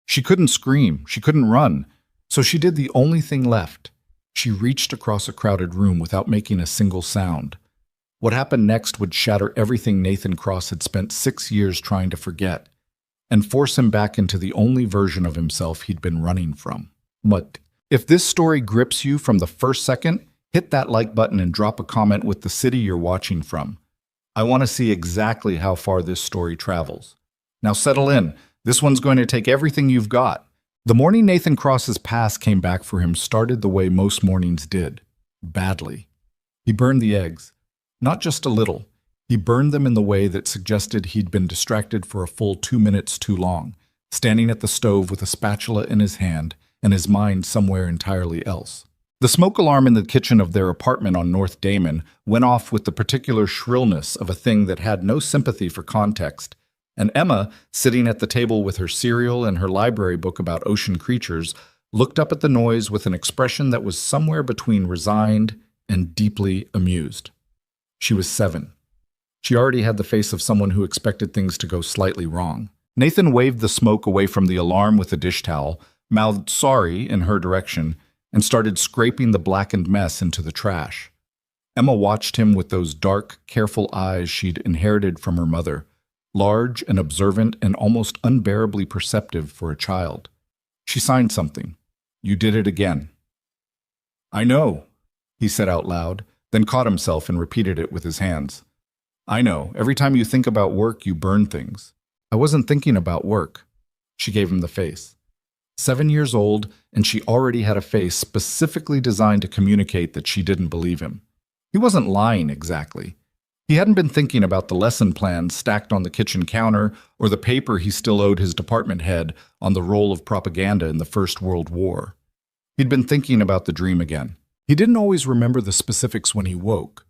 She couldn't scream, she couldn't run, so she did the only thing left. She reached across a crowded room without making a single sound. What happened next would shatter everything Nathan Cross had spent 6 years trying to forget, and force him back into the only version of himself he'd been running from. But if this story grips you from the first second, hit that like button and drop a comment with the city you're watching from. I want to see exactly how far this story travels. Now settle in. This one's going to take everything you've got. The morning Nathan Cross's past came back for him started the way most mornings did. Badly. He burned the eggs. Not just a little. He burned them in the way that suggested he'd been distracted for a full 2 minutes too long, standing at the stove with a spatula in his hand and his mind somewhere entirely else. The smoke alarm in the kitchen of their apartment on North Damon went off with the particular shrillness of a thing that had no sympathy for context, and Emma, sitting at the table with her cereal and her library book about ocean creatures, looked up at the noise with an expression that was somewhere between resigned and deeply amused. She was 7. She already had the face of someone who expected things to go slightly wrong. Nathan waved the smoke away from the alarm with a dish towel, mouthed sorry in her direction, and started scraping the blackened mess into the trash. Emma watched him with those dark, careful eyes she'd inherited from her mother, large and observant and almost unbearably perceptive for a child. She signed something. "You did it again." "I know," he said out loud, then caught himself and repeated it with his hands. "I know. Every time you think about work, you burn things." "I wasn't thinking about work." She gave him the face. 7 years old, and she already had a face specifically designed to communicate that she didn't believe him. He wasn't lying exactly. He hadn't been thinking about the lesson plans stacked on the kitchen counter or the paper he still owed his department head on the roll of propaganda in the First World War. He'd been thinking about the dream again. He didn't always remember the specifics when he woke.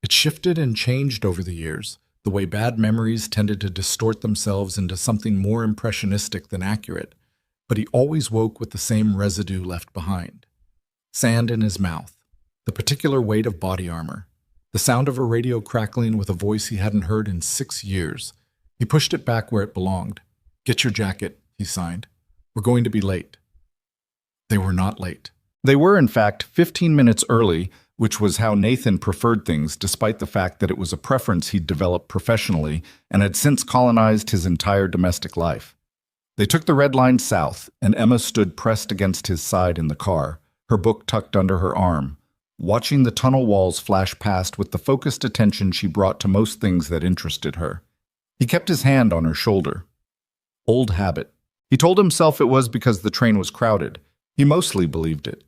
It shifted and changed over the years, the way bad memories tended to distort themselves into something more impressionistic than accurate. But he always woke with the same residue left behind. Sand in his mouth, the particular weight of body armor, the sound of a radio crackling with a voice he hadn't heard in 6 years. He pushed it back where it belonged. "Get your jacket," he signed. "We're going to be late." They were not late. They were, in fact, 15 minutes early, which was how Nathan preferred things, despite the fact that it was a preference he'd developed professionally and had since colonized his entire domestic life. They took the red line south, and Emma stood pressed against his side in the car, her book tucked under her arm, watching the tunnel walls flash past with the focused attention she brought to most things that interested her. He kept his hand on her shoulder. Old habit. He told himself it was because the train was crowded. He mostly believed it.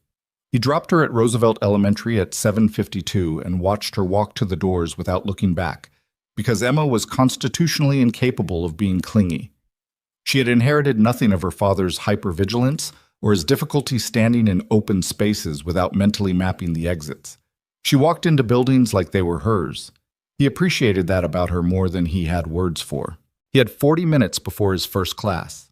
He dropped her at Roosevelt Elementary at 7:52 and watched her walk to the doors without looking back, because Emma was constitutionally incapable of being clingy. She had inherited nothing of her father's hypervigilance or his difficulty standing in open spaces without mentally mapping the exits. She walked into buildings like they were hers. He appreciated that about her more than he had words for. He had 40 minutes before his first class.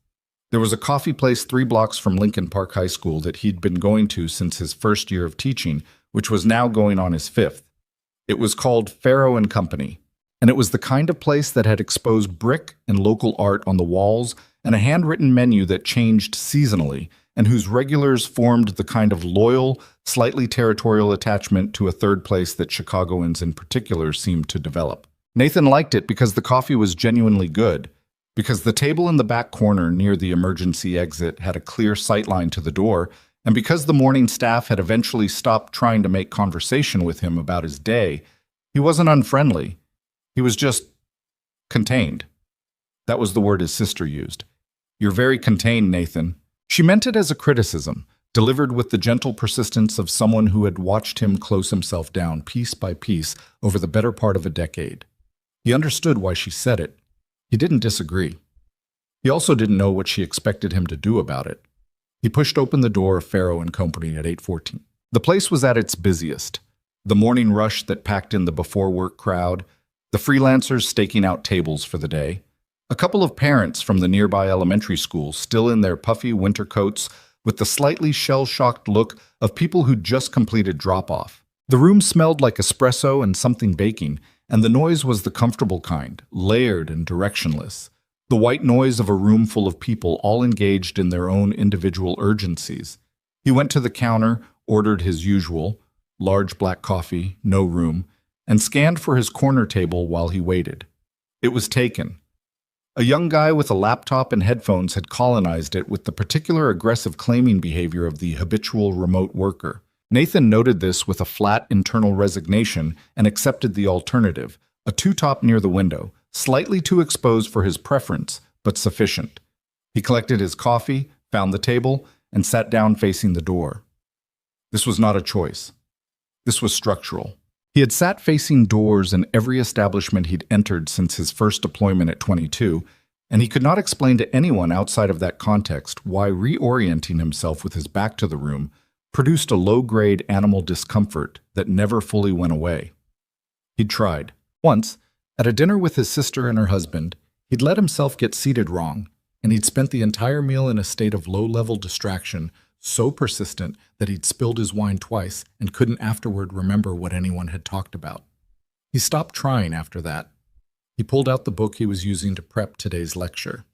There was a coffee place 3 blocks from Lincoln Park High School that he'd been going to since his first year of teaching, which was now going on his 5th. It was called Farrow and Company, and it was the kind of place that had exposed brick and local art on the walls and a handwritten menu that changed seasonally, and whose regulars formed the kind of loyal, slightly territorial attachment to a third place that Chicagoans in particular seemed to develop. Nathan liked it because the coffee was genuinely good, because the table in the back corner near the emergency exit had a clear sightline to the door, and because the morning staff had eventually stopped trying to make conversation with him about his day. He wasn't unfriendly. He was just contained. That was the word his sister used. "You're very contained, Nathan." She meant it as a criticism, delivered with the gentle persistence of someone who had watched him close himself down piece by piece over the better part of a decade. He understood why she said it. He didn't disagree. He also didn't know what she expected him to do about it. He pushed open the door of Farrow and Company at 8:14. The place was at its busiest. The morning rush that packed in the before-work crowd, the freelancers staking out tables for the day, a couple of parents from the nearby elementary school still in their puffy winter coats with the slightly shell-shocked look of people who'd just completed drop-off. The room smelled like espresso and something baking, and the noise was the comfortable kind, layered and directionless, The white noise of a room full of people all engaged in their own individual urgencies. He went to the counter, ordered his usual, large black coffee, no room, and scanned for his corner table while he waited. It was taken. A young guy with a laptop and headphones had colonized it with the particular aggressive claiming behavior of the habitual remote worker. Nathan noted this with a flat internal resignation and accepted the alternative, a two-top near the window, slightly too exposed for his preference, but sufficient. He collected his coffee, found the table, and sat down facing the door. This was not a choice. This was structural. He had sat facing doors in every establishment he'd entered since his first deployment at 22, and he could not explain to anyone outside of that context why reorienting himself with his back to the room produced a low-grade animal discomfort that never fully went away. He'd tried. Once, at a dinner with his sister and her husband, he'd let himself get seated wrong, and he'd spent the entire meal in a state of low-level distraction so persistent that he'd spilled his wine twice and couldn't afterward remember what anyone had talked about. He stopped trying after that. He pulled out the book he was using to prep today's lecture.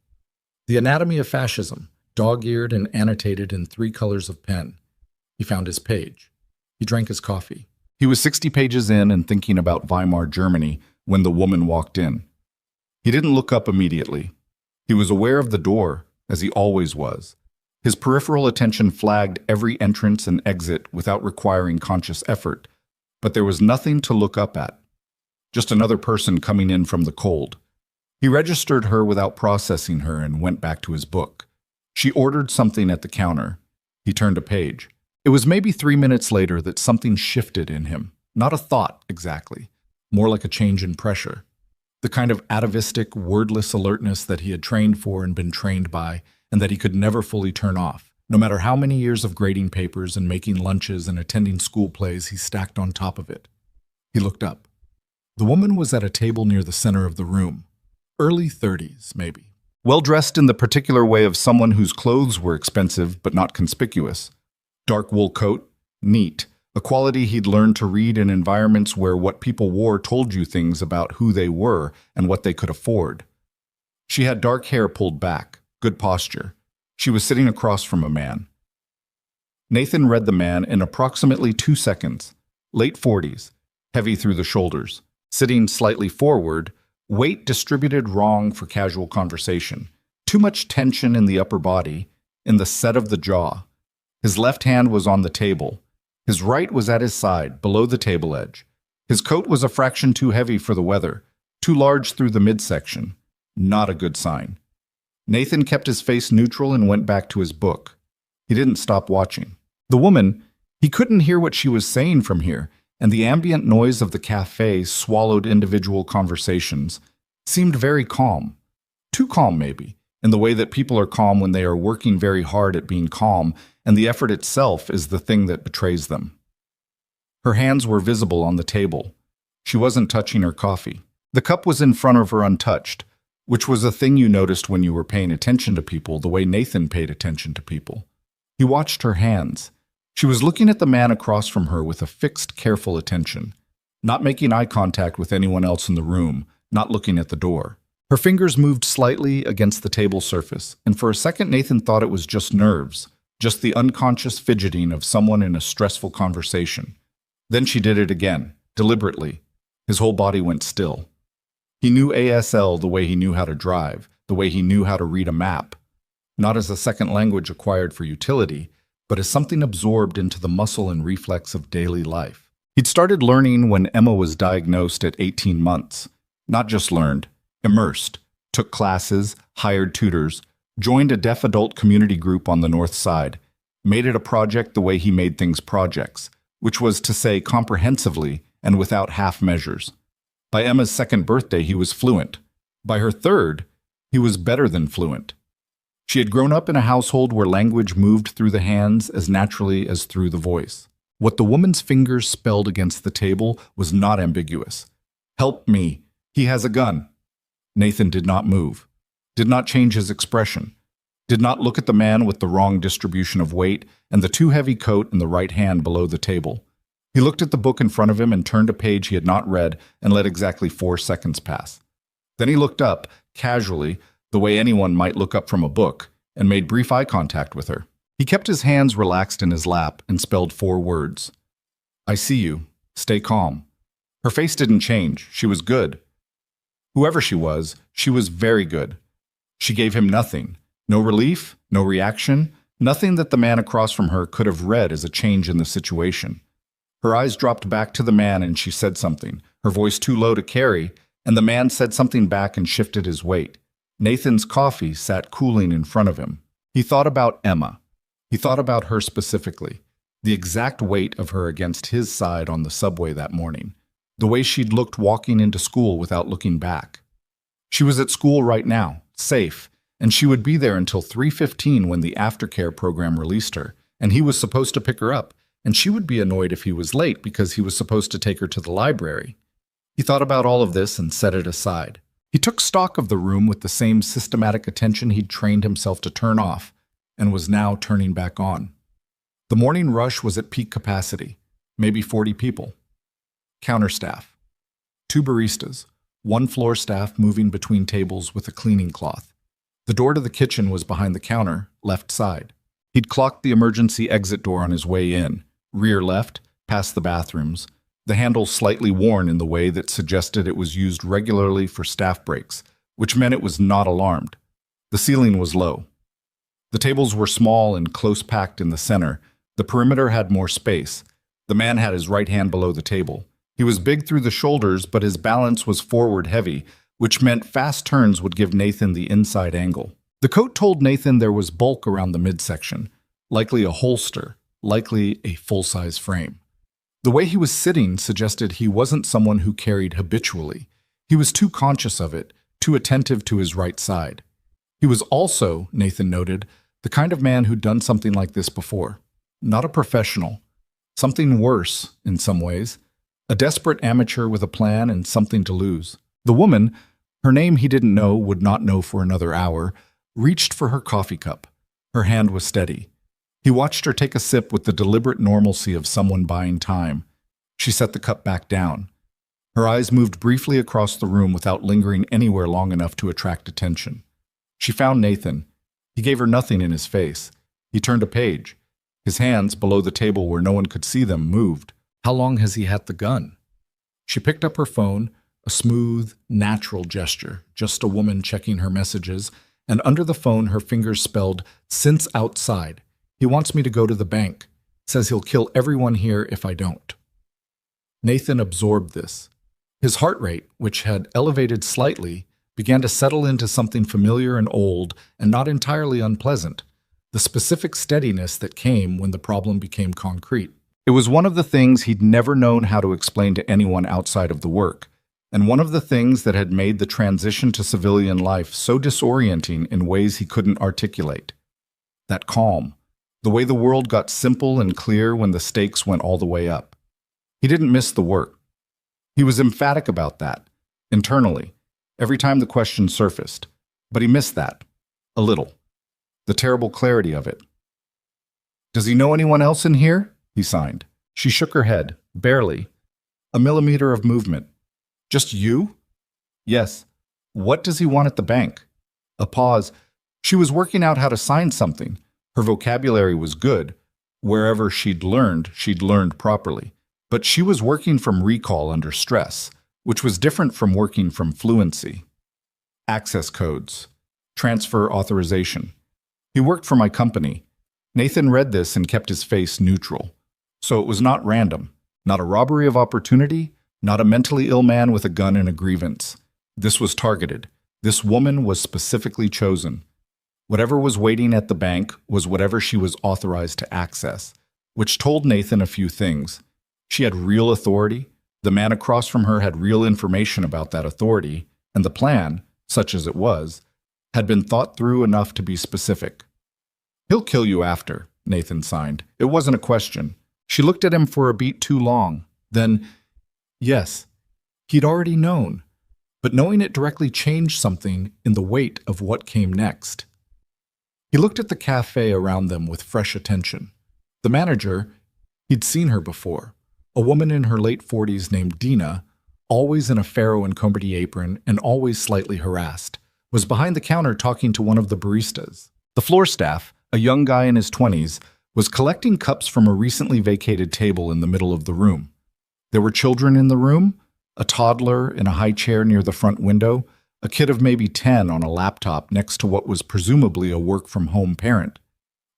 The Anatomy of Fascism, dog-eared and annotated in 3 colors of pen. He found his page. He drank his coffee. He was 60 pages in and thinking about Weimar Germany when the woman walked in. He didn't look up immediately. He was aware of the door, as he always was. His peripheral attention flagged every entrance and exit without requiring conscious effort, but there was nothing to look up at. Just another person coming in from the cold. He registered her without processing her and went back to his book. She ordered something at the counter. He turned a page. It was maybe 3 minutes later that something shifted in him. Not a thought, exactly. More like a change in pressure. The kind of atavistic, wordless alertness that he had trained for and been trained by, and that he could never fully turn off, no matter how many years of grading papers and making lunches and attending school plays he stacked on top of it. He looked up. The woman was at a table near the center of the room. Early 30s, maybe. Well-dressed in the particular way of someone whose clothes were expensive but not conspicuous. Dark wool coat, neat, a quality he'd learned to read in environments where what people wore told you things about who they were and what they could afford. She had dark hair pulled back, good posture. She was sitting across from a man. Nathan read the man in approximately 2 seconds. Late 40s, heavy through the shoulders, sitting slightly forward, weight distributed wrong for casual conversation. Too much tension in the upper body, in the set of the jaw. His left hand was on the table. His right was at his side, below the table edge. His coat was a fraction too heavy for the weather, too large through the midsection. Not a good sign. Nathan kept his face neutral and went back to his book. He didn't stop watching. The woman, he couldn't hear what she was saying from here, and the ambient noise of the cafe swallowed individual conversations, seemed very calm. Too calm, maybe, in the way that people are calm when they are working very hard at being calm, and the effort itself is the thing that betrays them. Her hands were visible on the table. She wasn't touching her coffee. The cup was in front of her untouched, which was a thing you noticed when you were paying attention to people the way Nathan paid attention to people. He watched her hands. She was looking at the man across from her with a fixed, careful attention, not making eye contact with anyone else in the room, not looking at the door. Her fingers moved slightly against the table surface, and for a second Nathan thought it was just nerves, just the unconscious fidgeting of someone in a stressful conversation. Then she did it again, deliberately. His whole body went still. He knew ASL the way he knew how to drive, the way he knew how to read a map, not as a second language acquired for utility, but as something absorbed into the muscle and reflex of daily life. He'd started learning when Emma was diagnosed at 18 months. Not just learned, immersed, took classes, hired tutors, joined a deaf adult community group on the north side, made it a project the way he made things projects, which was to say comprehensively and without half measures. By Emma's 2nd birthday, he was fluent. By her 3rd, he was better than fluent. She had grown up in a household where language moved through the hands as naturally as through the voice. What the woman's fingers spelled against the table was not ambiguous. "Help me. He has a gun." Nathan did not move, did not change his expression, did not look at the man with the wrong distribution of weight and the too heavy coat in the right hand below the table. He looked at the book in front of him and turned a page he had not read and let exactly 4 seconds pass. Then he looked up, casually, the way anyone might look up from a book, and made brief eye contact with her. He kept his hands relaxed in his lap and spelled 4 words. I see you. Stay calm. Her face didn't change. She was good. Whoever she was very good. She gave him nothing. No relief, no reaction, nothing that the man across from her could have read as a change in the situation. Her eyes dropped back to the man and she said something, her voice too low to carry, and the man said something back and shifted his weight. Nathan's coffee sat cooling in front of him. He thought about Emma. He thought about her specifically, the exact weight of her against his side on the subway that morning, the way she'd looked walking into school without looking back. She was at school right now, safe, and she would be there until 3:15 when the aftercare program released her, and he was supposed to pick her up, and she would be annoyed if he was late because he was supposed to take her to the library. He thought about all of this and set it aside. He took stock of the room with the same systematic attention he'd trained himself to turn off, and was now turning back on. The morning rush was at peak capacity, maybe 40 people. Counter staff. 2 baristas, 1 floor staff moving between tables with a cleaning cloth. The door to the kitchen was behind the counter, left side. He'd clocked the emergency exit door on his way in, rear left, past the bathrooms, the handle slightly worn in the way that suggested it was used regularly for staff breaks, which meant it was not alarmed. The ceiling was low. The tables were small and close-packed in the center. The perimeter had more space. The man had his right hand below the table. He was big through the shoulders, but his balance was forward heavy, which meant fast turns would give Nathan the inside angle. The coat told Nathan there was bulk around the midsection, likely a holster, likely a full-size frame. The way he was sitting suggested he wasn't someone who carried habitually. He was too conscious of it, too attentive to his right side. He was also, Nathan noted, the kind of man who'd done something like this before. Not a professional. Something worse, in some ways. A desperate amateur with a plan and something to lose. The woman, her name he didn't know, would not know for another hour, reached for her coffee cup. Her hand was steady. He watched her take a sip with the deliberate normalcy of someone buying time. She set the cup back down. Her eyes moved briefly across the room without lingering anywhere long enough to attract attention. She found Nathan. He gave her nothing in his face. He turned a page. His hands, below the table where no one could see them, moved. How long has he had the gun? She picked up her phone, a smooth, natural gesture, just a woman checking her messages, and under the phone her fingers spelled, "Since outside. He wants me to go to the bank. Says he'll kill everyone here if I don't." Nathan absorbed this. His heart rate, which had elevated slightly, began to settle into something familiar and old and not entirely unpleasant, the specific steadiness that came when the problem became concrete. It was one of the things he'd never known how to explain to anyone outside of the work, and one of the things that had made the transition to civilian life so disorienting in ways he couldn't articulate. That calm. The way the world got simple and clear when the stakes went all the way up. He didn't miss the work. He was emphatic about that, internally, every time the question surfaced. But he missed that. A little. The terrible clarity of it. "Does he know anyone else in here?" he signed. She shook her head, barely. A millimeter of movement. "Just you?" "Yes." "What does he want at the bank?" A pause. She was working out how to sign something. Her vocabulary was good. Wherever she'd learned properly. But she was working from recall under stress, which was different from working from fluency. Access codes. Transfer authorization. "He worked for my company." Nathan read this and kept his face neutral. So it was not random. Not a robbery of opportunity. Not a mentally ill man with a gun and a grievance. This was targeted. This woman was specifically chosen. Whatever was waiting at the bank was whatever she was authorized to access, which told Nathan a few things. She had real authority, the man across from her had real information about that authority, and the plan, such as it was, had been thought through enough to be specific. "He'll kill you after," Nathan signed. It wasn't a question. She looked at him for a beat too long. Then, yes, he'd already known, but knowing it directly changed something in the weight of what came next. He looked at the cafe around them with fresh attention. The manager, he'd seen her before, a woman in her late 40s named Dina, always in a Pharaoh and Comedy apron and always slightly harassed, was behind the counter talking to one of the baristas. The floor staff, a young guy in his 20s, was collecting cups from a recently vacated table in the middle of the room. There were children in the room, a toddler in a high chair near the front window, a kid of maybe 10 on a laptop next to what was presumably a work-from-home parent,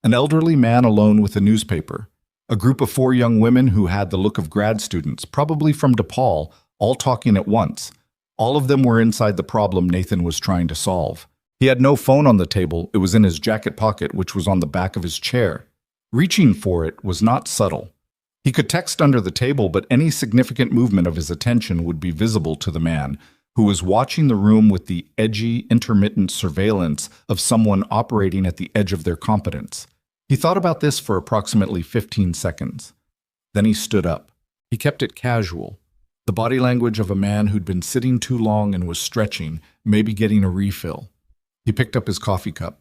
an elderly man alone with a newspaper, a group of 4 young women who had the look of grad students, probably from DePaul, all talking at once. All of them were inside the problem Nathan was trying to solve. He had no phone on the table. It was in his jacket pocket, which was on the back of his chair. Reaching for it was not subtle. He could text under the table, but any significant movement of his attention would be visible to the man, who was watching the room with the edgy, intermittent surveillance of someone operating at the edge of their competence. He thought about this for approximately 15 seconds. Then he stood up. He kept it casual, the body language of a man who'd been sitting too long and was stretching, maybe getting a refill. He picked up his coffee cup.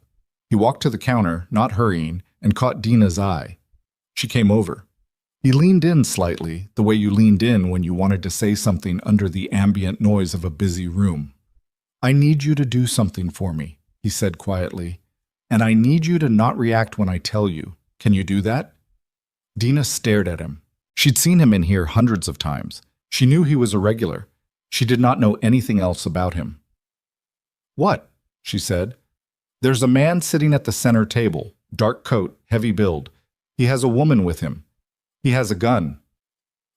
He walked to the counter, not hurrying, and caught Dina's eye. She came over. He leaned in slightly, the way you leaned in when you wanted to say something under the ambient noise of a busy room. "I need you to do something for me," he said quietly, "and I need you to not react when I tell you. Can you do that?" Dina stared at him. She'd seen him in here hundreds of times. She knew he was a regular. She did not know anything else about him. "What?" she said. "There's a man sitting at the center table, dark coat, heavy build. He has a woman with him. He has a gun."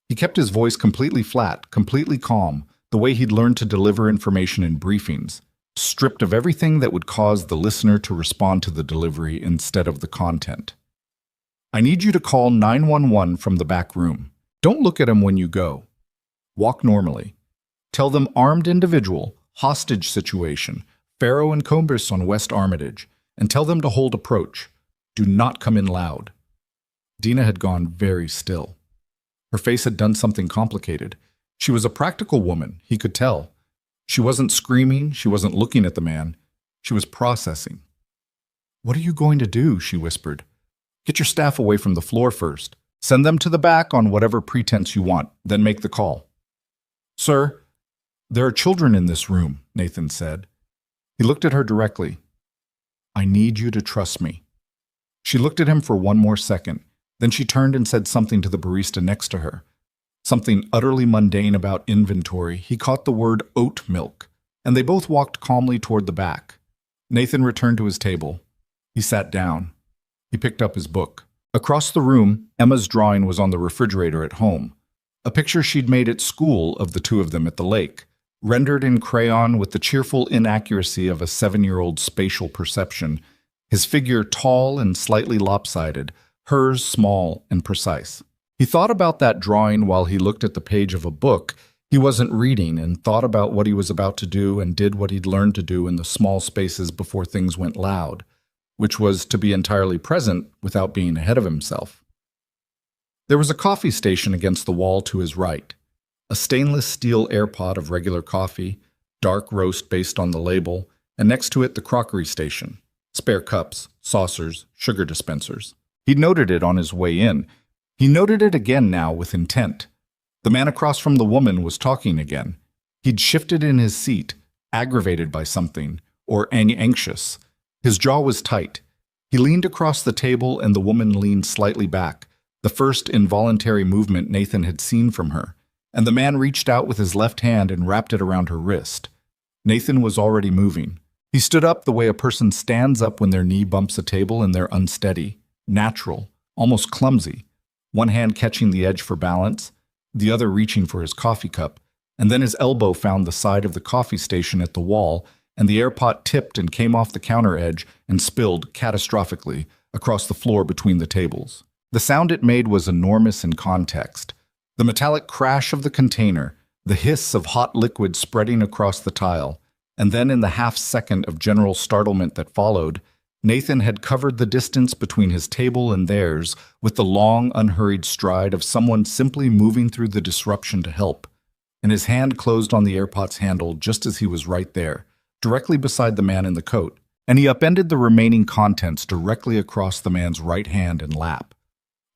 He kept his voice completely flat, completely calm, the way he'd learned to deliver information in briefings, stripped of everything that would cause the listener to respond to the delivery instead of the content. "I need you to call 911 from the back room. Don't look at him when you go. Walk normally. Tell them armed individual, hostage situation, Farrow and Combis on West Armitage, and tell them to hold approach. Do not come in loud." Dina had gone very still. Her face had done something complicated. She was a practical woman, he could tell. She wasn't screaming, she wasn't looking at the man. She was processing. "What are you going to do?" she whispered. "Get your staff away from the floor first. Send them to the back on whatever pretense you want, then make the call." "Sir, there are children in this room," Nathan said. He looked at her directly. "I need you to trust me." She looked at him for one more second. Then she turned and said something to the barista next to her. Something utterly mundane about inventory. He caught the word oat milk, and they both walked calmly toward the back. Nathan returned to his table. He sat down. He picked up his book. Across the room, Emma's drawing was on the refrigerator at home. A picture she'd made at school of the 2 of them at the lake, rendered in crayon with the cheerful inaccuracy of a 7-year-old's spatial perception, his figure tall and slightly lopsided, hers small and precise. He thought about that drawing while he looked at the page of a book he wasn't reading, and thought about what he was about to do and did what he'd learned to do in the small spaces before things went loud, which was to be entirely present without being ahead of himself. There was a coffee station against the wall to his right, a stainless steel air pot of regular coffee, dark roast based on the label, and next to it the crockery station, spare cups, saucers, sugar dispensers. He'd noted it on his way in. He noted it again now with intent. The man across from the woman was talking again. He'd shifted in his seat, aggravated by something, or anxious. His jaw was tight. He leaned across the table and the woman leaned slightly back, the first involuntary movement Nathan had seen from her, and the man reached out with his left hand and wrapped it around her wrist. Nathan was already moving. He stood up the way a person stands up when their knee bumps a table and they're unsteady, natural, almost clumsy, one hand catching the edge for balance, the other reaching for his coffee cup, and then his elbow found the side of the coffee station at the wall, and the air pot tipped and came off the counter edge and spilled catastrophically across the floor between the tables. The sound it made was enormous in context. The metallic crash of the container, the hiss of hot liquid spreading across the tile, and then in the half-second of general startlement that followed, Nathan had covered the distance between his table and theirs with the long, unhurried stride of someone simply moving through the disruption to help, and his hand closed on the airpot's handle just as he was right there, directly beside the man in the coat, and he upended the remaining contents directly across the man's right hand and lap.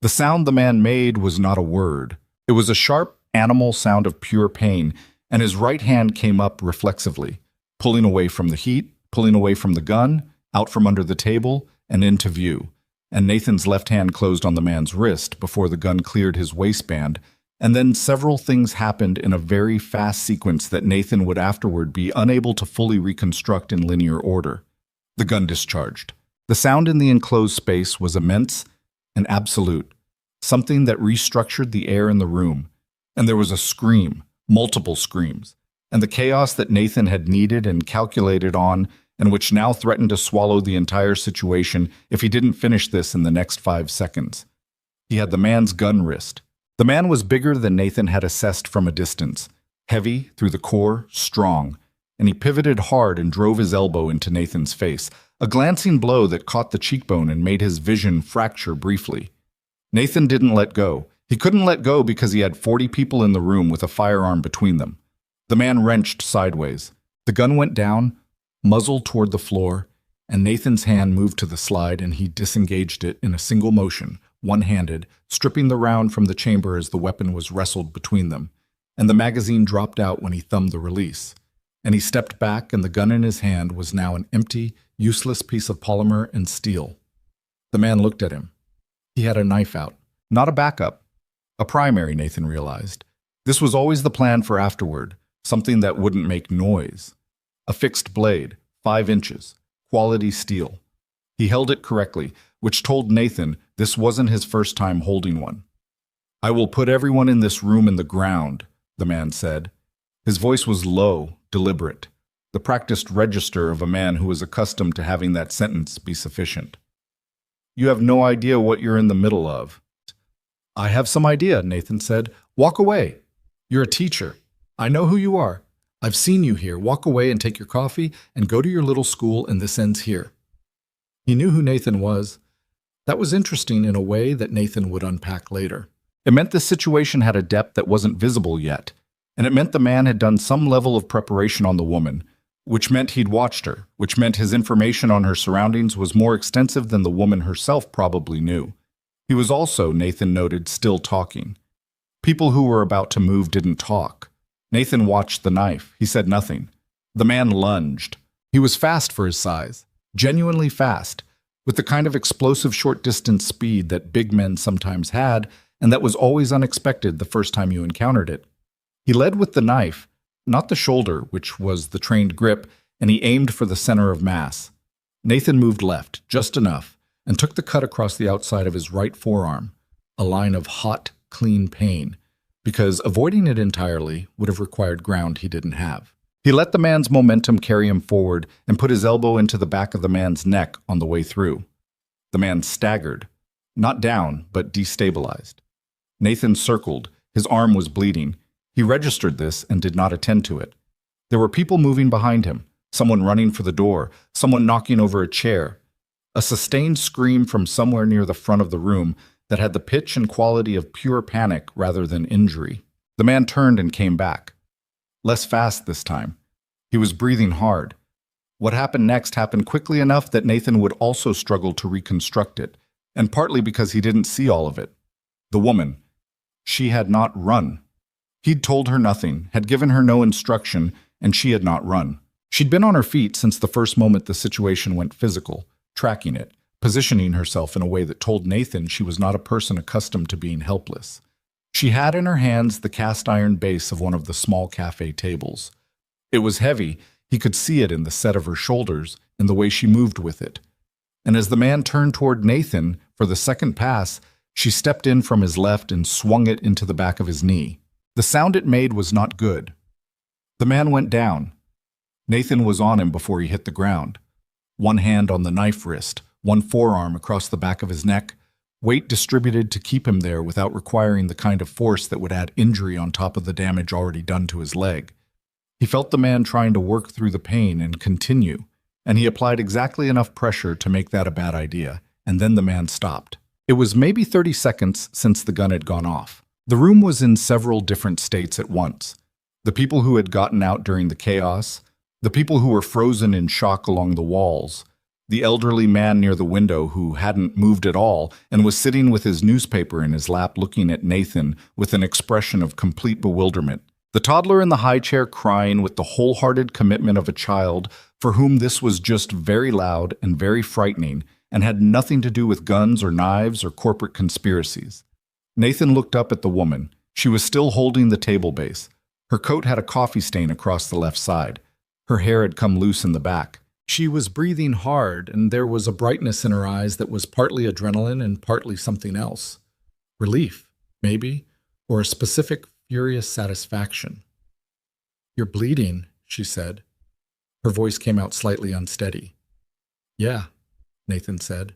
The sound the man made was not a word. It was a sharp, animal sound of pure pain, and his right hand came up reflexively, pulling away from the heat, pulling away from the gun, out from under the table, and into view. And Nathan's left hand closed on the man's wrist before the gun cleared his waistband. And then several things happened in a very fast sequence that Nathan would afterward be unable to fully reconstruct in linear order. The gun discharged. The sound in the enclosed space was immense and absolute, something that restructured the air in the room. And there was a scream, multiple screams, and the chaos that Nathan had needed and calculated on, and which now threatened to swallow the entire situation if he didn't finish this in the next 5 seconds. He had the man's gun wrist. The man was bigger than Nathan had assessed from a distance, heavy through the core, strong, and he pivoted hard and drove his elbow into Nathan's face, a glancing blow that caught the cheekbone and made his vision fracture briefly. Nathan didn't let go. He couldn't let go because he had 40 people in the room with a firearm between them. The man wrenched sideways. The gun went down, muzzle toward the floor, and Nathan's hand moved to the slide and he disengaged it in a single motion, one-handed, stripping the round from the chamber as the weapon was wrestled between them, and the magazine dropped out when he thumbed the release. And he stepped back, and the gun in his hand was now an empty, useless piece of polymer and steel. The man looked at him. He had a knife out. Not a backup. A primary, Nathan realized. This was always the plan for afterward, something that wouldn't make noise. A fixed blade, 5 inches, quality steel. He held it correctly, which told Nathan this wasn't his first time holding one. "I will put everyone in this room in the ground," the man said. His voice was low, deliberate, the practiced register of a man who was accustomed to having that sentence be sufficient. "You have no idea what you're in the middle of." "I have some idea," Nathan said. "Walk away. You're a teacher. I know who you are. I've seen you here. Walk away and take your coffee and go to your little school, and this ends here." He knew who Nathan was. That was interesting in a way that Nathan would unpack later. It meant this situation had a depth that wasn't visible yet, and it meant the man had done some level of preparation on the woman, which meant he'd watched her, which meant his information on her surroundings was more extensive than the woman herself probably knew. He was also, Nathan noted, still talking. People who were about to move didn't talk. Nathan watched the knife. He said nothing. The man lunged. He was fast for his size, genuinely fast, with the kind of explosive short-distance speed that big men sometimes had and that was always unexpected the first time you encountered it. He led with the knife, not the shoulder, which was the trained grip, and he aimed for the center of mass. Nathan moved left, just enough, and took the cut across the outside of his right forearm, a line of hot, clean pain, because avoiding it entirely would have required ground he didn't have. He let the man's momentum carry him forward and put his elbow into the back of the man's neck on the way through. The man staggered, not down, but destabilized. Nathan circled. His arm was bleeding. He registered this and did not attend to it. There were people moving behind him, someone running for the door, someone knocking over a chair. A sustained scream from somewhere near the front of the room that had the pitch and quality of pure panic rather than injury. The man turned and came back. Less fast this time. He was breathing hard. What happened next happened quickly enough that Nathan would also struggle to reconstruct it, and partly because he didn't see all of it. The woman. She had not run. He'd told her nothing, had given her no instruction, and she had not run. She'd been on her feet since the first moment the situation went physical, tracking it, positioning herself in a way that told Nathan she was not a person accustomed to being helpless. She had in her hands the cast-iron base of one of the small cafe tables. It was heavy. He could see it in the set of her shoulders and the way she moved with it. And as the man turned toward Nathan for the second pass, she stepped in from his left and swung it into the back of his knee. The sound it made was not good. The man went down. Nathan was on him before he hit the ground. One hand on the knife wrist, one forearm across the back of his neck, weight distributed to keep him there without requiring the kind of force that would add injury on top of the damage already done to his leg. He felt the man trying to work through the pain and continue, and he applied exactly enough pressure to make that a bad idea, and then the man stopped. It was maybe 30 seconds since the gun had gone off. The room was in several different states at once. The people who had gotten out during the chaos, the people who were frozen in shock along the walls, the elderly man near the window who hadn't moved at all and was sitting with his newspaper in his lap looking at Nathan with an expression of complete bewilderment. The toddler in the high chair crying with the wholehearted commitment of a child for whom this was just very loud and very frightening and had nothing to do with guns or knives or corporate conspiracies. Nathan looked up at the woman. She was still holding the table base. Her coat had a coffee stain across the left side. Her hair had come loose in the back. She was breathing hard, and there was a brightness in her eyes that was partly adrenaline and partly something else. Relief, maybe, or a specific, furious satisfaction. "You're bleeding," she said. Her voice came out slightly unsteady. "Yeah," Nathan said.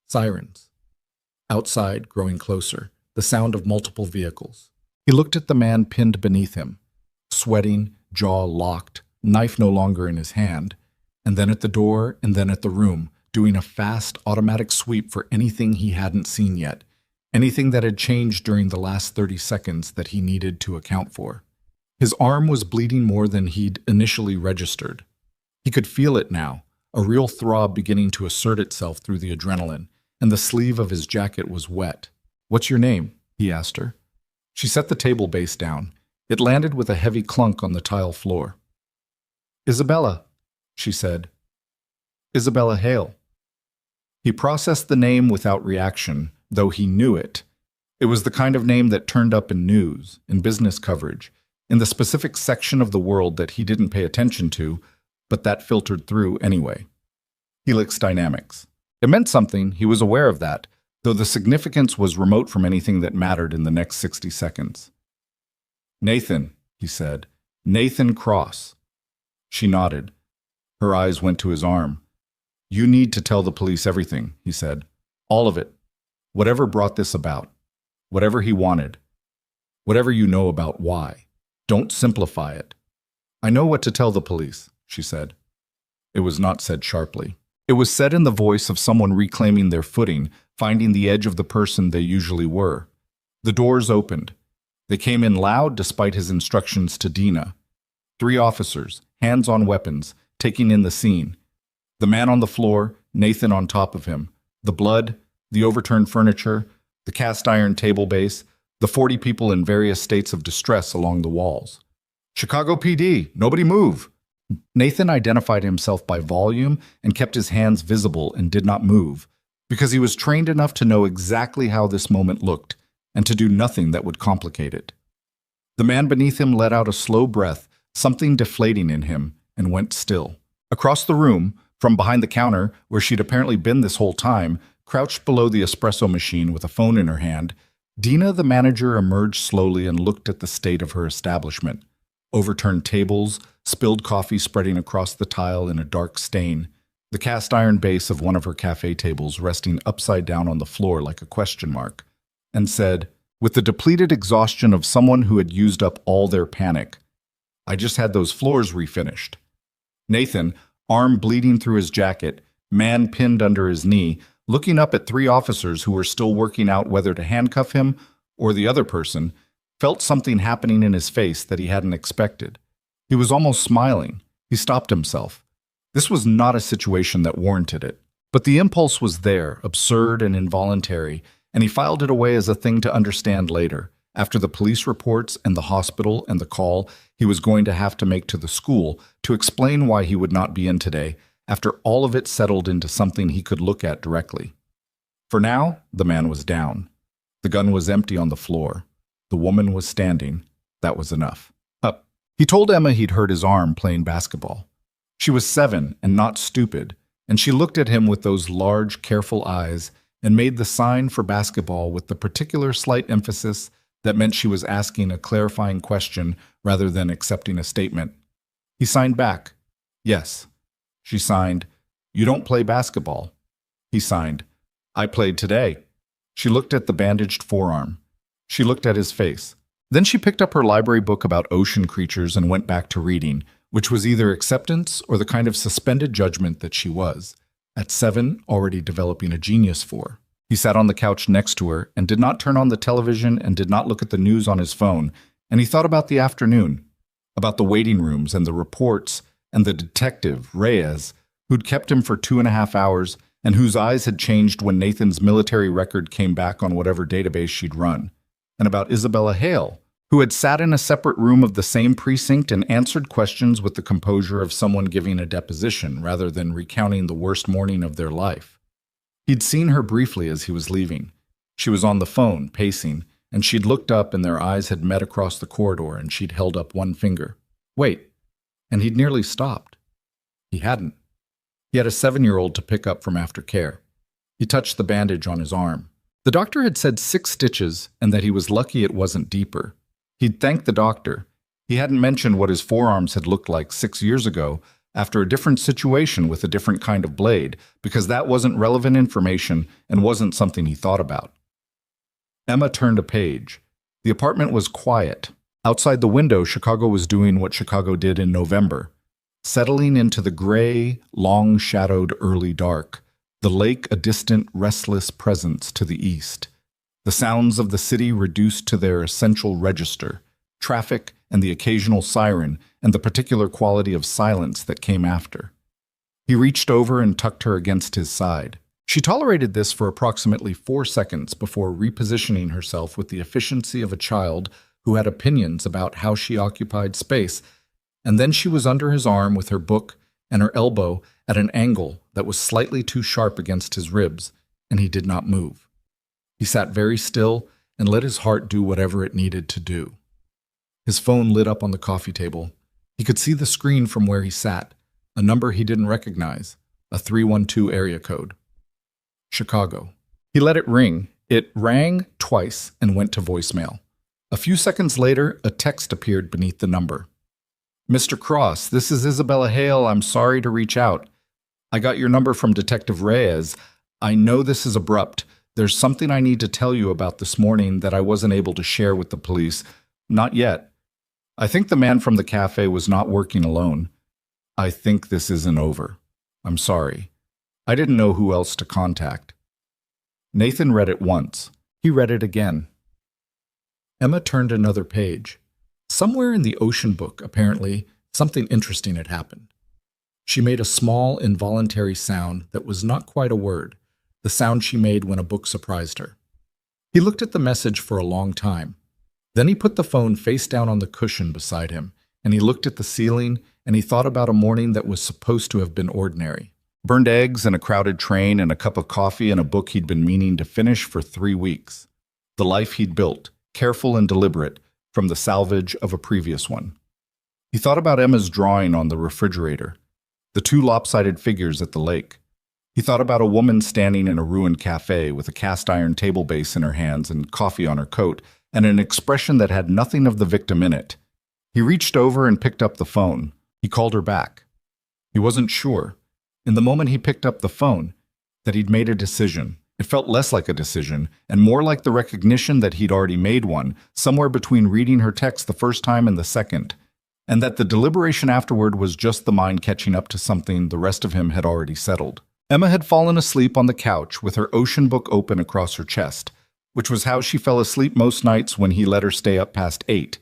Sirens. Outside, growing closer, the sound of multiple vehicles. He looked at the man pinned beneath him, sweating, jaw locked, knife no longer in his hand, and then at the door and then at the room, doing a fast, automatic sweep for anything he hadn't seen yet, anything that had changed during the last 30 seconds that he needed to account for. His arm was bleeding more than he'd initially registered. He could feel it now, a real throb beginning to assert itself through the adrenaline, and the sleeve of his jacket was wet. "What's your name?" he asked her. She set the table base down. It landed with a heavy clunk on the tile floor. "Isabella," she said. "Isabella Hale." He processed the name without reaction, though he knew it. It was the kind of name that turned up in news, in business coverage, in the specific section of the world that he didn't pay attention to, but that filtered through anyway. Helix Dynamics. It meant something, he was aware of that, though the significance was remote from anything that mattered in the next 60 seconds. "Nathan," he said. "Nathan Cross." She nodded. Her eyes went to his arm. "You need to tell the police everything," he said. "All of it. Whatever brought this about. Whatever he wanted. Whatever you know about why. Don't simplify it." "I know what to tell the police," she said. It was not said sharply. It was said in the voice of someone reclaiming their footing, finding the edge of the person they usually were. The doors opened. They came in loud despite his instructions to Dina. 3 officers, hands on weapons, taking in the scene. The man on the floor, Nathan on top of him. The blood, the overturned furniture, the cast iron table base, the 40 people in various states of distress along the walls. "Chicago PD, nobody move!" Nathan identified himself by volume and kept his hands visible and did not move, because he was trained enough to know exactly how this moment looked, and to do nothing that would complicate it. The man beneath him let out a slow breath, something deflating in him, and went still. Across the room, from behind the counter, where she'd apparently been this whole time, crouched below the espresso machine with a phone in her hand, Dina, the manager, emerged slowly and looked at the state of her establishment. Overturned tables, spilled coffee spreading across the tile in a dark stain, the cast iron base of one of her cafe tables resting upside down on the floor like a question mark, and said, with the depleted exhaustion of someone who had used up all their panic, "I just had those floors refinished." Nathan, arm bleeding through his jacket, man pinned under his knee, looking up at 3 officers who were still working out whether to handcuff him or the other person, felt something happening in his face that he hadn't expected. He was almost smiling. He stopped himself. This was not a situation that warranted it. But the impulse was there, absurd and involuntary, and he filed it away as a thing to understand later. After the police reports and the hospital and the call he was going to have to make to the school to explain why he would not be in today, after all of it settled into something he could look at directly. For now, the man was down. The gun was empty on the floor. The woman was standing. That was enough. Up. He told Emma he'd hurt his arm playing basketball. She was 7 and not stupid, and she looked at him with those large, careful eyes and made the sign for basketball with the particular slight emphasis that meant she was asking a clarifying question rather than accepting a statement. He signed back. Yes. She signed, "You don't play basketball." He signed, "I played today." She looked at the bandaged forearm. She looked at his face. Then she picked up her library book about ocean creatures and went back to reading, which was either acceptance or the kind of suspended judgment that she was, at 7, already developing a genius for. He sat on the couch next to her and did not turn on the television and did not look at the news on his phone, and he thought about the afternoon, about the waiting rooms and the reports and the detective, Reyes, who'd kept him for 2.5 hours and whose eyes had changed when Nathan's military record came back on whatever database she'd run, and about Isabella Hale, who had sat in a separate room of the same precinct and answered questions with the composure of someone giving a deposition rather than recounting the worst morning of their life. He'd seen her briefly as he was leaving. She was on the phone, pacing, and she'd looked up and their eyes had met across the corridor and she'd held up one finger. Wait. And he'd nearly stopped. He hadn't. He had a 7-year-old to pick up from aftercare. He touched the bandage on his arm. The doctor had said 6 stitches and that he was lucky it wasn't deeper. He'd thanked the doctor. He hadn't mentioned what his forearms had looked like 6 years ago after a different situation with a different kind of blade, because that wasn't relevant information and wasn't something he thought about. Emma turned a page. The apartment was quiet. Outside the window, Chicago was doing what Chicago did in November, settling into the gray, long-shadowed early dark, the lake a distant, restless presence to the east. The sounds of the city reduced to their essential register, traffic and the occasional siren and the particular quality of silence that came after. He reached over and tucked her against his side. She tolerated this for approximately 4 seconds before repositioning herself with the efficiency of a child who had opinions about how she occupied space, and then she was under his arm with her book and her elbow at an angle that was slightly too sharp against his ribs, and he did not move. He sat very still and let his heart do whatever it needed to do. His phone lit up on the coffee table. He could see the screen from where he sat, a number he didn't recognize, a 312 area code. Chicago. He let it ring. It rang twice and went to voicemail. A few seconds later, a text appeared beneath the number. Mr. Cross, this is Isabella Hale. I'm sorry to reach out. I got your number from Detective Reyes. I know this is abrupt. There's something I need to tell you about this morning that I wasn't able to share with the police. Not yet. I think the man from the cafe was not working alone. I think this isn't over. I'm sorry. I didn't know who else to contact. Nathan read it once. He read it again. Emma turned another page. Somewhere in the ocean book, apparently, something interesting had happened. She made a small, involuntary sound that was not quite a word, the sound she made when a book surprised her. He looked at the message for a long time. Then he put the phone face down on the cushion beside him, and he looked at the ceiling, and he thought about a morning that was supposed to have been ordinary. Burned eggs and a crowded train and a cup of coffee and a book he'd been meaning to finish for 3 weeks. The life he'd built, careful and deliberate, from the salvage of a previous one. He thought about Emma's drawing on the refrigerator, the 2 lopsided figures at the lake. He thought about a woman standing in a ruined cafe with a cast-iron table base in her hands and coffee on her coat, and an expression that had nothing of the victim in it. He reached over and picked up the phone. He called her back. He wasn't sure, in the moment he picked up the phone, that he'd made a decision. It felt less like a decision, and more like the recognition that he'd already made one, somewhere between reading her text the first time and the second, and that the deliberation afterward was just the mind catching up to something the rest of him had already settled. Emma had fallen asleep on the couch with her ocean book open across her chest, which was how she fell asleep most nights when he let her stay up past 8,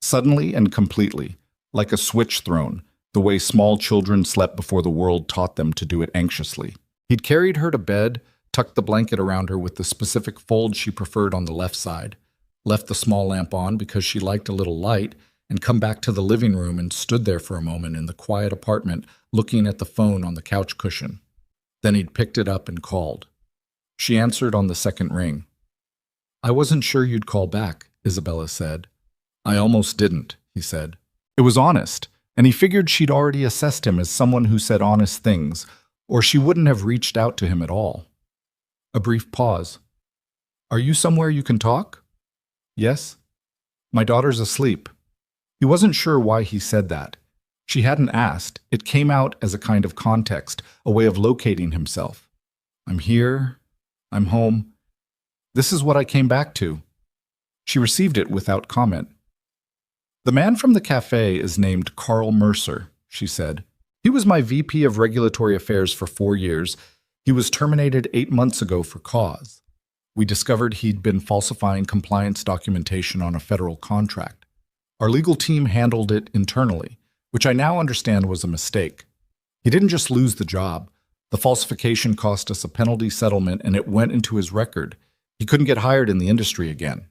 suddenly and completely, like a switch thrown, the way small children slept before the world taught them to do it anxiously. He'd carried her to bed, tucked the blanket around her with the specific fold she preferred on the left side, left the small lamp on because she liked a little light, and come back to the living room and stood there for a moment in the quiet apartment looking at the phone on the couch cushion. Then he'd picked it up and called. She answered on the second ring. I wasn't sure you'd call back, Isabella said. I almost didn't, he said. It was honest, and he figured she'd already assessed him as someone who said honest things, or she wouldn't have reached out to him at all. A brief pause. Are you somewhere you can talk? Yes. My daughter's asleep. He wasn't sure why he said that. She hadn't asked. It came out as a kind of context, a way of locating himself. I'm here. I'm home. This is what I came back to. She received it without comment. The man from the cafe is named Carl Mercer, she said. He was my VP of Regulatory Affairs for 4 years. He was terminated 8 months ago for cause. We discovered he'd been falsifying compliance documentation on a federal contract. Our legal team handled it internally, which I now understand was a mistake. He didn't just lose the job. The falsification cost us a penalty settlement and it went into his record. He couldn't get hired in the industry again.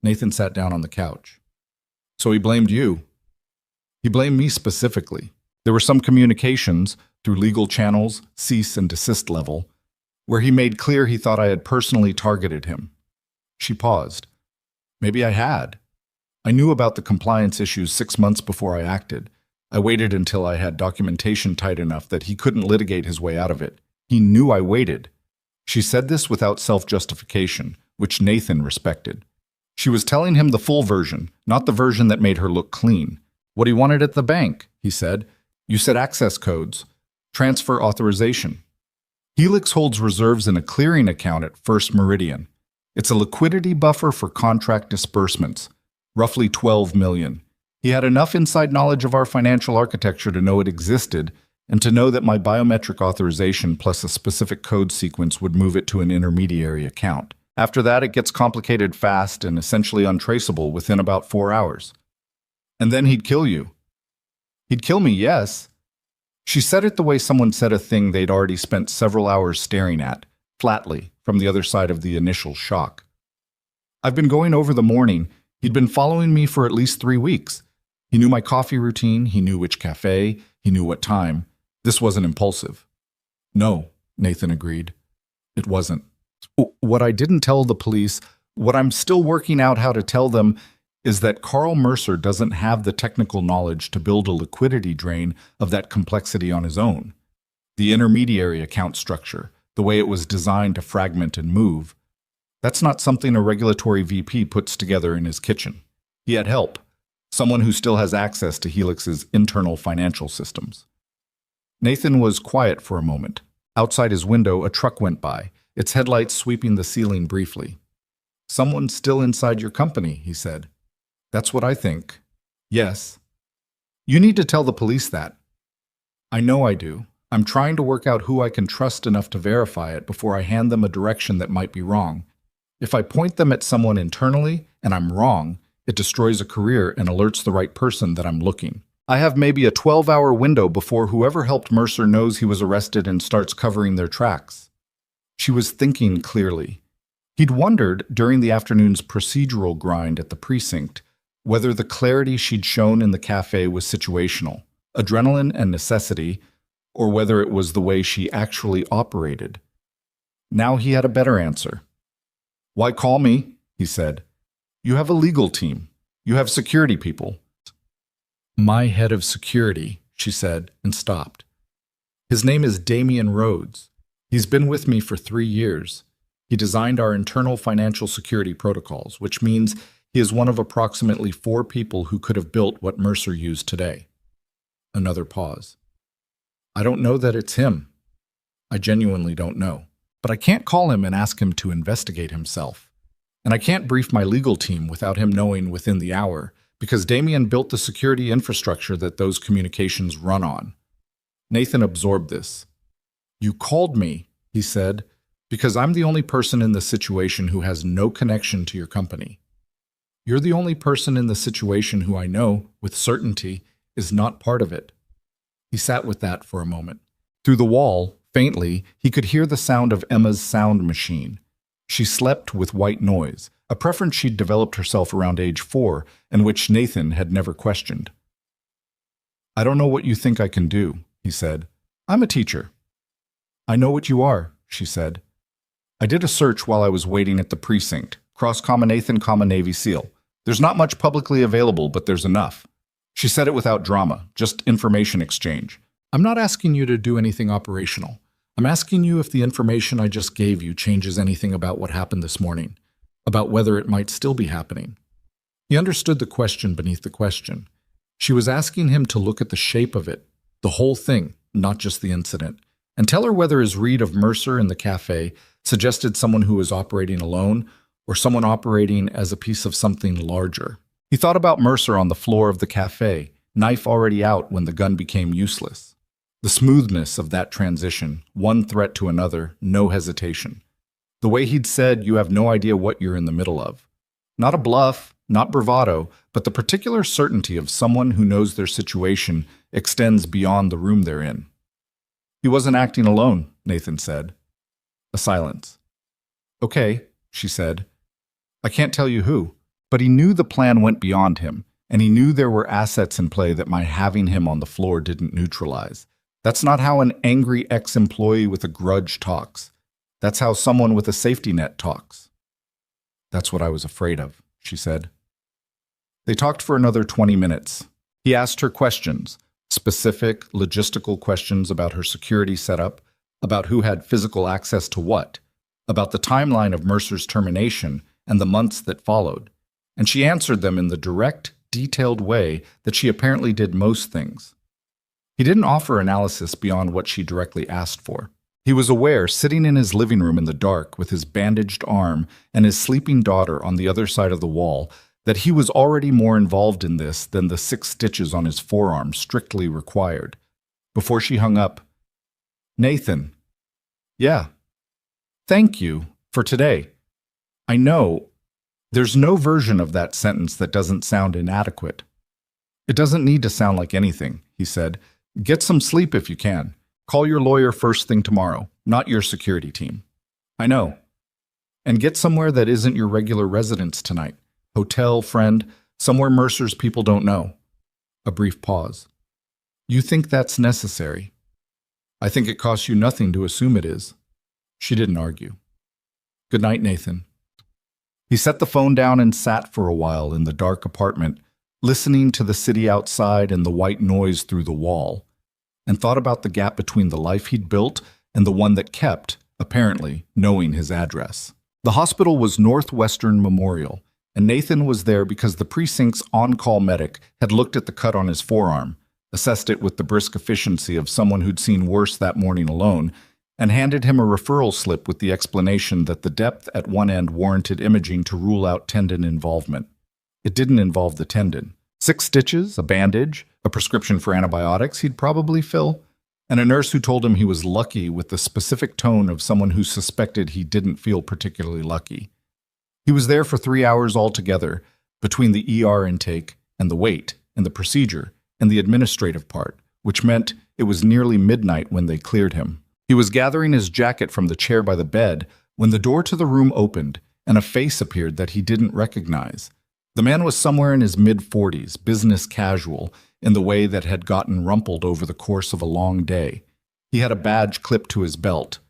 Nathan sat down on the couch. So he blamed you. He blamed me specifically. There were some communications, through legal channels, cease and desist level, where he made clear he thought I had personally targeted him. She paused. Maybe I had. I knew about the compliance issues 6 months before I acted. I waited until I had documentation tight enough that he couldn't litigate his way out of it. He knew I waited. She said this without self-justification, which Nathan respected. She was telling him the full version, not the version that made her look clean. What he wanted at the bank, he said. You said access codes, transfer authorization. Helix holds reserves in a clearing account at First Meridian. It's a liquidity buffer for contract disbursements, roughly 12 million. He had enough inside knowledge of our financial architecture to know it existed and to know that my biometric authorization plus a specific code sequence would move it to an intermediary account. After that, it gets complicated fast and essentially untraceable within about 4 hours. And then he'd kill you. He'd kill me, yes. She said it the way someone said a thing they'd already spent several hours staring at, flatly, from the other side of the initial shock. I've been going over the morning. He'd been following me for at least 3 weeks. He knew my coffee routine, he knew which cafe, he knew what time. This wasn't impulsive. No, Nathan agreed. It wasn't. What I didn't tell the police, what I'm still working out how to tell them, is that Carl Mercer doesn't have the technical knowledge to build a liquidity drain of that complexity on his own. The intermediary account structure, the way it was designed to fragment and move, that's not something a regulatory VP puts together in his kitchen. He had help, someone who still has access to Helix's internal financial systems. Nathan was quiet for a moment. Outside his window, a truck went by, its headlights sweeping the ceiling briefly. Someone's still inside your company, he said. That's what I think. Yes. You need to tell the police that. I know I do. I'm trying to work out who I can trust enough to verify it before I hand them a direction that might be wrong. If I point them at someone internally and I'm wrong, it destroys a career and alerts the right person that I'm looking. I have maybe a 12-hour window before whoever helped Mercer knows he was arrested and starts covering their tracks. She was thinking clearly. He'd wondered, during the afternoon's procedural grind at the precinct, whether the clarity she'd shown in the cafe was situational, adrenaline and necessity, or whether it was the way she actually operated. Now he had a better answer. Why call me? He said. You have a legal team. You have security people. My head of security, she said, and stopped. His name is Damian Rhodes. He's been with me for 3 years. He designed our internal financial security protocols, which means he is one of approximately 4 people who could have built what Mercer used today. Another pause. I don't know that it's him. I genuinely don't know. But I can't call him and ask him to investigate himself. And I can't brief my legal team without him knowing within the hour, because Damian built the security infrastructure that those communications run on. Nathan absorbed this. You called me, he said, because I'm the only person in this situation who has no connection to your company. You're the only person in the situation who I know, with certainty, is not part of it. He sat with that for a moment. Through the wall, faintly, he could hear the sound of Emma's sound machine. She slept with white noise, a preference she'd developed herself around age 4 and which Nathan had never questioned. I don't know what you think I can do, he said. I'm a teacher. I know what you are, she said. I did a search while I was waiting at the precinct, cross Nathan, Navy SEAL. There's not much publicly available, but there's enough. She said it without drama, just information exchange. I'm not asking you to do anything operational. I'm asking you if the information I just gave you changes anything about what happened this morning, about whether it might still be happening. He understood the question beneath the question. She was asking him to look at the shape of it, the whole thing, not just the incident, and tell her whether his read of Mercer in the cafe suggested someone who was operating alone or someone operating as a piece of something larger. He thought about Mercer on the floor of the cafe, knife already out when the gun became useless. The smoothness of that transition, one threat to another, no hesitation. The way he'd said, you have no idea what you're in the middle of. Not a bluff, not bravado, but the particular certainty of someone who knows their situation extends beyond the room they're in. He wasn't acting alone, Nathan said. A silence. Okay, she said. I can't tell you who, but he knew the plan went beyond him. and he knew there were assets in play that my having him on the floor didn't neutralize. That's not how an angry ex-employee with a grudge talks. That's how someone with a safety net talks. That's what I was afraid of, she said. They talked for another 20 minutes. He asked her questions, specific, logistical questions about her security setup, about who had physical access to what, about the timeline of Mercer's termination and the months that followed. And she answered them in the direct, detailed way that she apparently did most things. He didn't offer analysis beyond what she directly asked for. He was aware, sitting in his living room in the dark with his bandaged arm and his sleeping daughter on the other side of the wall, that he was already more involved in this than the 6 stitches on his forearm strictly required. Before she hung up, "Nathan." "Yeah." "Thank you for today. I know there's no version of that sentence that doesn't sound inadequate." "It doesn't need to sound like anything," he said. "Get some sleep if you can. Call your lawyer first thing tomorrow, not your security team." "I know." "And get somewhere that isn't your regular residence tonight. Hotel, friend, somewhere Mercer's people don't know." A brief pause. "You think that's necessary?" "I think it costs you nothing to assume it is." She didn't argue. "Good night, Nathan." He set the phone down and sat for a while in the dark apartment, listening to the city outside and the white noise through the wall, and thought about the gap between the life he'd built and the one that kept, apparently, knowing his address. The hospital was Northwestern Memorial, and Nathan was there because the precinct's on-call medic had looked at the cut on his forearm, assessed it with the brisk efficiency of someone who'd seen worse that morning alone, and handed him a referral slip with the explanation that the depth at one end warranted imaging to rule out tendon involvement. It didn't involve the tendon. 6 stitches, a bandage, a prescription for antibiotics he'd probably fill, and a nurse who told him he was lucky with the specific tone of someone who suspected he didn't feel particularly lucky. He was there for 3 hours altogether, between the ER intake and the wait and the procedure and the administrative part, which meant it was nearly midnight when they cleared him. He was gathering his jacket from the chair by the bed when the door to the room opened and a face appeared that he didn't recognize. The man was somewhere in his mid-40s, business casual, in the way that had gotten rumpled over the course of a long day. He had a badge clipped to his belt.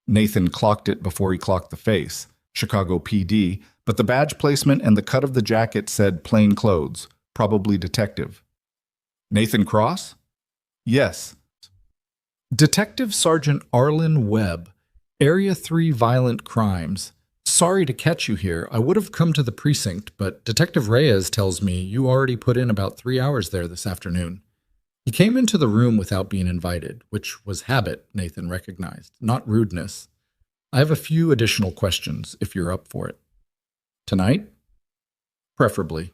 Nathan clocked it before he clocked the face, Chicago PD, but the badge placement and the cut of the jacket said plain clothes, probably detective. "Nathan Cross?" "Yes." "Detective Sergeant Arlen Webb, Area 3 Violent Crimes. Sorry to catch you here. I would have come to the precinct, but Detective Reyes tells me you already put in about 3 hours there this afternoon." He came into the room without being invited, which was habit, Nathan recognized, not rudeness. "I have a few additional questions, if you're up for it." "Tonight?" "Preferably."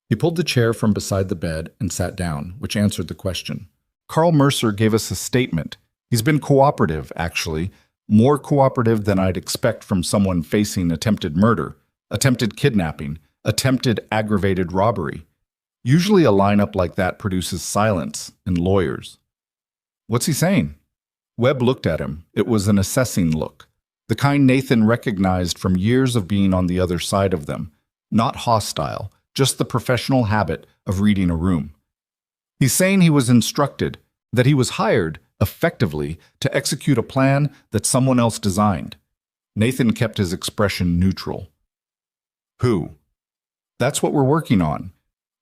He pulled the chair from beside the bed and sat down, which answered the question. "Carl Mercer gave us a statement. He's been cooperative, actually. More cooperative than I'd expect from someone facing attempted murder, attempted kidnapping, attempted aggravated robbery. Usually a lineup like that produces silence and lawyers." "What's he saying?" Webb looked at him. It was an assessing look, the kind Nathan recognized from years of being on the other side of them. Not hostile, just the professional habit of reading a room. "He's saying he was instructed, that he was hired, effectively, to execute a plan that someone else designed." Nathan kept his expression neutral. "Who?" "That's what we're working on.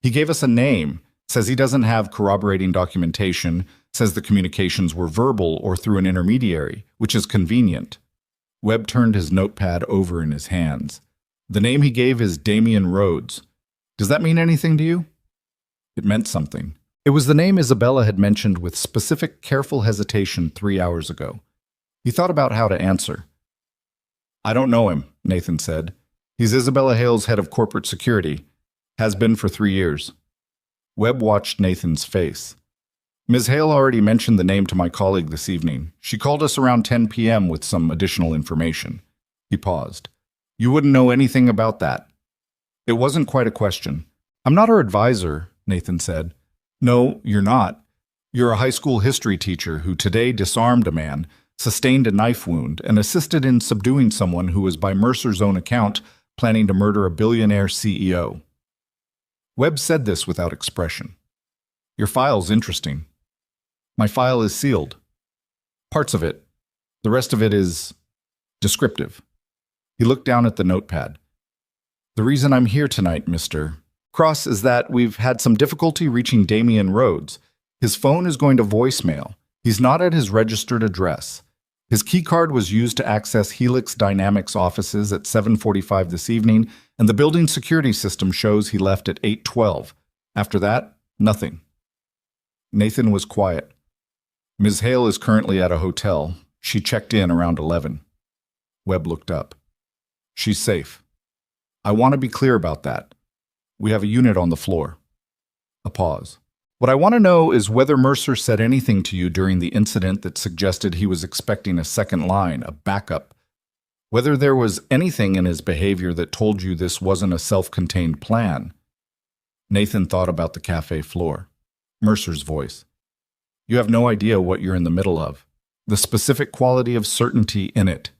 He gave us a name, says he doesn't have corroborating documentation, says the communications were verbal or through an intermediary, which is convenient." Webb turned his notepad over in his hands. "The name he gave is Damian Rhodes. Does that mean anything to you?" It meant something. It was the name Isabella had mentioned with specific, careful hesitation 3 hours ago. He thought about how to answer. "I don't know him," Nathan said. "He's Isabella Hale's head of corporate security. Has been for 3 years. Webb watched Nathan's face. "Ms. Hale already mentioned the name to my colleague this evening. She called us around 10 p.m. with some additional information." He paused. "You wouldn't know anything about that?" It wasn't quite a question. "I'm not her advisor," Nathan said. "No, you're not. You're a high school history teacher who today disarmed a man, sustained a knife wound, and assisted in subduing someone who was, by Mercer's own account, planning to murder a billionaire CEO." Webb said this without expression. Your file's interesting. My file is sealed. Parts of it. The rest of it is descriptive. He looked down at the notepad. The reason I'm here tonight, Mr. Cross, is that we've had some difficulty reaching Damian Rhodes. His phone is going to voicemail. He's not at his registered address. His keycard was used to access Helix Dynamics offices at 7:45 this evening, and the building security system shows he left at 8:12. After that, nothing. Nathan was quiet. Ms. Hale is currently at a hotel. She checked in around 11. Webb looked up. She's safe. I want to be clear about that. We have a unit on the floor. A pause. What I want to know is whether Mercer said anything to you during the incident that suggested he was expecting a second line, a backup. Whether there was anything in his behavior that told you this wasn't a self-contained plan. Nathan thought about the cafe floor. Mercer's voice. You have no idea what you're in the middle of. The specific quality of certainty in it.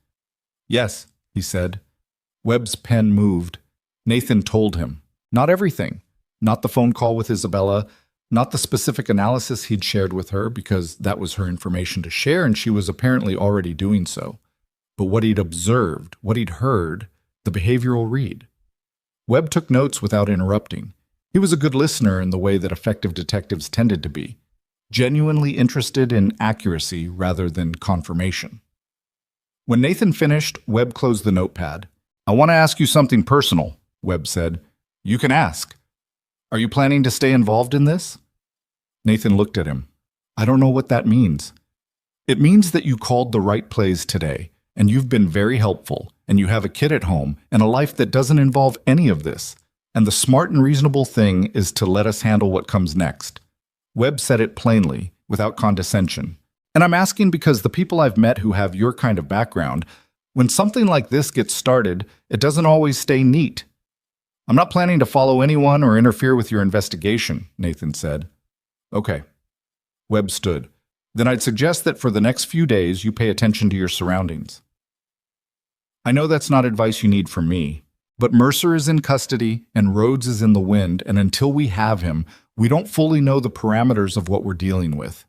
Yes, he said. Webb's pen moved. Nathan told him. Not everything. Not the phone call with Isabella. Not the specific analysis he'd shared with her, because that was her information to share, and she was apparently already doing so. But what he'd observed, what he'd heard, the behavioral read. Webb took notes without interrupting. He was a good listener in the way that effective detectives tended to be, genuinely interested in accuracy rather than confirmation. When Nathan finished, Webb closed the notepad. I want to ask you something personal, Webb said. You can ask. Are you planning to stay involved in this? Nathan looked at him. I don't know what that means. It means that you called the right plays today, and you've been very helpful, and you have a kid at home and a life that doesn't involve any of this. And the smart and reasonable thing is to let us handle what comes next. Webb said it plainly, without condescension. And I'm asking because the people I've met who have your kind of background, when something like this gets started, it doesn't always stay neat. I'm not planning to follow anyone or interfere with your investigation, Nathan said. Okay. Webb stood. Then I'd suggest that for the next few days you pay attention to your surroundings. I know that's not advice you need from me, but Mercer is in custody and Rhodes is in the wind, and until we have him, we don't fully know the parameters of what we're dealing with.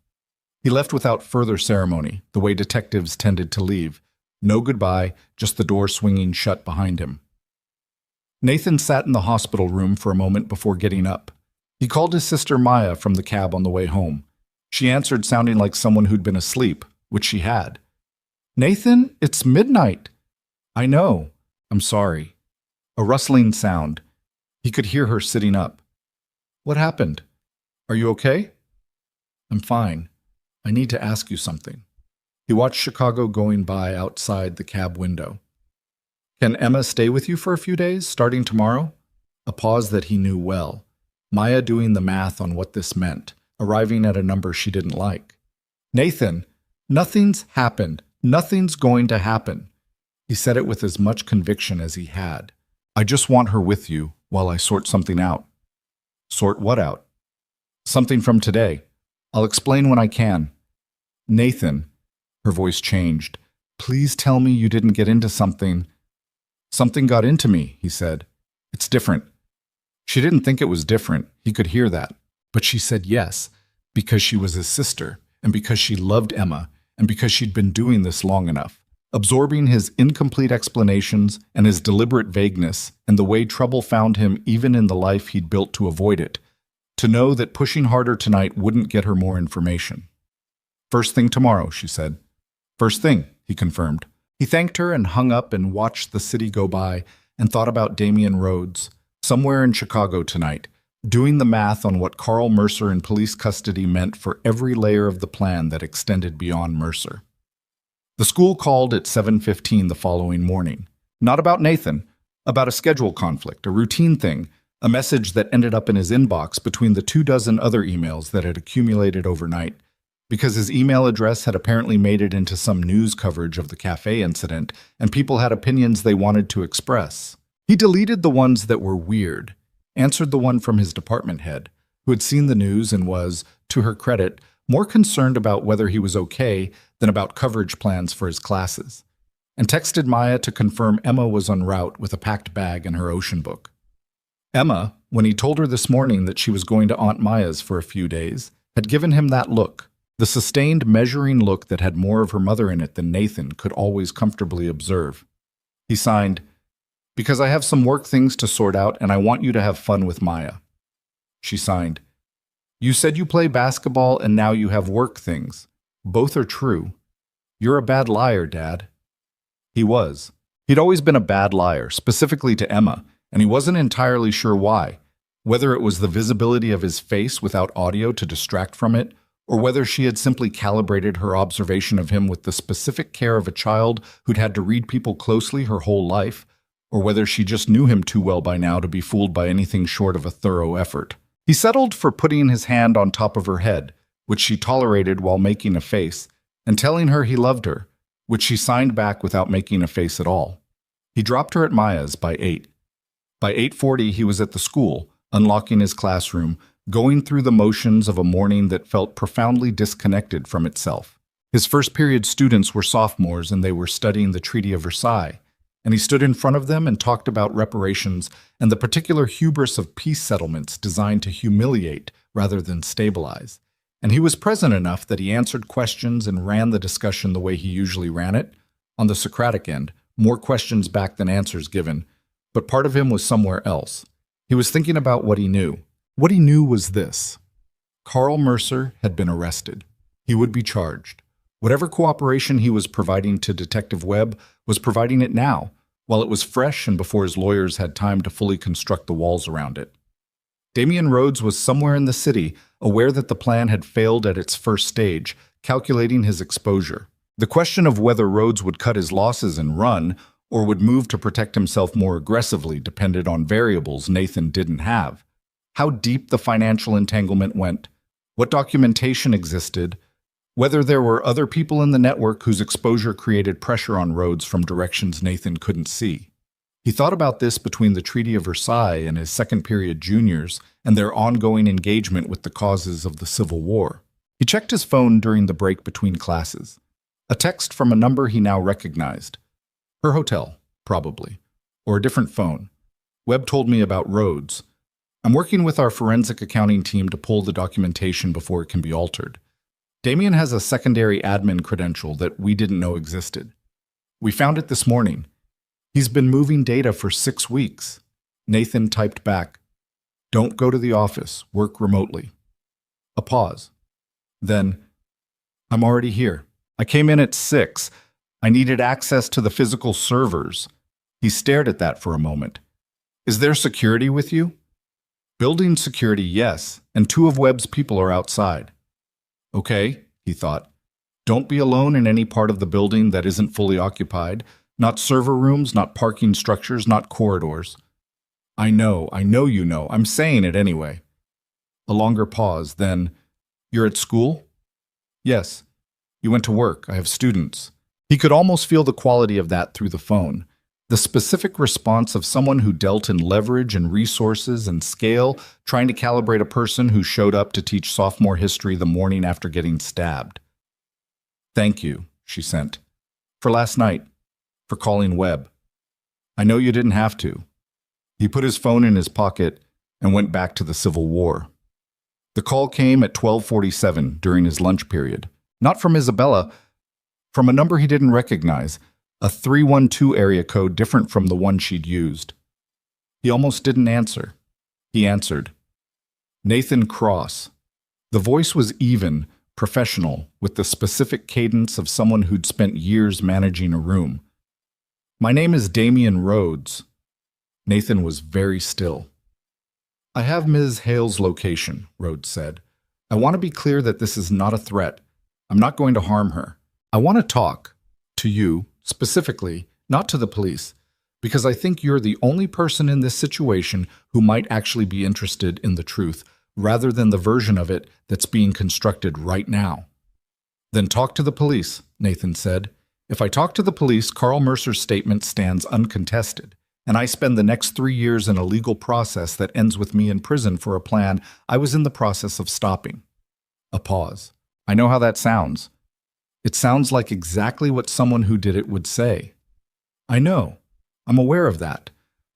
He left without further ceremony, the way detectives tended to leave. No goodbye, just the door swinging shut behind him. Nathan sat in the hospital room for a moment before getting up. He called his sister Maya from the cab on the way home. She answered sounding like someone who'd been asleep, which she had. Nathan, it's midnight. I know. I'm sorry. A rustling sound. He could hear her sitting up. What happened? Are you okay? I'm fine. I need to ask you something. He watched Chicago going by outside the cab window. Can Emma stay with you for a few days, starting tomorrow? A pause that he knew well. Maya doing the math on what this meant, arriving at a number she didn't like. Nathan, nothing's happened. Nothing's going to happen. He said it with as much conviction as he had. I just want her with you while I sort something out. Sort what out? Something from today. I'll explain when I can. Nathan, her voice changed. Please tell me you didn't get into something. Something got into me, he said. It's different. She didn't think it was different. He could hear that. But she said yes, because she was his sister, and because she loved Emma, and because she'd been doing this long enough, absorbing his incomplete explanations and his deliberate vagueness and the way trouble found him even in the life he'd built to avoid it, to know that pushing harder tonight wouldn't get her more information. First thing tomorrow, she said. First thing, he confirmed. He thanked her and hung up and watched the city go by and thought about Damian Rhodes, somewhere in Chicago tonight, doing the math on what Carl Mercer in police custody meant for every layer of the plan that extended beyond Mercer. The school called at 7:15 the following morning. Not about Nathan, about a schedule conflict, a routine thing, a message that ended up in his inbox between the 24 other emails that had accumulated overnight, because his email address had apparently made it into some news coverage of the cafe incident, and people had opinions they wanted to express. He deleted the ones that were weird, answered the one from his department head, who had seen the news and was, to her credit, more concerned about whether he was okay than about coverage plans for his classes, and texted Maya to confirm Emma was en route with a packed bag and her ocean book. Emma, when he told her this morning that she was going to Aunt Maya's for a few days, had given him that look, the sustained, measuring look that had more of her mother in it than Nathan could always comfortably observe. He signed, "Because I have some work things to sort out and I want you to have fun with Maya." She signed, "You said you play basketball and now you have work things. Both are true. You're a bad liar, Dad." He was. He'd always been a bad liar, specifically to Emma, and he wasn't entirely sure why, whether it was the visibility of his face without audio to distract from it, or whether she had simply calibrated her observation of him with the specific care of a child who'd had to read people closely her whole life, or whether she just knew him too well by now to be fooled by anything short of a thorough effort. He settled for putting his hand on top of her head, which she tolerated while making a face, and telling her he loved her, which she signed back without making a face at all. He dropped her at Maya's by 8. By 8:40 he was at the school, unlocking his classroom, going through the motions of a morning that felt profoundly disconnected from itself. His first period students were sophomores and they were studying the Treaty of Versailles, and he stood in front of them and talked about reparations and the particular hubris of peace settlements designed to humiliate rather than stabilize. And he was present enough that he answered questions and ran the discussion the way he usually ran it, on the Socratic end, more questions back than answers given, but part of him was somewhere else. He was thinking about what he knew. What he knew was this: Carl Mercer had been arrested. He would be charged. Whatever cooperation he was providing to Detective Webb was providing it now, while it was fresh and before his lawyers had time to fully construct the walls around it. Damian Rhodes was somewhere in the city, aware that the plan had failed at its first stage, calculating his exposure. The question of whether Rhodes would cut his losses and run, or would move to protect himself more aggressively, depended on variables Nathan didn't have. How deep the financial entanglement went, what documentation existed, whether there were other people in the network whose exposure created pressure on Rhodes from directions Nathan couldn't see. He thought about this between the Treaty of Versailles and his second-period juniors and their ongoing engagement with the causes of the Civil War. He checked his phone during the break between classes. A text from a number he now recognized. Her hotel, probably. Or a different phone. Webb told me about Rhodes. I'm working with our forensic accounting team to pull the documentation before it can be altered. Damian has a secondary admin credential that we didn't know existed. We found it this morning. He's been moving data for 6 weeks. Nathan typed back, "Don't go to the office, work remotely." A pause. Then, "I'm already here. I came in at 6. I needed access to the physical servers." He stared at that for a moment. "Is there security with you?" "Building security, yes, and 2 of Webb's people are outside." "Okay," he thought. "Don't be alone in any part of the building that isn't fully occupied. Not server rooms, not parking structures, not corridors." I know you know. I'm saying it anyway." A longer pause, then, "You're at school?" "Yes." "You went to work. I have students." He could almost feel the quality of that through the phone. The specific response of someone who dealt in leverage and resources and scale, trying to calibrate a person who showed up to teach sophomore history the morning after getting stabbed. "Thank you," she sent. "For last night. For calling Webb. I know you didn't have to." He put his phone in his pocket and went back to the Civil War. The call came at 12:47 during his lunch period. Not from Isabella, from a number he didn't recognize, a 312 area code different from the one she'd used. He almost didn't answer. He answered. Nathan Cross. The voice was even, professional, with the specific cadence of someone who'd spent years managing a room. "My name is Damian Rhodes." Nathan was very still. "I have Ms. Hale's location," Rhodes said. "I want to be clear that this is not a threat. I'm not going to harm her. I want to talk to you, specifically, not to the police, because I think you're the only person in this situation who might actually be interested in the truth, rather than the version of it that's being constructed right now." "Then talk to the police," Nathan said. "If I talk to the police, Carl Mercer's statement stands uncontested, and I spend the next 3 years in a legal process that ends with me in prison for a plan I was in the process of stopping." A pause. "I know how that sounds. It sounds like exactly what someone who did it would say." "I know. I'm aware of that.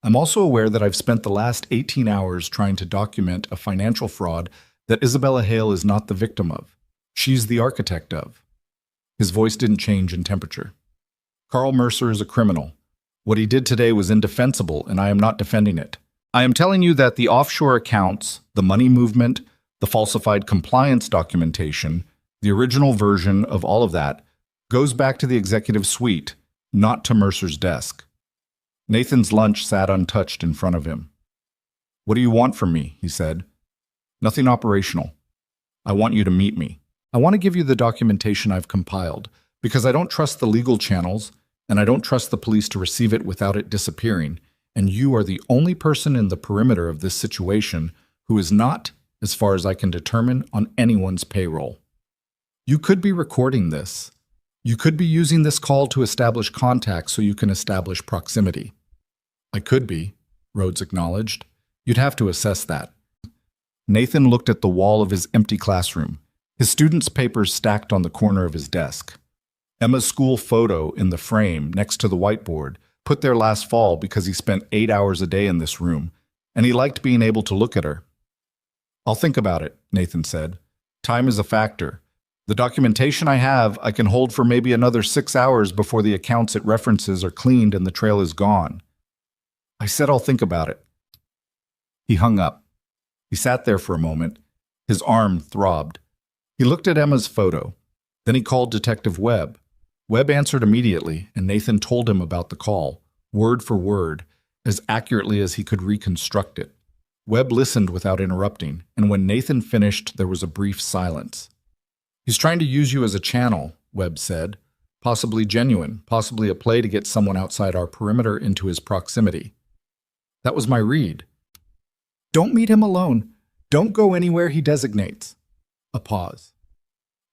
I'm also aware that I've spent the last 18 hours trying to document a financial fraud that Isabella Hale is not the victim of. She's the architect of. His voice didn't change in temperature. Carl Mercer is a criminal. What he did today was indefensible, and I am not defending it. I am telling you that the offshore accounts, the money movement, the falsified compliance documentation, the original version of all of that, goes back to the executive suite, not to Mercer's desk. Nathan's lunch sat untouched in front of him. "What do you want from me?" he said. "Nothing operational. I want you to meet me. I want to give you the documentation I've compiled, because I don't trust the legal channels, and I don't trust the police to receive it without it disappearing, and you are the only person in the perimeter of this situation who is not, as far as I can determine, on anyone's payroll. You could be recording this. You could be using this call to establish contact so you can establish proximity." "I could be," Rhodes acknowledged. "You'd have to assess that." Nathan looked at the wall of his empty classroom, his students' papers stacked on the corner of his desk. Emma's school photo in the frame next to the whiteboard, put there last fall because he spent 8 hours a day in this room, and he liked being able to look at her. "I'll think about it," Nathan said. "Time is a factor. The documentation I have, I can hold for maybe another 6 hours before the accounts it references are cleaned and the trail is gone." "I said I'll think about it." He hung up. He sat there for a moment. His arm throbbed. He looked at Emma's photo. Then he called Detective Webb. Webb answered immediately, and Nathan told him about the call, word for word, as accurately as he could reconstruct it. Webb listened without interrupting, and when Nathan finished, there was a brief silence. "He's trying to use you as a channel," Webb said. "Possibly genuine, possibly a play to get someone outside our perimeter into his proximity." "That was my read." "Don't meet him alone. Don't go anywhere he designates." A pause.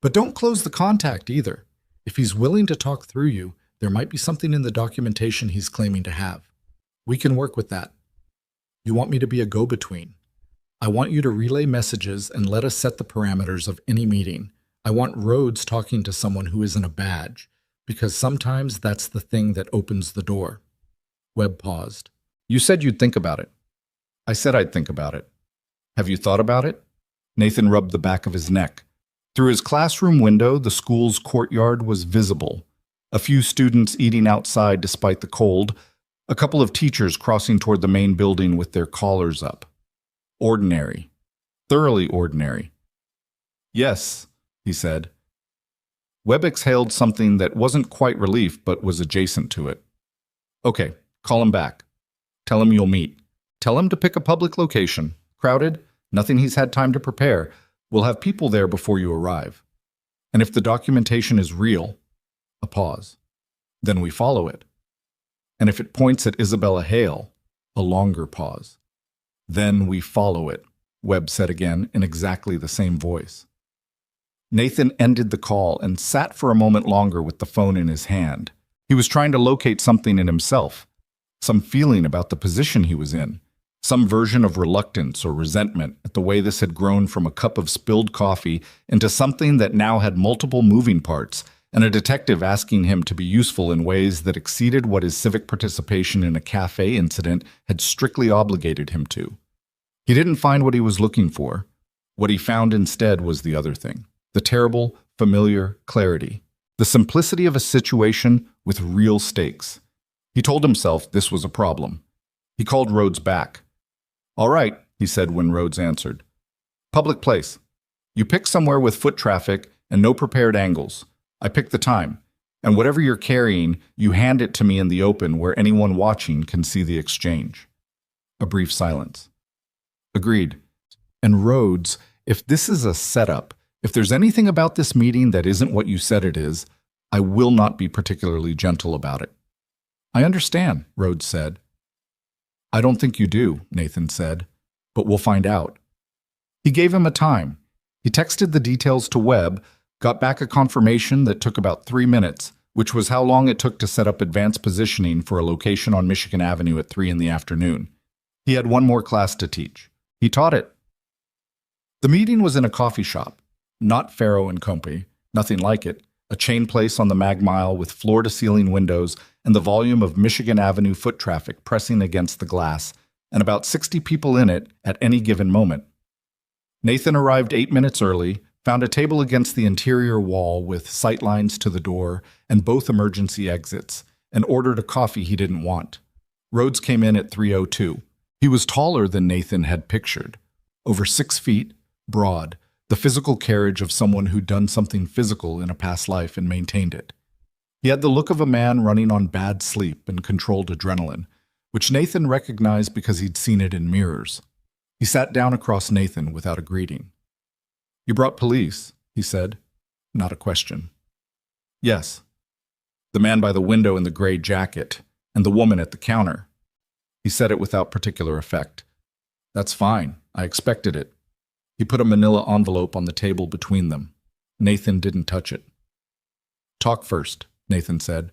"But don't close the contact either. If he's willing to talk through you, there might be something in the documentation he's claiming to have. We can work with that. You want me to be a go-between. I want you to relay messages and let us set the parameters of any meeting. I want Rhodes talking to someone who isn't a badge, because sometimes that's the thing that opens the door." Webb paused. "You said you'd think about it." "I said I'd think about it." "Have you thought about it?" Nathan rubbed the back of his neck. Through his classroom window, the school's courtyard was visible. A few students eating outside despite the cold, a couple of teachers crossing toward the main building with their collars up. Ordinary. Thoroughly ordinary. "Yes," he said. Webb exhaled something that wasn't quite relief but was adjacent to it. "Okay, call him back. Tell him you'll meet. Tell him to pick a public location. Crowded, nothing he's had time to prepare. We'll have people there before you arrive. And if the documentation is real," a pause, "then we follow it. And if it points at Isabella Hale," a longer pause, "then we follow it," Webb said again in exactly the same voice. Nathan ended the call and sat for a moment longer with the phone in his hand. He was trying to locate something in himself, some feeling about the position he was in, some version of reluctance or resentment at the way this had grown from a cup of spilled coffee into something that now had multiple moving parts, and a detective asking him to be useful in ways that exceeded what his civic participation in a cafe incident had strictly obligated him to. He didn't find what he was looking for. What he found instead was the other thing. The terrible, familiar clarity. The simplicity of a situation with real stakes. He told himself this was a problem. He called Rhodes back. "All right," he said when Rhodes answered. "Public place. You pick somewhere with foot traffic and no prepared angles. I pick the time. And whatever you're carrying, you hand it to me in the open where anyone watching can see the exchange." A brief silence. "Agreed. And Rhodes, if this is a setup, if there's anything about this meeting that isn't what you said it is, I will not be particularly gentle about it." "I understand," Rhodes said. "I don't think you do," Nathan said, "but we'll find out." He gave him a time. He texted the details to Webb, got back a confirmation that took about 3 minutes, which was how long it took to set up advanced positioning for a location on Michigan Avenue at 3 in the afternoon. He had one more class to teach. He taught it. The meeting was in a coffee shop. Not Farrow and Company, nothing like it, a chain place on the Mag Mile with floor-to-ceiling windows and the volume of Michigan Avenue foot traffic pressing against the glass, and about 60 people in it at any given moment. Nathan arrived 8 minutes early, found a table against the interior wall with sightlines to the door and both emergency exits, and ordered a coffee he didn't want. Rhodes came in at 3:02. He was taller than Nathan had pictured. Over 6 feet, broad, the physical carriage of someone who'd done something physical in a past life and maintained it. He had the look of a man running on bad sleep and controlled adrenaline, which Nathan recognized because he'd seen it in mirrors. He sat down across Nathan without a greeting. "You brought police," he said. Not a question. "Yes." The man by the window in the gray jacket, and the woman at the counter. He said it without particular effect. "That's fine. I expected it." He put a manila envelope on the table between them. Nathan didn't touch it. "Talk first," Nathan said.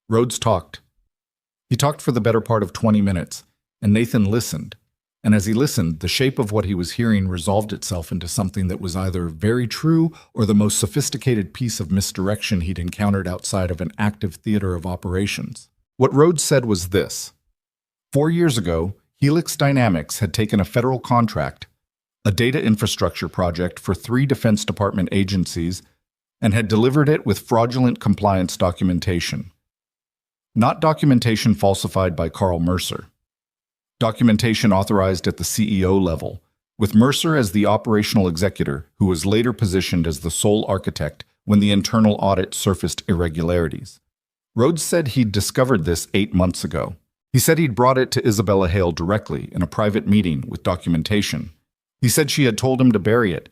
Rhodes talked. He talked for the better part of 20 minutes, and Nathan listened. And as he listened, the shape of what he was hearing resolved itself into something that was either very true or the most sophisticated piece of misdirection he'd encountered outside of an active theater of operations. What Rhodes said was this: 4 years ago, Helix Dynamics had taken a federal contract, a data infrastructure project for 3 Defense Department agencies, and had delivered it with fraudulent compliance documentation. Not documentation falsified by Carl Mercer. Documentation authorized at the CEO level, with Mercer as the operational executor, who was later positioned as the sole architect when the internal audit surfaced irregularities. Rhodes said he'd discovered this 8 months ago. He said he'd brought it to Isabella Hale directly in a private meeting with documentation. He said she had told him to bury it.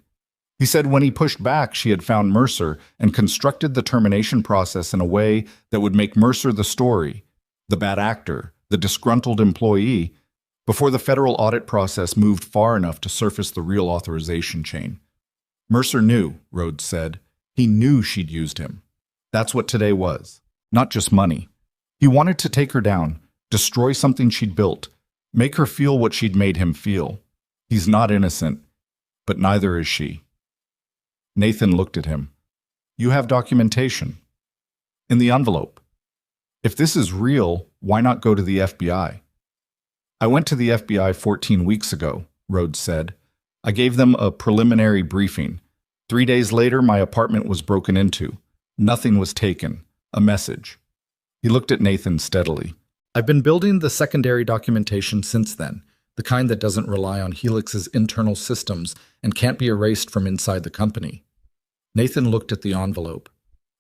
He said when he pushed back, she had found Mercer and constructed the termination process in a way that would make Mercer the story, the bad actor, the disgruntled employee, before the federal audit process moved far enough to surface the real authorization chain. Mercer knew, Rhodes said. He knew she'd used him. That's what today was. Not just money. He wanted to take her down, destroy something she'd built, make her feel what she'd made him feel. He's not innocent, but neither is she. Nathan looked at him. "You have documentation." "In the envelope." "If this is real, why not go to the FBI?" "I went to the FBI 14 weeks ago," Rhodes said. "I gave them a preliminary briefing. 3 days later, my apartment was broken into. Nothing was taken. A message." He looked at Nathan steadily. "I've been building the secondary documentation since then, the kind that doesn't rely on Helix's internal systems and can't be erased from inside the company." Nathan looked at the envelope.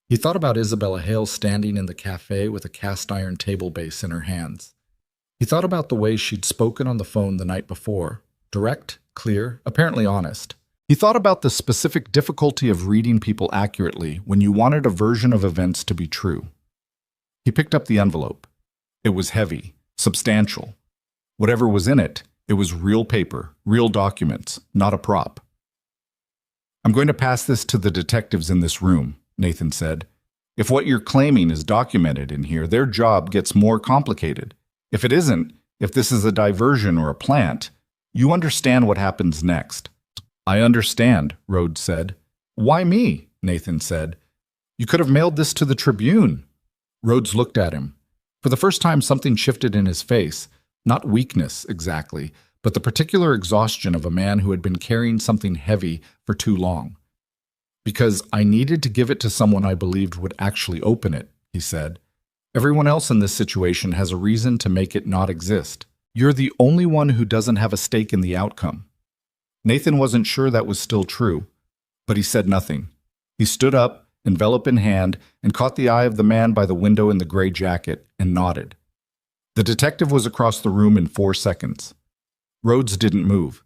He thought about Isabella Hale standing in the cafe with a cast-iron table base in her hands. He thought about the way she'd spoken on the phone the night before, direct, clear, apparently honest. He thought about the specific difficulty of reading people accurately when you wanted a version of events to be true. He picked up the envelope. It was heavy, substantial. Whatever was in it, it was real paper, real documents, not a prop. "I'm going to pass this to the detectives in this room," Nathan said. "If what you're claiming is documented in here, their job gets more complicated. If it isn't, if this is a diversion or a plant, you understand what happens next." "I understand," Rhodes said. "Why me?" Nathan said. "You could have mailed this to the Tribune." Rhodes looked at him. For the first time, something shifted in his face. Not weakness, exactly, but the particular exhaustion of a man who had been carrying something heavy for too long. "Because I needed to give it to someone I believed would actually open it," he said. "Everyone else in this situation has a reason to make it not exist. You're the only one who doesn't have a stake in the outcome." Nathan wasn't sure that was still true, but he said nothing. He stood up, envelope in hand, and caught the eye of the man by the window in the gray jacket and nodded. The detective was across the room in 4 seconds. Rhodes didn't move.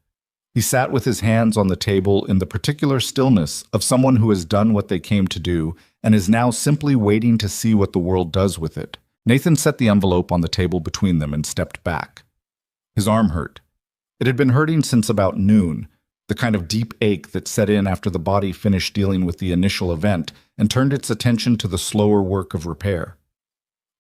He sat with his hands on the table in the particular stillness of someone who has done what they came to do and is now simply waiting to see what the world does with it. Nathan set the envelope on the table between them and stepped back. His arm hurt. It had been hurting since about noon, the kind of deep ache that set in after the body finished dealing with the initial event and turned its attention to the slower work of repair.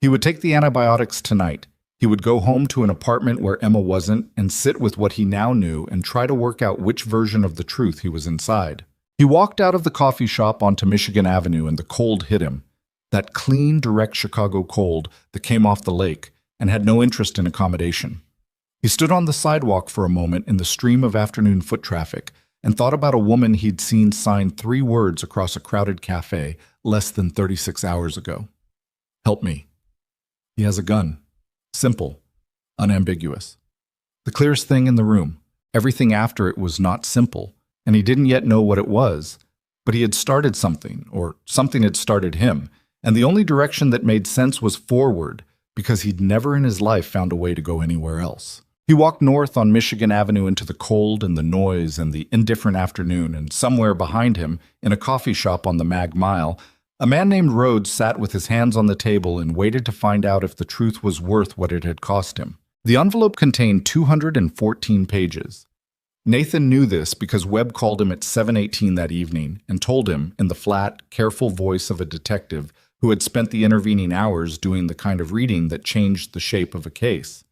He would take the antibiotics tonight. He would go home to an apartment where Emma wasn't and sit with what he now knew and try to work out which version of the truth he was inside. He He walked out of the coffee shop onto Michigan Avenue and the cold hit him. That clean, direct Chicago cold that came off the lake and had no interest in accommodation. He stood on the sidewalk for a moment in the stream of afternoon foot traffic and thought about a woman he'd seen sign 3 words across a crowded cafe less than 36 hours ago. Help me. He has a gun. Simple. Unambiguous. The clearest thing in the room. Everything after it was not simple, and he didn't yet know what it was, but he had started something, or something had started him, and the only direction that made sense was forward, because he'd never in his life found a way to go anywhere else. He walked north on Michigan Avenue into the cold and the noise and the indifferent afternoon, and somewhere behind him, in a coffee shop on the Mag Mile, a man named Rhodes sat with his hands on the table and waited to find out if the truth was worth what it had cost him. The envelope contained 214 pages. Nathan knew this because Webb called him at 7:18 that evening and told him, in the flat, careful voice of a detective who had spent the intervening hours doing the kind of reading that changed the shape of a case.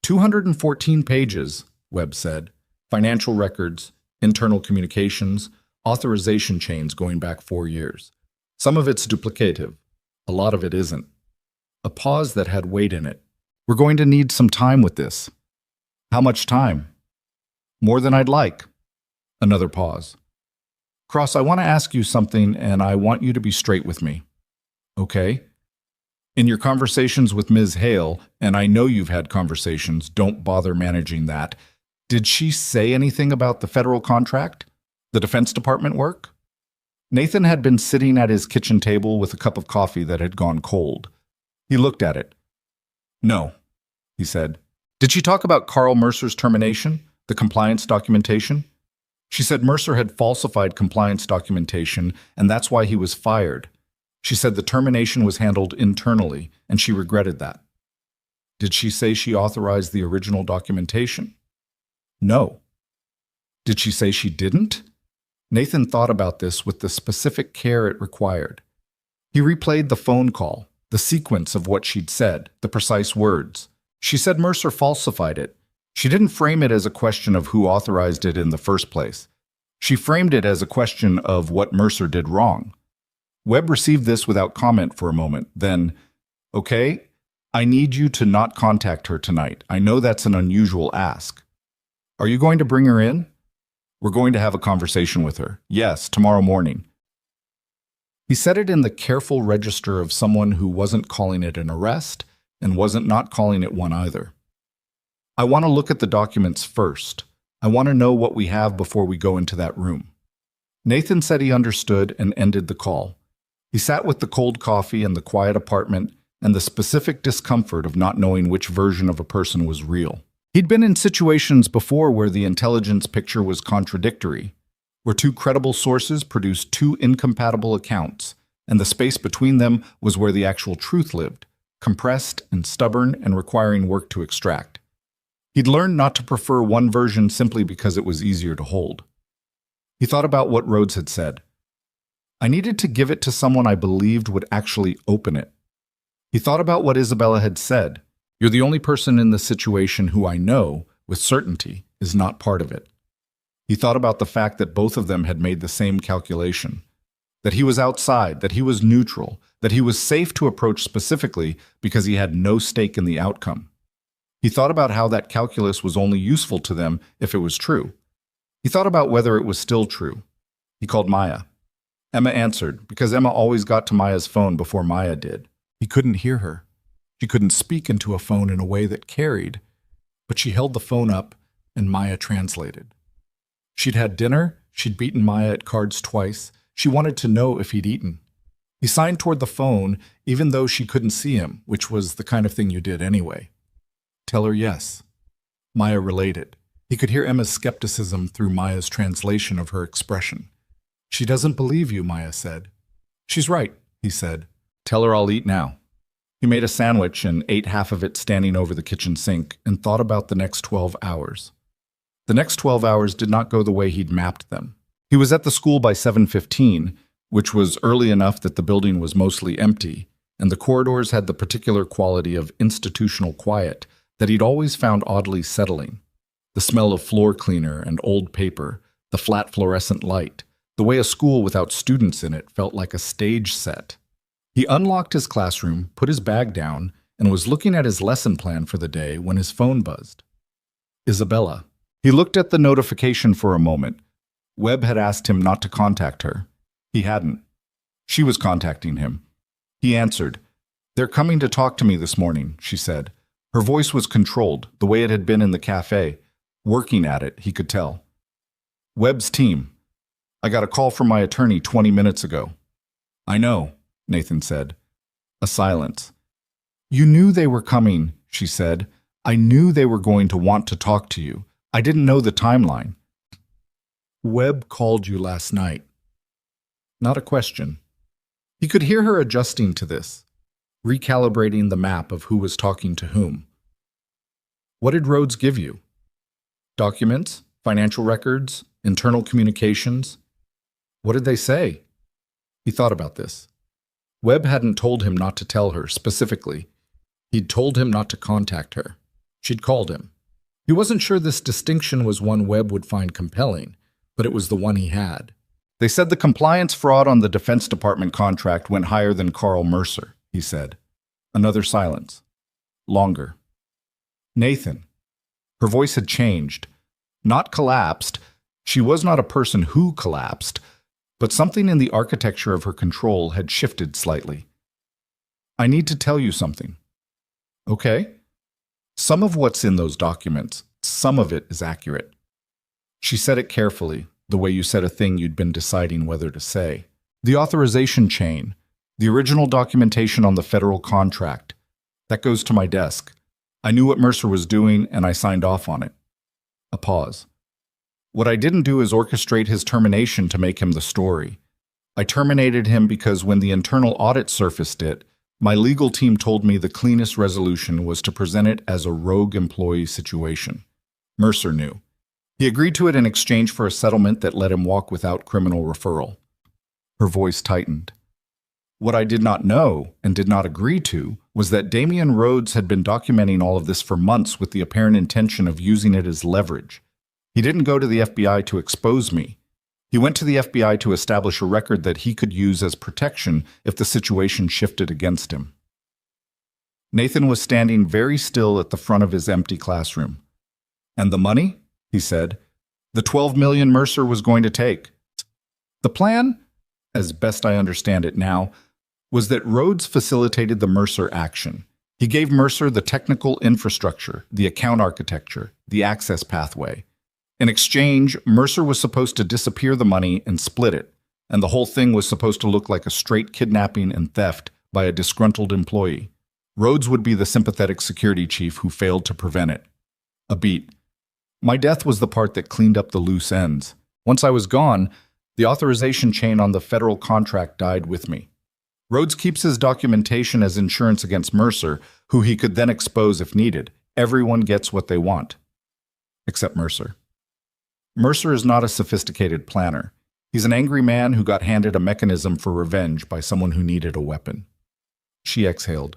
214 pages, Webb said. Financial records, internal communications, authorization chains going back 4 years. Some of it's duplicative. A lot of it isn't. A pause that had weight in it. We're going to need some time with this. How much time? More than I'd like. Another pause. Cross, I want to ask you something, and I want you to be straight with me. Okay? In your conversations with Ms. Hale, and I know you've had conversations, don't bother managing that, did she say anything about the federal contract? The Defense Department work? Nathan had been sitting at his kitchen table with a cup of coffee that had gone cold. He looked at it. No, he said. Did she talk about Carl Mercer's termination, the compliance documentation? She said Mercer had falsified compliance documentation, and that's why he was fired. She said the termination was handled internally, and she regretted that. Did she say she authorized the original documentation? No. Did she say she didn't? Nathan thought about this with the specific care it required. He replayed the phone call, the sequence of what she'd said, the precise words. She said Mercer falsified it. She didn't frame it as a question of who authorized it in the first place. She framed it as a question of what Mercer did wrong. Webb received this without comment for a moment. Then, okay, I need you to not contact her tonight. I know that's an unusual ask. Are you going to bring her in? We're going to have a conversation with her. Yes, tomorrow morning. He said it in the careful register of someone who wasn't calling it an arrest and wasn't not calling it one either. I want to look at the documents first. I want to know what we have before we go into that room. Nathan said he understood and ended the call. He sat with the cold coffee and the quiet apartment and the specific discomfort of not knowing which version of a person was real. He'd been in situations before where the intelligence picture was contradictory, where 2 credible sources produced 2 incompatible accounts, and the space between them was where the actual truth lived, compressed and stubborn and requiring work to extract. He'd learned not to prefer one version simply because it was easier to hold. He thought about what Rhodes had said. I needed to give it to someone I believed would actually open it. He thought about what Isabella had said. You're the only person in the situation who I know, with certainty, is not part of it. He thought about the fact that both of them had made the same calculation. That he was outside, that he was neutral, that he was safe to approach specifically because he had no stake in the outcome. He thought about how that calculus was only useful to them if it was true. He thought about whether it was still true. He called Maya. Emma answered, because Emma always got to Maya's phone before Maya did. He couldn't hear her. She couldn't speak into a phone in a way that carried, but she held the phone up and Maya translated. She'd had dinner, she'd beaten Maya at cards twice, she wanted to know if he'd eaten. He signed toward the phone even though she couldn't see him, which was the kind of thing you did anyway. Tell her yes. Maya related. He could hear Emma's skepticism through Maya's translation of her expression. She doesn't believe you, Maya said. She's right, he said. Tell her I'll eat now. He made a sandwich and ate half of it standing over the kitchen sink and thought about the next 12 hours. The next 12 hours did not go the way he'd mapped them. He was at the school by 7:15, which was early enough that the building was mostly empty, and the corridors had the particular quality of institutional quiet that he'd always found oddly settling. The smell of floor cleaner and old paper, the flat fluorescent light, The way a school without students in it felt like a stage set. He unlocked his classroom, put his bag down, and was looking at his lesson plan for the day when his phone buzzed. Isabella. He looked at the notification for a moment. Webb had asked him not to contact her. He hadn't. She was contacting him. He answered. "They're coming to talk to me this morning," she said. Her voice was controlled, the way it had been in the cafe. Working at it, he could tell. "Webb's team. I got a call from my attorney 20 minutes ago." "I know," Nathan said. A silence. "You knew they were coming," she said. "I knew they were going to want to talk to you. I didn't know the timeline." "Webb called you last night." Not a question. He could hear her adjusting to this, recalibrating the map of who was talking to whom. "What did Rhodes give you? Documents? Financial records? Internal communications? What did they say?" He thought about this. Webb hadn't told him not to tell her specifically. He'd told him not to contact her. She'd called him. He wasn't sure this distinction was one Webb would find compelling, but it was the one he had. "They said the compliance fraud on the Defense Department contract went higher than Carl Mercer," he said. Another silence. Longer. "Nathan." Her voice had changed. Not collapsed. She was not a person who collapsed, but something in the architecture of her control had shifted slightly. "I need to tell you something." "Okay." "Some of what's in those documents, some of it is accurate." She said it carefully, the way you said a thing you'd been deciding whether to say. "The authorization chain, the original documentation on the federal contract, that goes to my desk. I knew what Mercer was doing, and I signed off on it." A pause. "What I didn't do is orchestrate his termination to make him the story. I terminated him because when the internal audit surfaced it, my legal team told me the cleanest resolution was to present it as a rogue employee situation. Mercer knew. He agreed to it in exchange for a settlement that let him walk without criminal referral." Her voice tightened. "What I did not know and did not agree to was that Damian Rhodes had been documenting all of this for months with the apparent intention of using it as leverage. He didn't go to the FBI to expose me. He went to the FBI to establish a record that he could use as protection if the situation shifted against him." Nathan was standing very still at the front of his empty classroom. "And the money?" he said. "The $12 million Mercer was going to take. The plan, as best I understand it now, was that Rhodes facilitated the Mercer action. He gave Mercer the technical infrastructure, the account architecture, the access pathway. In exchange, Mercer was supposed to disappear the money and split it, and the whole thing was supposed to look like a straight kidnapping and theft by a disgruntled employee. Rhodes would be the sympathetic security chief who failed to prevent it." A beat. "My death was the part that cleaned up the loose ends. Once I was gone, the authorization chain on the federal contract died with me. Rhodes keeps his documentation as insurance against Mercer, who he could then expose if needed. Everyone gets what they want. Except Mercer. Mercer is not a sophisticated planner. He's an angry man who got handed a mechanism for revenge by someone who needed a weapon." She exhaled.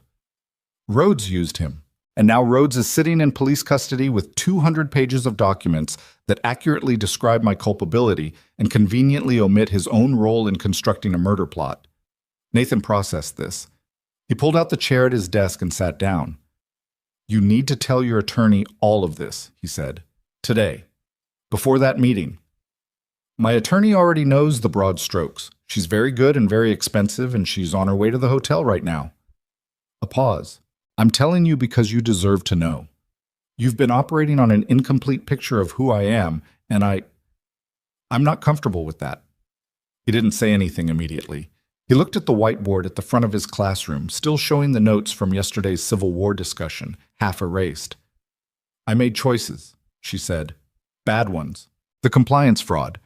"Rhodes used him. And now Rhodes is sitting in police custody with 200 pages of documents that accurately describe my culpability and conveniently omit his own role in constructing a murder plot." Nathan processed this. He pulled out the chair at his desk and sat down. "You need to tell your attorney all of this," he said. "Today. Before that meeting." "My attorney already knows the broad strokes. She's very good and very expensive, and she's on her way to the hotel right now." A pause. "I'm telling you because you deserve to know. You've been operating on an incomplete picture of who I am, and I'm not comfortable with that." He didn't say anything immediately. He looked at the whiteboard at the front of his classroom, still showing the notes from yesterday's Civil War discussion, half erased. "I made choices," she said. "Bad ones. The compliance fraud.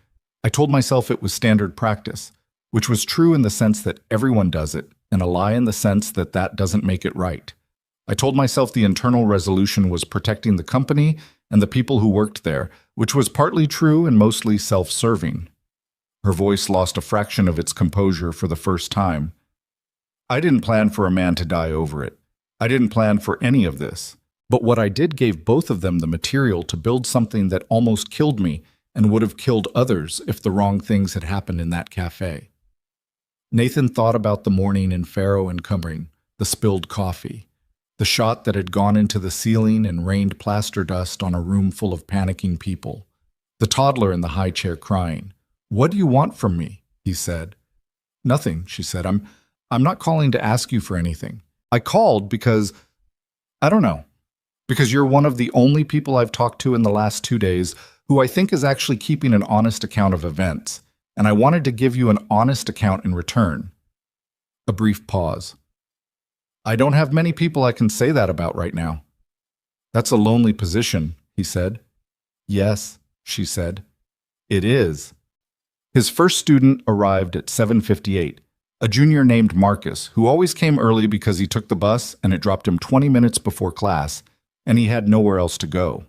I told myself it was standard practice, which was true in the sense that everyone does it, and a lie in the sense that that doesn't make it right. I told myself the internal resolution was protecting the company and the people who worked there, which was partly true and mostly self-serving." Her voice lost a fraction of its composure for the first time. "I didn't plan for a man to die over it. I didn't plan for any of this. But what I did gave both of them the material to build something that almost killed me and would have killed others if the wrong things had happened in that cafe. Nathan thought about the morning in Faro and Cummering, the spilled coffee, the shot that had gone into the ceiling and rained plaster dust on a room full of panicking people, the toddler in the high chair crying. "What do you want from me?" he said. "Nothing," she said. I'm not calling to ask you for anything. I called because, I don't know, because you're one of the only people I've talked to in the last 2 days who I think is actually keeping an honest account of events, and I wanted to give you an honest account in return." A brief pause. "I don't have many people I can say that about right now." "That's a lonely position," he said. "Yes," she said. "It is." His first student arrived at 7:58, a junior named Marcus, who always came early because he took the bus and it dropped him 20 minutes before class, and he had nowhere else to go.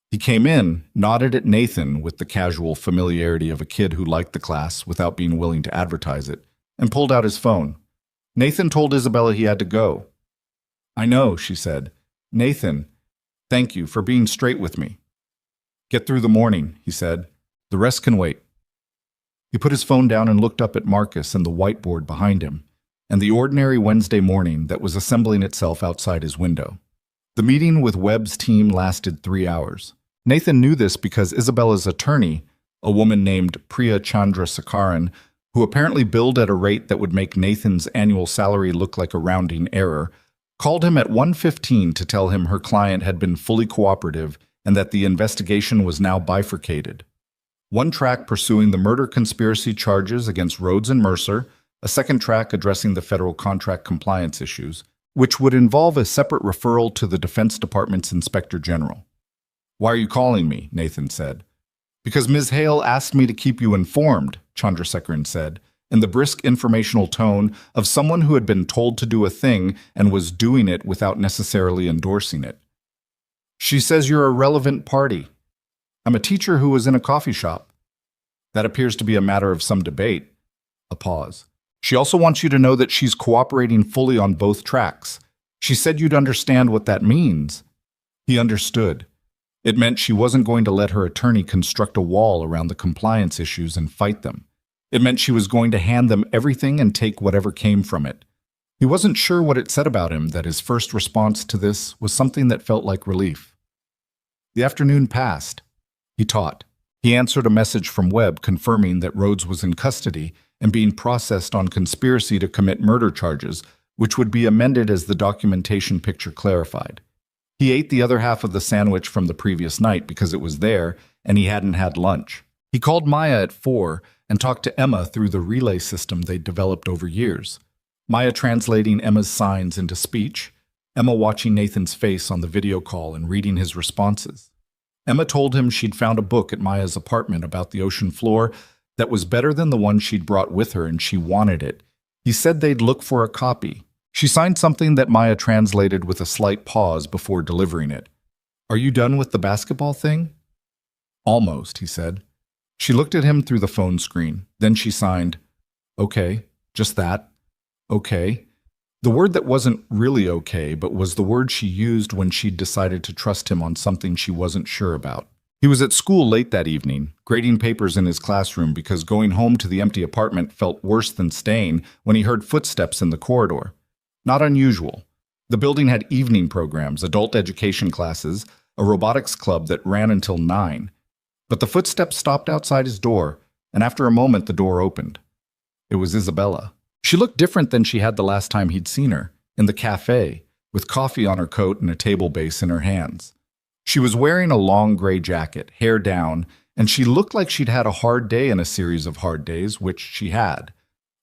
He came in, nodded at Nathan with the casual familiarity of a kid who liked the class without being willing to advertise it, and pulled out his phone. Nathan told Isabella he had to go. "I know," she said. "Nathan, thank you for being straight with me." "Get through the morning," he said. "The rest can wait." He put his phone down and looked up at Marcus and the whiteboard behind him, and the ordinary Wednesday morning that was assembling itself outside his window. The meeting with Webb's team lasted 3 hours. Nathan knew this because Isabella's attorney, a woman named Priya Chandrasekaran, who apparently billed at a rate that would make Nathan's annual salary look like a rounding error, called him at 1:15 to tell him her client had been fully cooperative and that the investigation was now bifurcated. One track pursuing the murder conspiracy charges against Rhodes and Mercer, a second track addressing the federal contract compliance issues, which would involve a separate referral to the Defense Department's Inspector General. "Why are you calling me?" Nathan said. "Because Ms. Hale asked me to keep you informed," Chandrasekaran said, in the brisk informational tone of someone who had been told to do a thing and was doing it without necessarily endorsing it. "She says you're a relevant party. I'm a teacher who was in a coffee shop. That appears to be a matter of some debate." A pause. "She also wants you to know that she's cooperating fully on both tracks. She said you'd understand what that means." He understood. It meant she wasn't going to let her attorney construct a wall around the compliance issues and fight them. It meant she was going to hand them everything and take whatever came from it. He wasn't sure what it said about him that his first response to this was something that felt like relief. The afternoon passed. He taught. He answered a message from Webb confirming that Rhodes was in custody and being processed on conspiracy to commit murder charges, which would be amended as the documentation picture clarified. He ate the other half of the sandwich from the previous night because it was there and he hadn't had lunch. He called Maya at 4 and talked to Emma through the relay system they'd developed over years. Maya translating Emma's signs into speech, Emma watching Nathan's face on the video call and reading his responses. Emma told him she'd found a book at Maya's apartment about the ocean floor that was better than the one she'd brought with her and she wanted it. He said they'd look for a copy. She signed something that Maya translated with a slight pause before delivering it. "Are you done with the basketball thing?" "Almost," he said. She looked at him through the phone screen. Then she signed, "Okay, just that. Okay." The word that wasn't really okay, but was the word she used when she'd decided to trust him on something she wasn't sure about. He was at school late that evening, grading papers in his classroom because going home to the empty apartment felt worse than staying when he heard footsteps in the corridor. Not unusual. The building had evening programs, adult education classes, a robotics club that ran until 9. But the footsteps stopped outside his door, and after a moment the door opened. It was Isabella. She looked different than she had the last time he'd seen her, in the cafe, with coffee on her coat and a table base in her hands. She was wearing a long gray jacket, hair down, and she looked like she'd had a hard day in a series of hard days, which she had.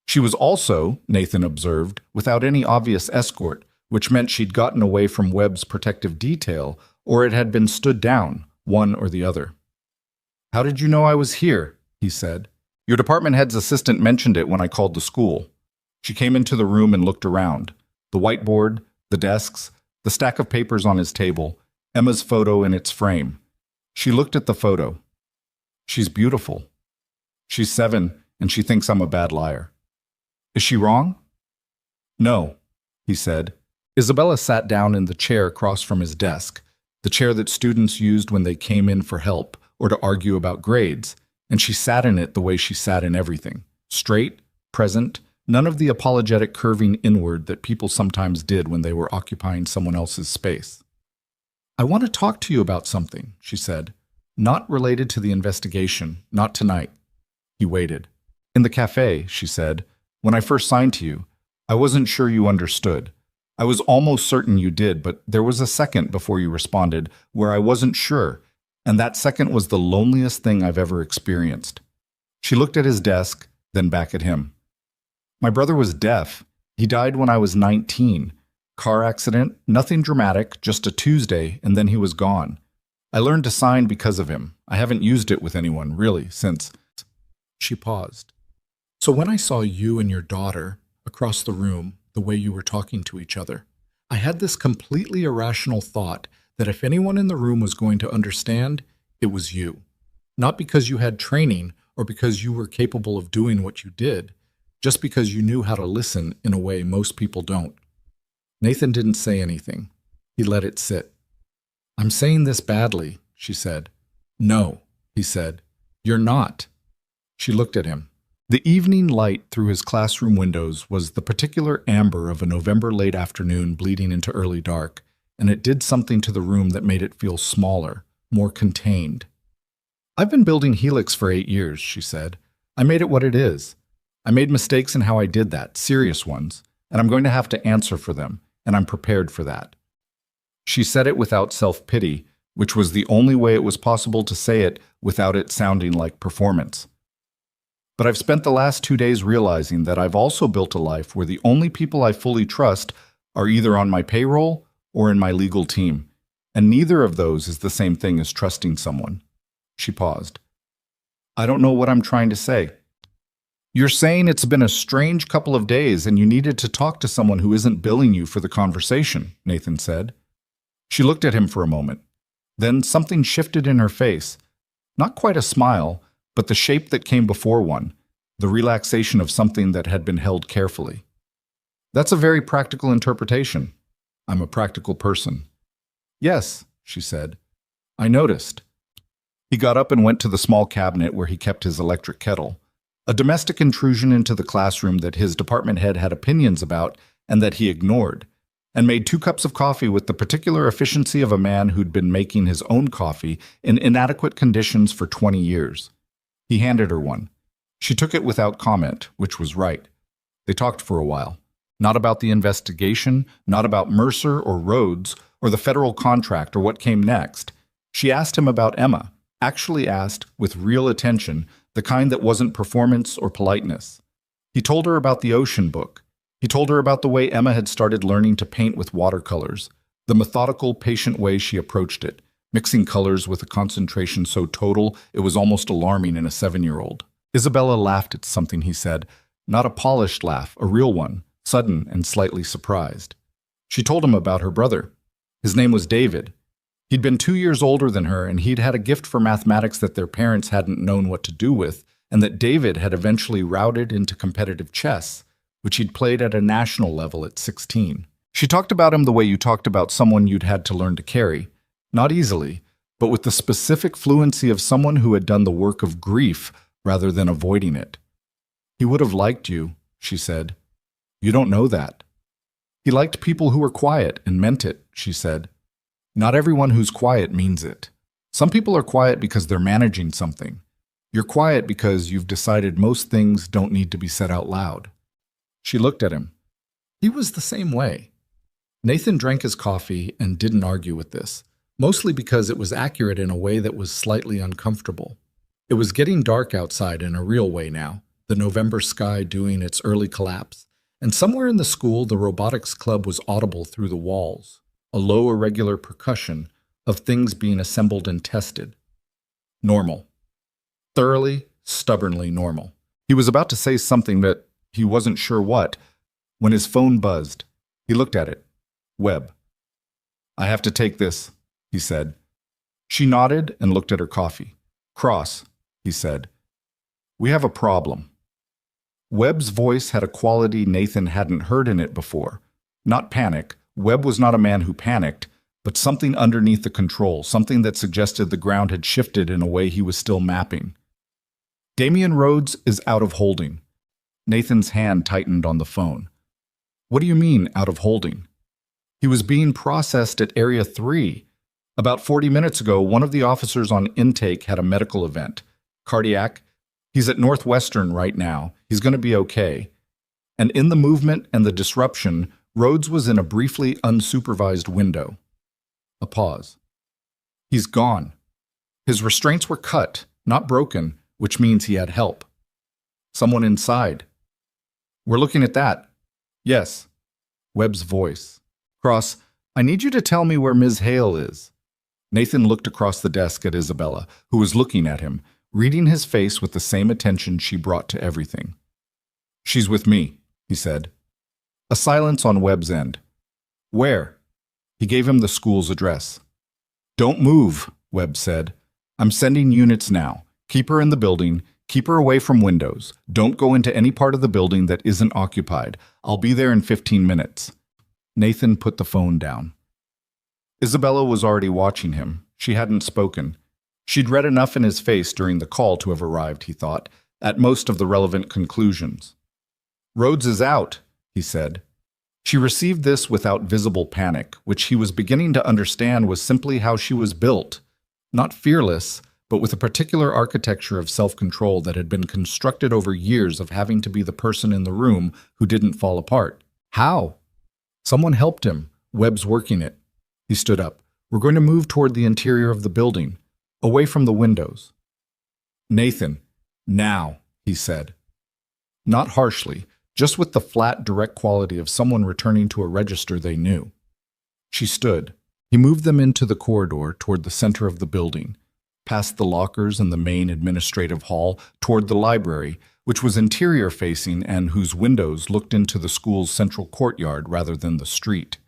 She was also, Nathan observed, without any obvious escort, which meant she'd gotten away from Webb's protective detail, or it had been stood down, one or the other. "How did you know I was here?" he said. "Your department head's assistant mentioned it when I called the school." She came into the room and looked around. The whiteboard, the desks, the stack of papers on his table, Emma's photo in its frame. She looked at the photo. "She's beautiful. She's 7, and she thinks I'm a bad liar. Is she wrong?" "No," he said. Isabella sat down in the chair across from his desk, the chair that students used when they came in for help, or to argue about grades, and she sat in it the way she sat in everything. Straight, present, none of the apologetic curving inward that people sometimes did when they were occupying someone else's space. "I want to talk to you about something," she said. "Not related to the investigation, not tonight." He waited. "In the cafe," she said, "when I first signed to you, I wasn't sure you understood. I was almost certain you did, but there was a second before you responded where I wasn't sure, and that second was the loneliest thing I've ever experienced." She looked at his desk, then back at him. "My brother was deaf. He died when I was 19. Car accident, nothing dramatic, just a Tuesday, and then he was gone. I learned to sign because of him. I haven't used it with anyone, really, since—" She paused. "So when I saw you and your daughter across the room, the way you were talking to each other, I had this completely irrational thought that if anyone in the room was going to understand, it was you. Not because you had training or because you were capable of doing what you did, just because you knew how to listen in a way most people don't." Nathan didn't say anything. He let it sit. "I'm saying this badly," she said. "No," he said. "You're not." She looked at him. The evening light through his classroom windows was the particular amber of a November late afternoon bleeding into early dark, and it did something to the room that made it feel smaller, more contained. "I've been building Helix for 8 years," she said. "I made it what it is. I made mistakes in how I did that, serious ones, and I'm going to have to answer for them, and I'm prepared for that." She said it without self-pity, which was the only way it was possible to say it without it sounding like performance. "But I've spent the last 2 days realizing that I've also built a life where the only people I fully trust are either on my payroll or in my legal team, and neither of those is the same thing as trusting someone." She paused. "I don't know what I'm trying to say." "You're saying it's been a strange couple of days and you needed to talk to someone who isn't billing you for the conversation," Nathan said. She looked at him for a moment. Then something shifted in her face. Not quite a smile, but the shape that came before one, the relaxation of something that had been held carefully. "That's a very practical interpretation. I'm a practical person." "Yes," she said. "I noticed." He got up and went to the small cabinet where he kept his electric kettle, a domestic intrusion into the classroom that his department head had opinions about and that he ignored, and made 2 cups of coffee with the particular efficiency of a man who'd been making his own coffee in inadequate conditions for 20 years. He handed her one. She took it without comment, which was right. They talked for a while. Not about the investigation, not about Mercer or Rhodes or the federal contract or what came next. She asked him about Emma, actually asked, with real attention, the kind that wasn't performance or politeness. He told her about the ocean book. He told her about the way Emma had started learning to paint with watercolors, the methodical, patient way she approached it, mixing colors with a concentration so total it was almost alarming in a 7-year-old. Isabella laughed at something he said, not a polished laugh, a real one, sudden and slightly surprised. She told him about her brother. His name was David. He'd been 2 years older than her, and he'd had a gift for mathematics that their parents hadn't known what to do with, and that David had eventually routed into competitive chess, which he'd played at a national level at 16. She talked about him the way you talked about someone you'd had to learn to carry. Not easily, but with the specific fluency of someone who had done the work of grief rather than avoiding it. "He would have liked you," she said. "You don't know that." "He liked people who were quiet and meant it," she said. "Not everyone who's quiet means it. Some people are quiet because they're managing something. You're quiet because you've decided most things don't need to be said out loud." She looked at him. He was the same way. Nathan drank his coffee and didn't argue with this, mostly because it was accurate in a way that was slightly uncomfortable. It was getting dark outside in a real way now, the November sky doing its early collapse, and somewhere in the school the robotics club was audible through the walls, a low irregular percussion of things being assembled and tested. Normal. Thoroughly, stubbornly normal. He was about to say something that he wasn't sure what, when his phone buzzed. He looked at it. Webb. "I have to take this," he said. She nodded and looked at her coffee. "Cross," he said. "We have a problem." Webb's voice had a quality Nathan hadn't heard in it before. Not panic. Webb was not a man who panicked, but something underneath the control, something that suggested the ground had shifted in a way he was still mapping. Damian Rhodes is out of holding. Nathan's hand tightened on the phone. What do you mean, out of holding? He was being processed at Area 3. About 40 minutes ago, one of the officers on intake had a medical event. Cardiac. He's at Northwestern right now. He's going to be okay. And in the movement and the disruption, Rhodes was in a briefly unsupervised window. A pause. He's gone. His restraints were cut, not broken, which means he had help. Someone inside. We're looking at that. Yes. Webb's voice. Cross, I need you to tell me where Ms. Hale is. Nathan looked across the desk at Isabella, who was looking at him, reading his face with the same attention she brought to everything. She's with me, he said. A silence on Webb's end. Where? He gave him the school's address. Don't move, Webb said. I'm sending units now. Keep her in the building. Keep her away from windows. Don't go into any part of the building that isn't occupied. I'll be there in 15 minutes. Nathan put the phone down. Isabella was already watching him. She hadn't spoken. She'd read enough in his face during the call to have arrived, he thought, at most of the relevant conclusions. Rhodes is out, he said. She received this without visible panic, which he was beginning to understand was simply how she was built. Not fearless, but with a particular architecture of self-control that had been constructed over years of having to be the person in the room who didn't fall apart. How? Someone helped him. Webb's working it. He stood up. We're going to move toward the interior of the building, away from the windows. Nathan, now, he said. Not harshly, just with the flat, direct quality of someone returning to a register they knew. She stood. He moved them into the corridor toward the center of the building, past the lockers and the main administrative hall, toward the library, which was interior-facing and whose windows looked into the school's central courtyard rather than the street.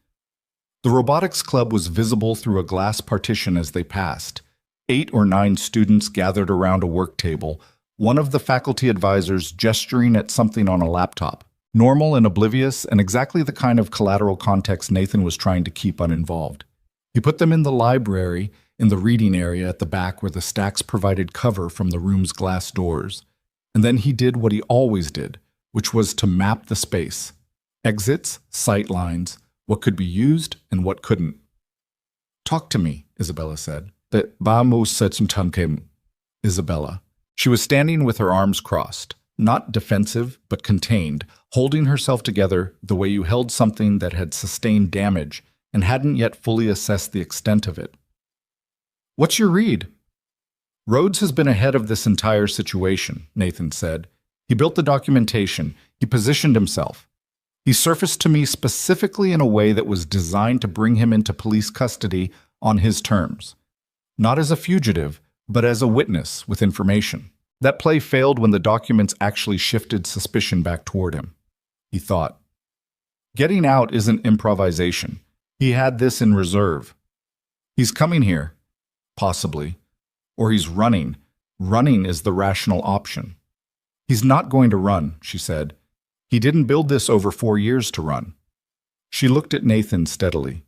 The robotics club was visible through a glass partition as they passed. 8 or 9 students gathered around a work table, one of the faculty advisors gesturing at something on a laptop. Normal and oblivious, and exactly the kind of collateral context Nathan was trying to keep uninvolved. He put them in the library, in the reading area at the back where the stacks provided cover from the room's glass doors. And then he did what he always did, which was to map the space. Exits, sight lines, what could be used and what couldn't. Talk to me, Isabella said. Isabella. She was standing with her arms crossed, not defensive, but contained, holding herself together the way you held something that had sustained damage and hadn't yet fully assessed the extent of it. What's your read? Rhodes has been ahead of this entire situation, Nathan said. He built the documentation. He positioned himself. He surfaced to me specifically in a way that was designed to bring him into police custody on his terms. Not as a fugitive, but as a witness with information. That play failed when the documents actually shifted suspicion back toward him. He thought. Getting out isn't improvisation. He had this in reserve. He's coming here. Possibly. Or he's running. Running is the rational option. He's not going to run, she said. He didn't build this over 4 years to run. She looked at Nathan steadily.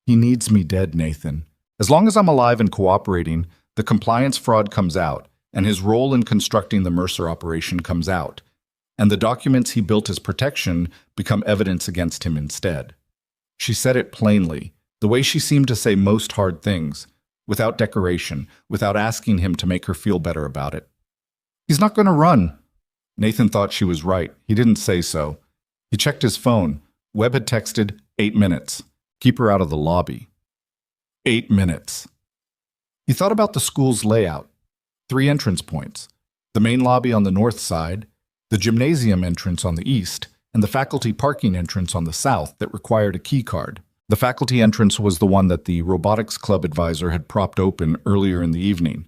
He needs me dead, Nathan. As long as I'm alive and cooperating, the compliance fraud comes out, and his role in constructing the Mercer operation comes out, and the documents he built as protection become evidence against him instead. She said it plainly, the way she seemed to say most hard things, without decoration, without asking him to make her feel better about it. He's not going to run. Nathan thought she was right. He didn't say so. He checked his phone. Webb had texted, 8 minutes. Keep her out of the lobby. 8 minutes. He thought about the school's layout. 3 entrance points. The main lobby on the north side, the gymnasium entrance on the east, and the faculty parking entrance on the south that required a key card. The faculty entrance was the one that the robotics club advisor had propped open earlier in the evening.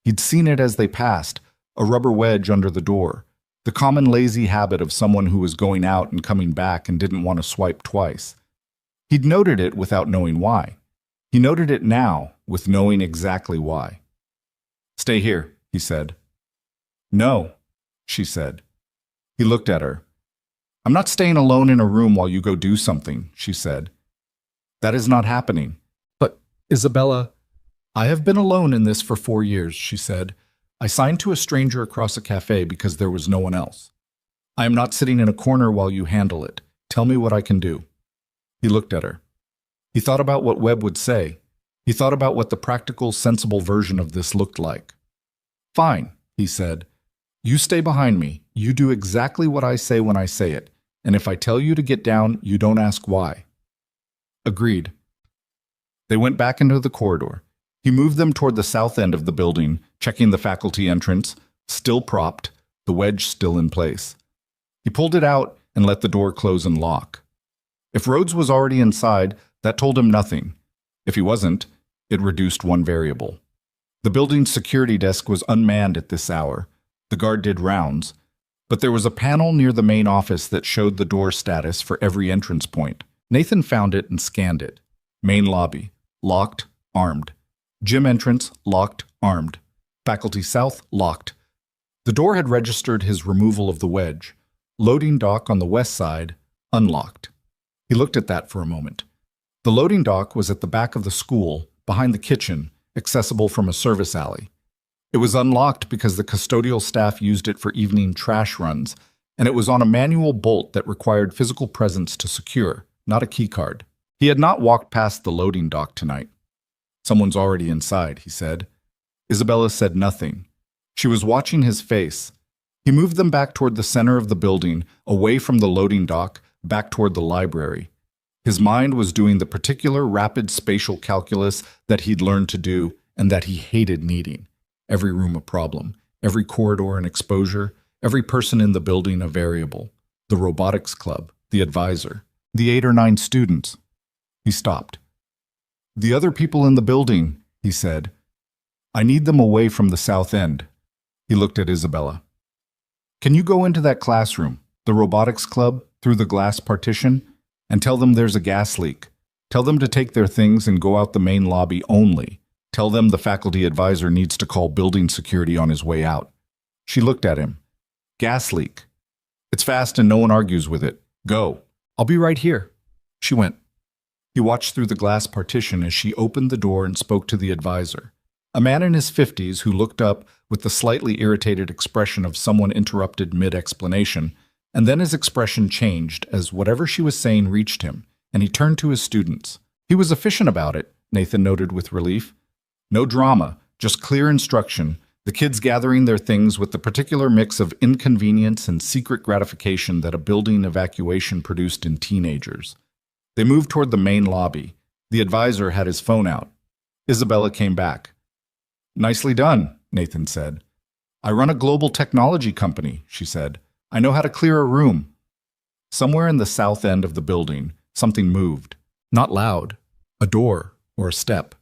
He'd seen it as they passed, a rubber wedge under the door. The common lazy habit of someone who was going out and coming back and didn't want to swipe twice. He'd noted it without knowing why. He noted it now, with knowing exactly why. Stay here, he said. No, she said. He looked at her. I'm not staying alone in a room while you go do something, she said. That is not happening. But Isabella, I have been alone in this for 4 years, she said. I signed to a stranger across a cafe because there was no one else. I am not sitting in a corner while you handle it. Tell me what I can do. He looked at her. He thought about what Webb would say. He thought about what the practical, sensible version of this looked like. Fine, he said. You stay behind me. You do exactly what I say when I say it. And if I tell you to get down, you don't ask why. Agreed. They went back into the corridor. He moved them toward the south end of the building, checking the faculty entrance, still propped, the wedge still in place. He pulled it out and let the door close and lock. If Rhodes was already inside, that told him nothing. If he wasn't, it reduced one variable. The building's security desk was unmanned at this hour. The guard did rounds, but there was a panel near the main office that showed the door status for every entrance point. Nathan found it and scanned it. Main lobby, locked, armed. Gym entrance, locked, armed. Faculty South, locked. The door had registered his removal of the wedge. Loading dock on the west side, unlocked. He looked at that for a moment. The loading dock was at the back of the school, behind the kitchen, accessible from a service alley. It was unlocked because the custodial staff used it for evening trash runs, and it was on a manual bolt that required physical presence to secure, not a keycard. He had not walked past the loading dock tonight. Someone's already inside, he said. Isabella said nothing. She was watching his face. He moved them back toward the center of the building, away from the loading dock, back toward the library. His mind was doing the particular rapid spatial calculus that he'd learned to do and that he hated needing. Every room a problem, every corridor an exposure, every person in the building a variable. The robotics club, the advisor, the 8 or 9 students. He stopped. The other people in the building, he said. I need them away from the south end. He looked at Isabella. Can you go into that classroom, the robotics club, through the glass partition, and tell them there's a gas leak? Tell them to take their things and go out the main lobby only. Tell them the faculty advisor needs to call building security on his way out. She looked at him. Gas leak. It's fast and no one argues with it. Go. I'll be right here. She went. He watched through the glass partition as she opened the door and spoke to the advisor. A man in his 50s who looked up with the slightly irritated expression of someone interrupted mid-explanation, and then his expression changed as whatever she was saying reached him, and he turned to his students. He was efficient about it, Nathan noted with relief. No drama, just clear instruction, the kids gathering their things with the particular mix of inconvenience and secret gratification that a building evacuation produced in teenagers. They moved toward the main lobby. The advisor had his phone out. Isabella came back. Nicely done, Nathan said. I run a global technology company, she said. I know how to clear a room. Somewhere in the south end of the building, something moved. Not loud. A door or a step.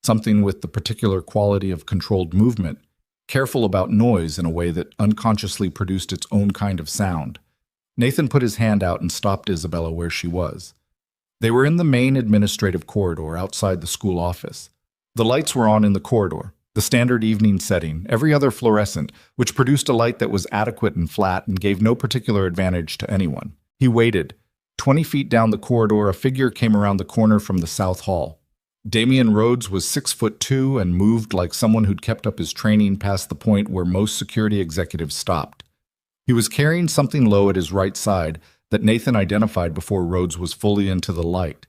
Something with the particular quality of controlled movement, careful about noise in a way that unconsciously produced its own kind of sound. Nathan put his hand out and stopped Isabella where she was. They were in the main administrative corridor outside the school office. The lights were on in the corridor, the standard evening setting, every other fluorescent, which produced a light that was adequate and flat and gave no particular advantage to anyone. He waited. 20 feet down the corridor, a figure came around the corner from the south hall. Damian Rhodes was 6'2" and moved like someone who'd kept up his training past the point where most security executives stopped. He was carrying something low at his right side that Nathan identified before Rhodes was fully into the light.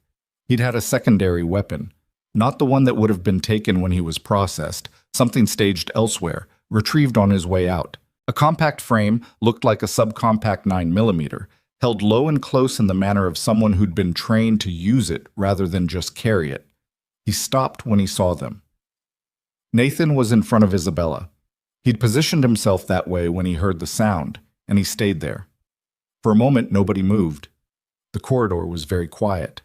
He'd had a secondary weapon, not the one that would have been taken when he was processed, something staged elsewhere, retrieved on his way out. A compact frame looked like a subcompact 9mm, held low and close in the manner of someone who'd been trained to use it rather than just carry it. He stopped when he saw them. Nathan was in front of Isabella. He'd positioned himself that way when he heard the sound, and he stayed there. For a moment, nobody moved. The corridor was very quiet.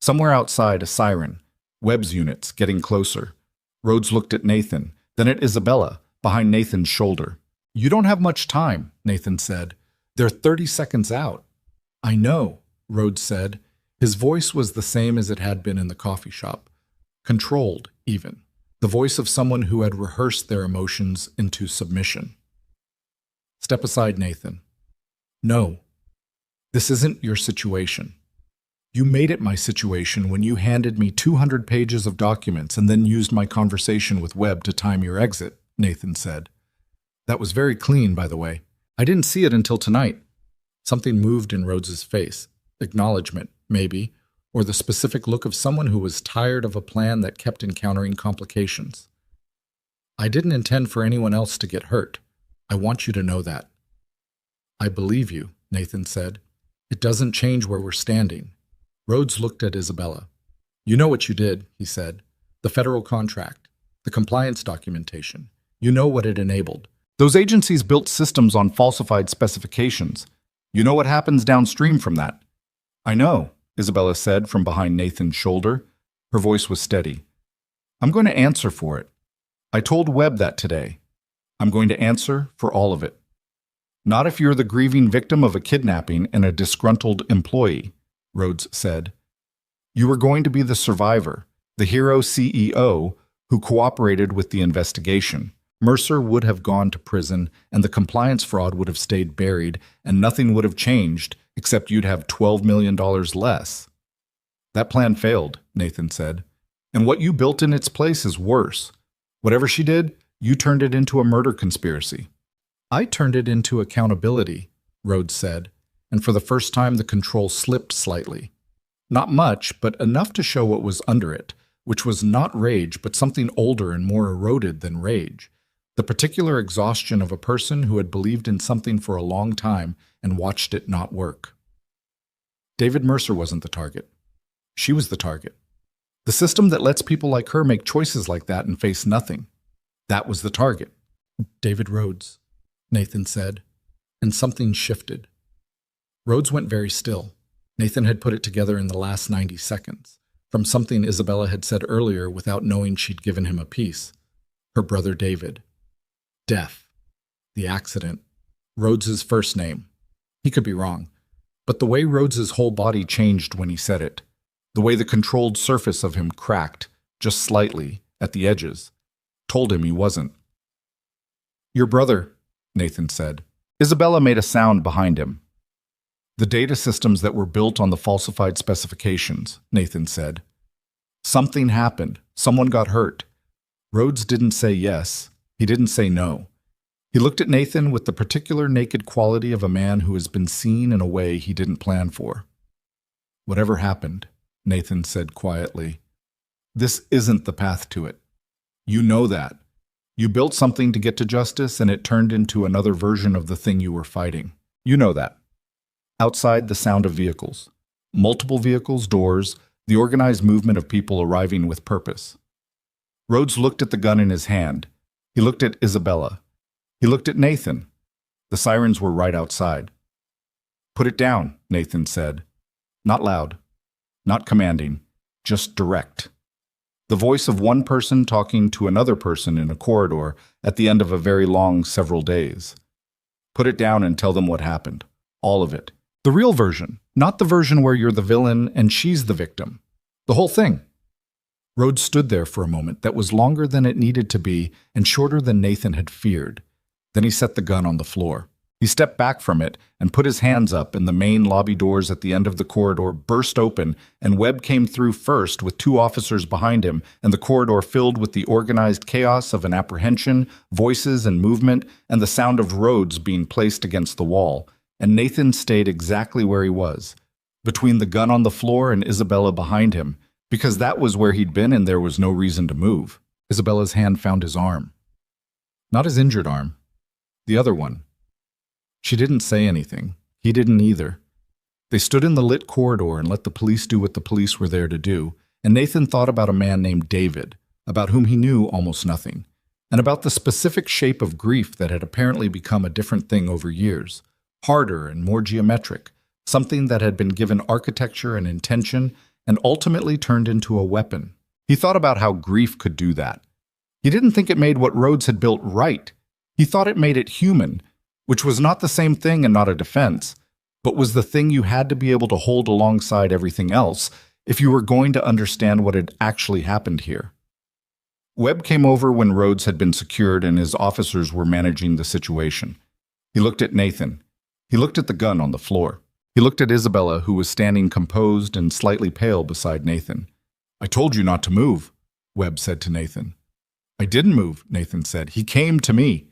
Somewhere outside, a siren. Webb's units getting closer. Rhodes looked at Nathan, then at Isabella, behind Nathan's shoulder. You don't have much time, Nathan said. They're 30 seconds out. I know, Rhodes said. His voice was the same as it had been in the coffee shop. Controlled, even. The voice of someone who had rehearsed their emotions into submission. Step aside, Nathan. No. This isn't your situation. You made it my situation when you handed me 200 pages of documents and then used my conversation with Webb to time your exit, Nathan said. That was very clean, by the way. I didn't see it until tonight. Something moved in Rhodes's face. Acknowledgement, maybe, or the specific look of someone who was tired of a plan that kept encountering complications. I didn't intend for anyone else to get hurt. I want you to know that. I believe you, Nathan said. It doesn't change where we're standing. Rhodes looked at Isabella. You know what you did, he said. The federal contract, the compliance documentation. You know what it enabled. Those agencies built systems on falsified specifications. You know what happens downstream from that. I know, Isabella said from behind Nathan's shoulder. Her voice was steady. I'm going to answer for it. I told Webb that today. I'm going to answer for all of it. Not if you're the grieving victim of a kidnapping and a disgruntled employee, Rhodes said. You were going to be the survivor, the hero CEO who cooperated with the investigation. Mercer would have gone to prison, and the compliance fraud would have stayed buried, and nothing would have changed except you'd have $12 million less. That plan failed, Nathan said, and what you built in its place is worse. Whatever she did, you turned it into a murder conspiracy. I turned it into accountability, Rhodes said, and for the first time the control slipped slightly. Not much, but enough to show what was under it, which was not rage, but something older and more eroded than rage. The particular exhaustion of a person who had believed in something for a long time and watched it not work. David Mercer wasn't the target. She was the target. The system that lets people like her make choices like that and face nothing. That was the target. David Rhodes, Nathan said, and something shifted. Rhodes went very still. Nathan had put it together in the last 90 seconds, from something Isabella had said earlier without knowing she'd given him a piece. Her brother David. Death. The accident. Rhodes's first name. He could be wrong, but the way Rhodes's whole body changed when he said it, the way the controlled surface of him cracked, just slightly, at the edges, told him he wasn't. Your brother, Nathan said. Isabella made a sound behind him. The data systems that were built on the falsified specifications, Nathan said. Something happened. Someone got hurt. Rhodes didn't say yes. He didn't say no. He looked at Nathan with the particular naked quality of a man who has been seen in a way he didn't plan for. Whatever happened, Nathan said quietly, this isn't the path to it. You know that. You built something to get to justice and it turned into another version of the thing you were fighting. You know that. Outside, the sound of vehicles. Multiple vehicles, doors, the organized movement of people arriving with purpose. Rhodes looked at the gun in his hand. He looked at Isabella. He looked at Nathan. The sirens were right outside. Put it down, Nathan said. Not loud, not commanding, just direct. The voice of one person talking to another person in a corridor at the end of a very long several days. Put it down and tell them what happened. All of it. The real version, not the version where you're the villain and she's the victim. The whole thing. Rhodes stood there for a moment that was longer than it needed to be and shorter than Nathan had feared. Then he set the gun on the floor. He stepped back from it and put his hands up, and the main lobby doors at the end of the corridor burst open, and Webb came through first with 2 officers behind him, and the corridor filled with the organized chaos of an apprehension, voices and movement, and the sound of Rhodes being placed against the wall. And Nathan stayed exactly where he was, between the gun on the floor and Isabella behind him, because that was where he'd been and there was no reason to move. Isabella's hand found his arm. Not his injured arm. The other one. She didn't say anything. He didn't either. They stood in the lit corridor and let the police do what the police were there to do, and Nathan thought about a man named David, about whom he knew almost nothing, and about the specific shape of grief that had apparently become a different thing over years, harder and more geometric, something that had been given architecture and intention and ultimately turned into a weapon. He thought about how grief could do that. He didn't think it made what Rhodes had built right. He thought it made it human, which was not the same thing and not a defense, but was the thing you had to be able to hold alongside everything else if you were going to understand what had actually happened here. Webb came over when Rhodes had been secured and his officers were managing the situation. He looked at Nathan. He looked at the gun on the floor. He looked at Isabella, who was standing composed and slightly pale beside Nathan. "I told you not to move," Webb said to Nathan. "I didn't move," Nathan said. "He came to me."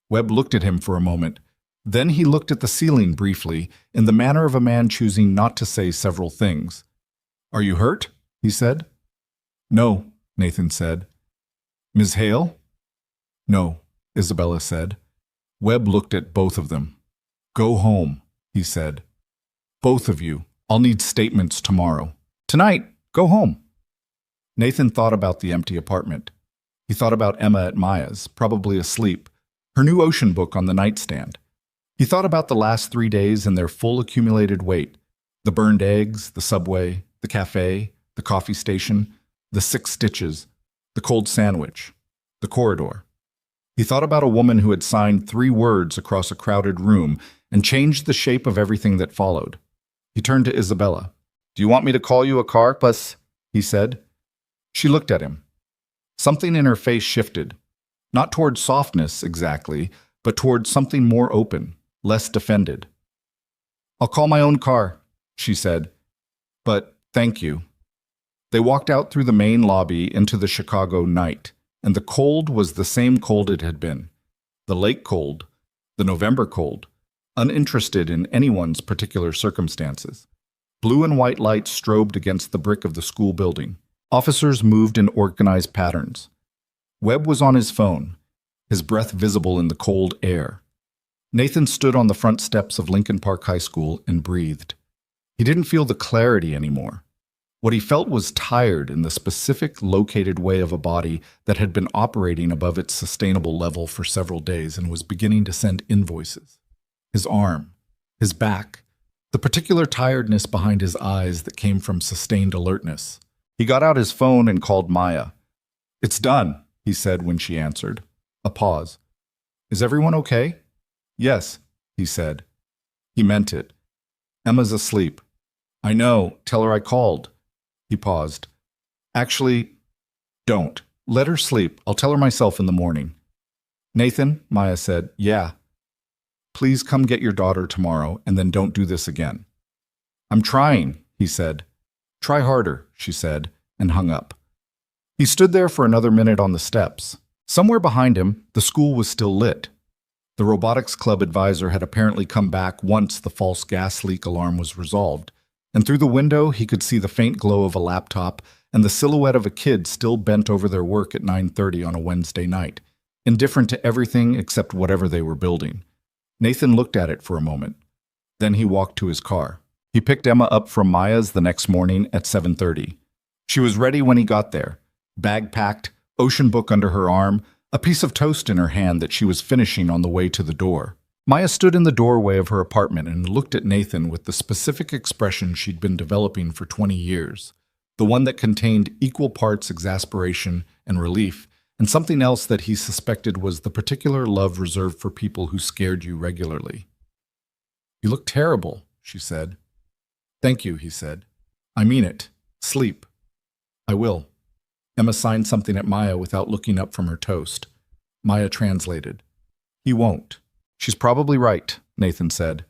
Webb looked at him for a moment. Then he looked at the ceiling briefly, in the manner of a man choosing not to say several things. "Are you hurt?" he said. "No," Nathan said. "Ms. Hale?" "No," Isabella said. Webb looked at both of them. "Go home," he said. "Both of you. I'll need statements tomorrow. Tonight, go home." Nathan thought about the empty apartment. He thought about Emma at Maya's, probably asleep, her new ocean book on the nightstand. He thought about the last 3 days and their full accumulated weight, the burned eggs, the subway, the cafe, the coffee station, the 6 stitches, the cold sandwich, the corridor. He thought about a woman who had signed 3 words across a crowded room and changed the shape of everything that followed. He turned to Isabella. "Do you want me to call you a car, bus?" he said. She looked at him. Something in her face shifted, not toward softness exactly, but toward something more open, less defended. "I'll call my own car," she said. "But thank you." They walked out through the main lobby into the Chicago night, and the cold was the same cold it had been. The lake cold, the November cold, uninterested in anyone's particular circumstances. Blue and white lights strobed against the brick of the school building. Officers moved in organized patterns. Webb was on his phone, his breath visible in the cold air. Nathan stood on the front steps of Lincoln Park High School and breathed. He didn't feel the clarity anymore. What he felt was tired in the specific, located way of a body that had been operating above its sustainable level for several days and was beginning to send invoices. His arm, his back, the particular tiredness behind his eyes that came from sustained alertness. He got out his phone and called Maya. "It's done," he said when she answered. A pause. "Is everyone okay?" "Yes," he said. He meant it. "Emma's asleep." "I know. Tell her I called." He paused. "Actually, don't. Let her sleep. I'll tell her myself in the morning." "Nathan," Maya said, "Yeah. Please come get your daughter tomorrow, and then don't do this again." "I'm trying," he said. "Try harder," she said, and hung up. He stood there for another minute on the steps. Somewhere behind him, the school was still lit. The robotics club advisor had apparently come back once the false gas leak alarm was resolved, and through the window he could see the faint glow of a laptop and the silhouette of a kid still bent over their work at 9:30 on a Wednesday night, indifferent to everything except whatever they were building. Nathan looked at it for a moment. Then he walked to his car. He picked Emma up from Maya's the next morning at 7:30. She was ready when he got there, bag packed, ocean book under her arm, a piece of toast in her hand that she was finishing on the way to the door. Maya stood in the doorway of her apartment and looked at Nathan with the specific expression she'd been developing for 20 years, the one that contained equal parts exasperation and relief, and something else that he suspected was the particular love reserved for people who scared you regularly. "You look terrible," she said. "Thank you," he said. "I mean it. Sleep." "I will." Emma signed something at Maya without looking up from her toast. Maya translated. "He won't." "She's probably right," Nathan said.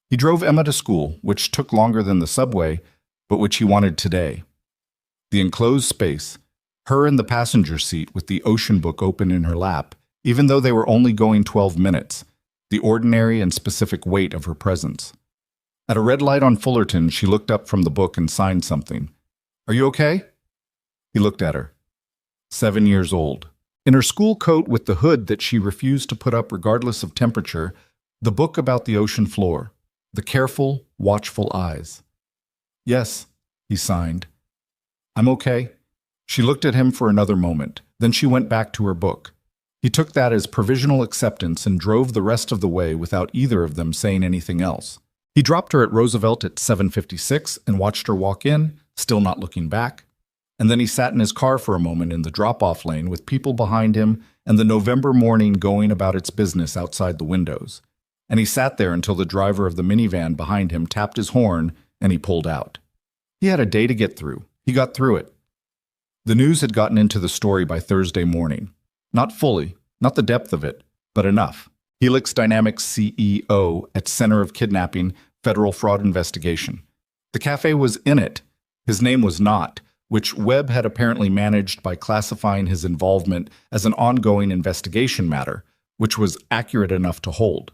He drove Emma to school, which took longer than the subway, but which he wanted today. The enclosed space, her in the passenger seat with the ocean book open in her lap, even though they were only going 12 minutes, the ordinary and specific weight of her presence. At a red light on Fullerton, she looked up from the book and signed something. "Are you okay?" He looked at her. 7 years old. In her school coat with the hood that she refused to put up regardless of temperature, the book about the ocean floor, the careful, watchful eyes. "Yes," he signed. "I'm okay." She looked at him for another moment. Then she went back to her book. He took that as provisional acceptance and drove the rest of the way without either of them saying anything else. He dropped her at Roosevelt at 7:56 and watched her walk in, still not looking back. And then he sat in his car for a moment in the drop-off lane with people behind him and the November morning going about its business outside the windows. And he sat there until the driver of the minivan behind him tapped his horn and he pulled out. He had a day to get through. He got through it. The news had gotten into the story by Thursday morning. Not fully, not the depth of it, but enough. Helix Dynamics CEO at center of kidnapping federal fraud investigation. The cafe was in it. His name was not, which Webb had apparently managed by classifying his involvement as an ongoing investigation matter, which was accurate enough to hold.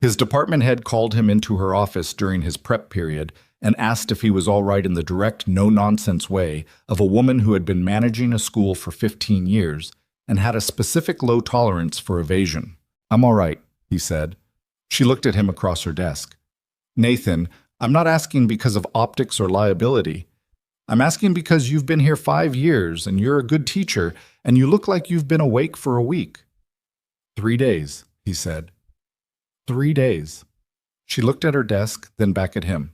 His department head called him into her office during his prep period and asked if he was all right in the direct, no-nonsense way of a woman who had been managing a school for 15 years and had a specific low tolerance for evasion. "I'm all right," he said. She looked at him across her desk. "Nathan, I'm not asking because of optics or liability. I'm asking because you've been here 5 years and you're a good teacher and you look like you've been awake for a week." 3 days, he said. 3 days. She looked at her desk, then back at him.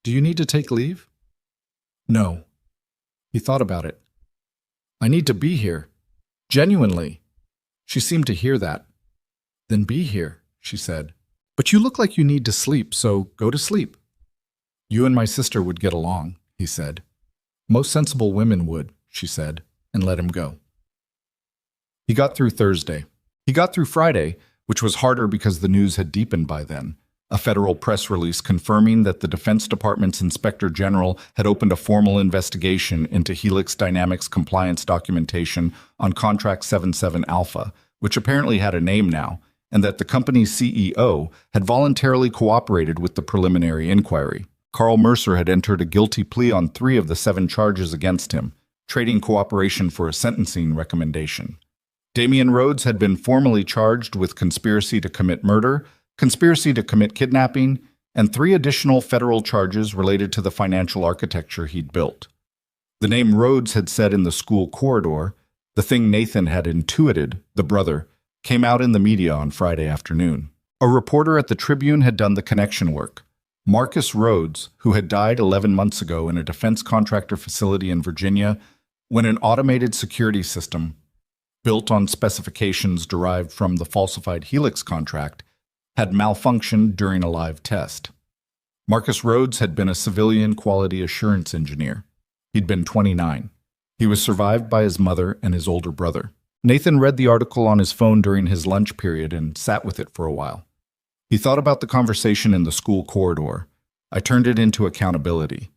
"Do you need to take leave?" "No." He thought about it. "I need to be here. Genuinely." She seemed to hear that. "Then be here," she said. "But you look like you need to sleep, so go to sleep." "You and my sister would get along," he said. "Most sensible women would," she said, and let him go. He got through Thursday. He got through Friday, which was harder because the news had deepened by then. A federal press release confirming that the Defense Department's Inspector General had opened a formal investigation into Helix Dynamics compliance documentation on Contract 77 Alpha, which apparently had a name now, and that the company's CEO had voluntarily cooperated with the preliminary inquiry. Carl Mercer had entered a guilty plea on 3 of the 7 charges against him, trading cooperation for a sentencing recommendation. Damian Rhodes had been formally charged with conspiracy to commit murder, conspiracy to commit kidnapping, and 3 additional federal charges related to the financial architecture he'd built. The name Rhodes had said in the school corridor, the thing Nathan had intuited, the brother, came out in the media on Friday afternoon. A reporter at the Tribune had done the connection work. Marcus Rhodes, who had died 11 months ago in a defense contractor facility in Virginia when an automated security system, built on specifications derived from the falsified Helix contract, had malfunctioned during a live test. Marcus Rhodes had been a civilian quality assurance engineer. He'd been 29. He was survived by his mother and his older brother. Nathan read the article on his phone during his lunch period and sat with it for a while. He thought about the conversation in the school corridor. I turned it into accountability.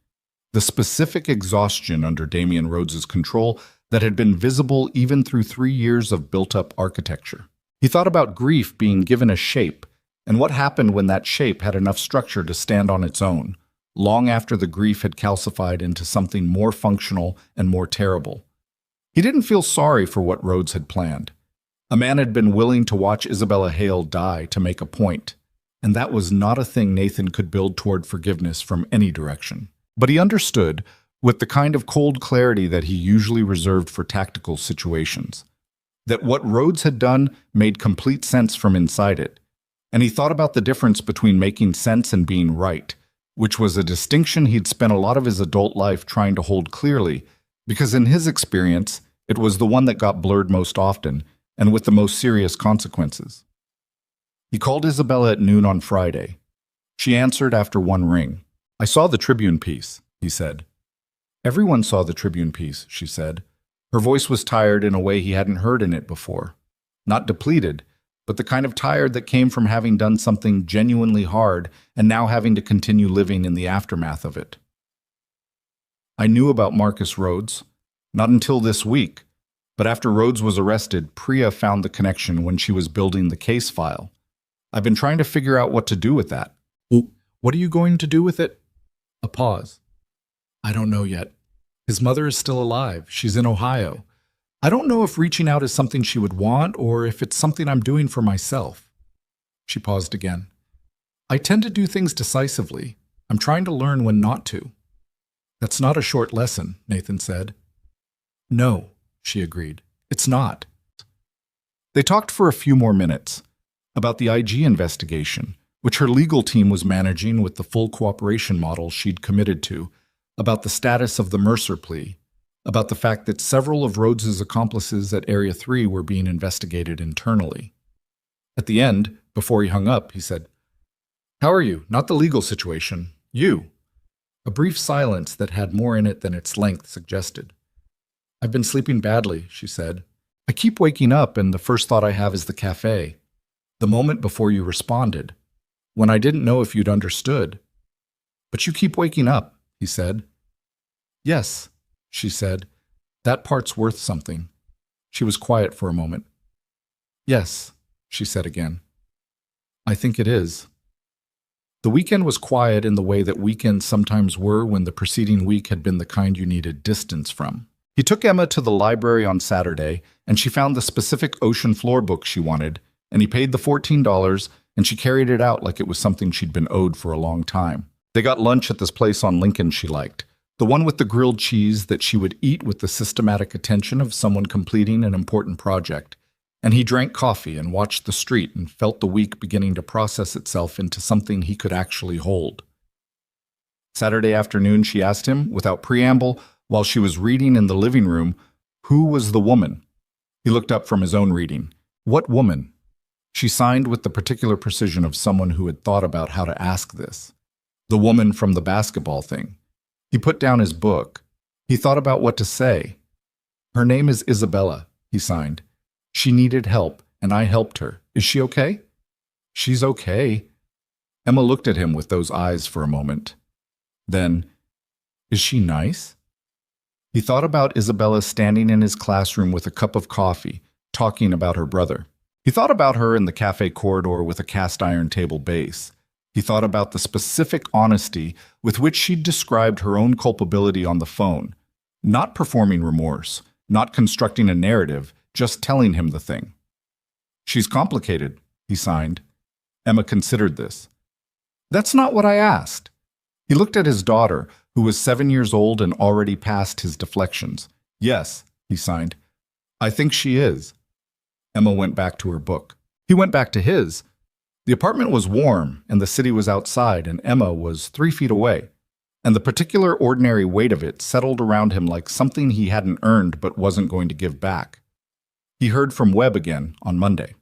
The specific exhaustion under Damian Rhodes's control that had been visible even through 3 years of built-up architecture. He thought about grief being given a shape, and what happened when that shape had enough structure to stand on its own, long after the grief had calcified into something more functional and more terrible. He didn't feel sorry for what Rhodes had planned. A man had been willing to watch Isabella Hale die to make a point, and that was not a thing Nathan could build toward forgiveness from any direction. But he understood, with the kind of cold clarity that he usually reserved for tactical situations, that what Rhodes had done made complete sense from inside it, and he thought about the difference between making sense and being right, which was a distinction he'd spent a lot of his adult life trying to hold clearly, because in his experience, it was the one that got blurred most often and with the most serious consequences. He called Isabella at noon on Friday. She answered after 1 ring. "I saw the Tribune piece," he said. "Everyone saw the Tribune piece," she said. Her voice was tired in a way he hadn't heard in it before. Not depleted, but the kind of tired that came from having done something genuinely hard and now having to continue living in the aftermath of it. "I knew about Marcus Rhodes. Not until this week, but after Rhodes was arrested, Priya found the connection when she was building the case file. I've been trying to figure out what to do with that." "What are you going to do with it?" A pause. "I don't know yet. His mother is still alive. She's in Ohio. I don't know if reaching out is something she would want or if it's something I'm doing for myself." She paused again. "I tend to do things decisively. I'm trying to learn when not to." "That's not a short lesson," Nathan said. "No," she agreed. "It's not." They talked for a few more minutes about the IG investigation, which her legal team was managing with the full cooperation model she'd committed to, about the status of the Mercer plea, about the fact that several of Rhodes's accomplices at Area 3 were being investigated internally. At the end, before he hung up, he said, "How are you? Not the legal situation. You." A brief silence that had more in it than its length suggested. "I've been sleeping badly," she said. "I keep waking up and the first thought I have is the cafe. The moment before you responded. when I didn't know if you'd understood. But you keep waking up, he said. Yes, she said. That part's worth something. She was quiet for a moment. Yes, she said again. I think it is. The weekend was quiet in the way that weekends sometimes were when the preceding week had been the kind you needed distance from. He took Emma to the library on Saturday, and she found the specific ocean floor book she wanted, and he paid the $14, and she carried it out like it was something she'd been owed for a long time. They got lunch at this place on Lincoln she liked, the one with the grilled cheese that she would eat with the systematic attention of someone completing an important project. And he drank coffee and watched the street and felt the week beginning to process itself into something he could actually hold. Saturday afternoon, she asked him, without preamble, while she was reading in the living room, who was the woman? He looked up from his own reading. What woman? She signed with the particular precision of someone who had thought about how to ask this. The woman from the basketball thing. He put down his book. He thought about what to say. Her name is Isabella, he signed. She needed help, and I helped her. Is she okay? She's okay. Emma looked at him with those eyes for a moment. Then, is she nice? He thought about Isabella standing in his classroom with a cup of coffee, talking about her brother. He thought about her in the cafe corridor with a cast-iron table base. He thought about the specific honesty with which she'd described her own culpability on the phone, not performing remorse, not constructing a narrative, just telling him the thing. She's complicated, he signed. Emma considered this. That's not what I asked. He looked at his daughter, who was 7 years old and already past his deflections. Yes, he signed. I think she is. Emma went back to her book. He went back to his. The apartment was warm, and the city was outside, and Emma was 3 feet away. And the particular ordinary weight of it settled around him like something he hadn't earned but wasn't going to give back. He heard from Webb again on Monday.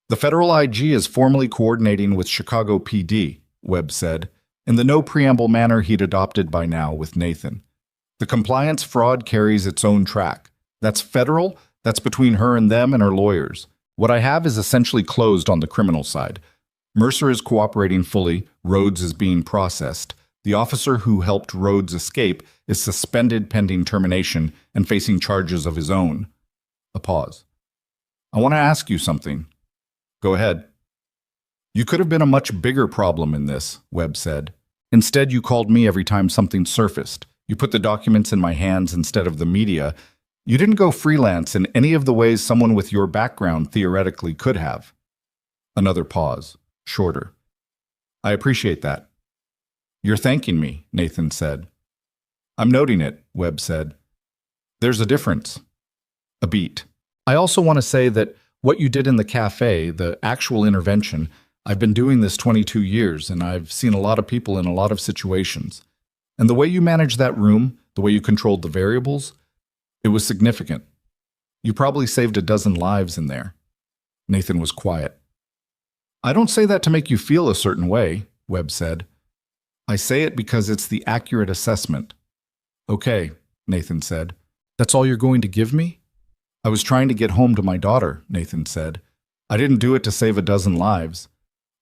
The federal IG is formally coordinating with Chicago PD, Webb said, in the no-preamble manner he'd adopted by now with Nathan. The compliance fraud carries its own track. That's federal, that's between her and them and her lawyers. What I have is essentially closed on the criminal side. Mercer is cooperating fully, Rhodes is being processed. The officer who helped Rhodes escape is suspended pending termination and facing charges of his own. A pause. I want to ask you something. Go ahead. You could have been a much bigger problem in this, Webb said. Instead, you called me every time something surfaced. You put the documents in my hands instead of the media. You didn't go freelance in any of the ways someone with your background theoretically could have. Another pause, shorter. I appreciate that. You're thanking me, Nathan said. I'm noting it, Webb said. There's a difference. A beat. I also want to say that what you did in the cafe, the actual intervention, I've been doing this 22 years, and I've seen a lot of people in a lot of situations. And the way you managed that room, the way you controlled the variables, it was significant. You probably saved a dozen lives in there. Nathan was quiet. I don't say that to make you feel a certain way, Webb said. I say it because it's the accurate assessment. Okay, Nathan said. That's all you're going to give me? I was trying to get home to my daughter, Nathan said. I didn't do it to save a dozen lives.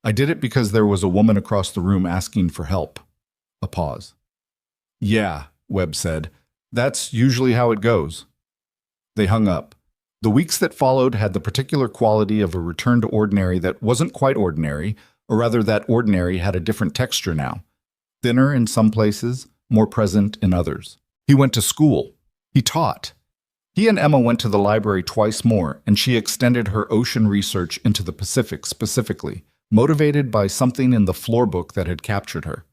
I did it because there was a woman across the room asking for help. A pause. Yeah, Webb said. That's usually how it goes. They hung up. The weeks that followed had the particular quality of a return to ordinary that wasn't quite ordinary, or rather that ordinary had a different texture now. Thinner in some places, more present in others. He went to school. He taught. He and Emma went to the library twice more, and she extended her ocean research into the Pacific specifically, motivated by something in the floor book that had captured her.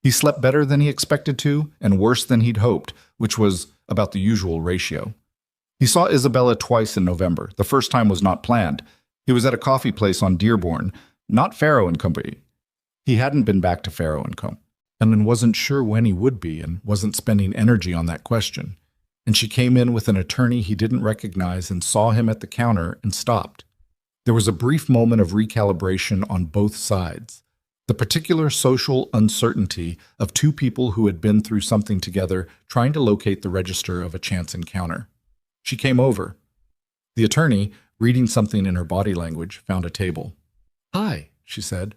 He slept better than he expected to, and worse than he'd hoped, which was about the usual ratio. He saw Isabella twice in November. The first time was not planned. He was at a coffee place on Dearborn, not Farrow & Company. He hadn't been back to Farrow & Co. and wasn't sure when he would be, and wasn't spending energy on that question. And she came in with an attorney he didn't recognize and saw him at the counter and stopped. There was a brief moment of recalibration on both sides. The particular social uncertainty of two people who had been through something together trying to locate the register of a chance encounter. She came over. The attorney, reading something in her body language, found a table. Hi, she said.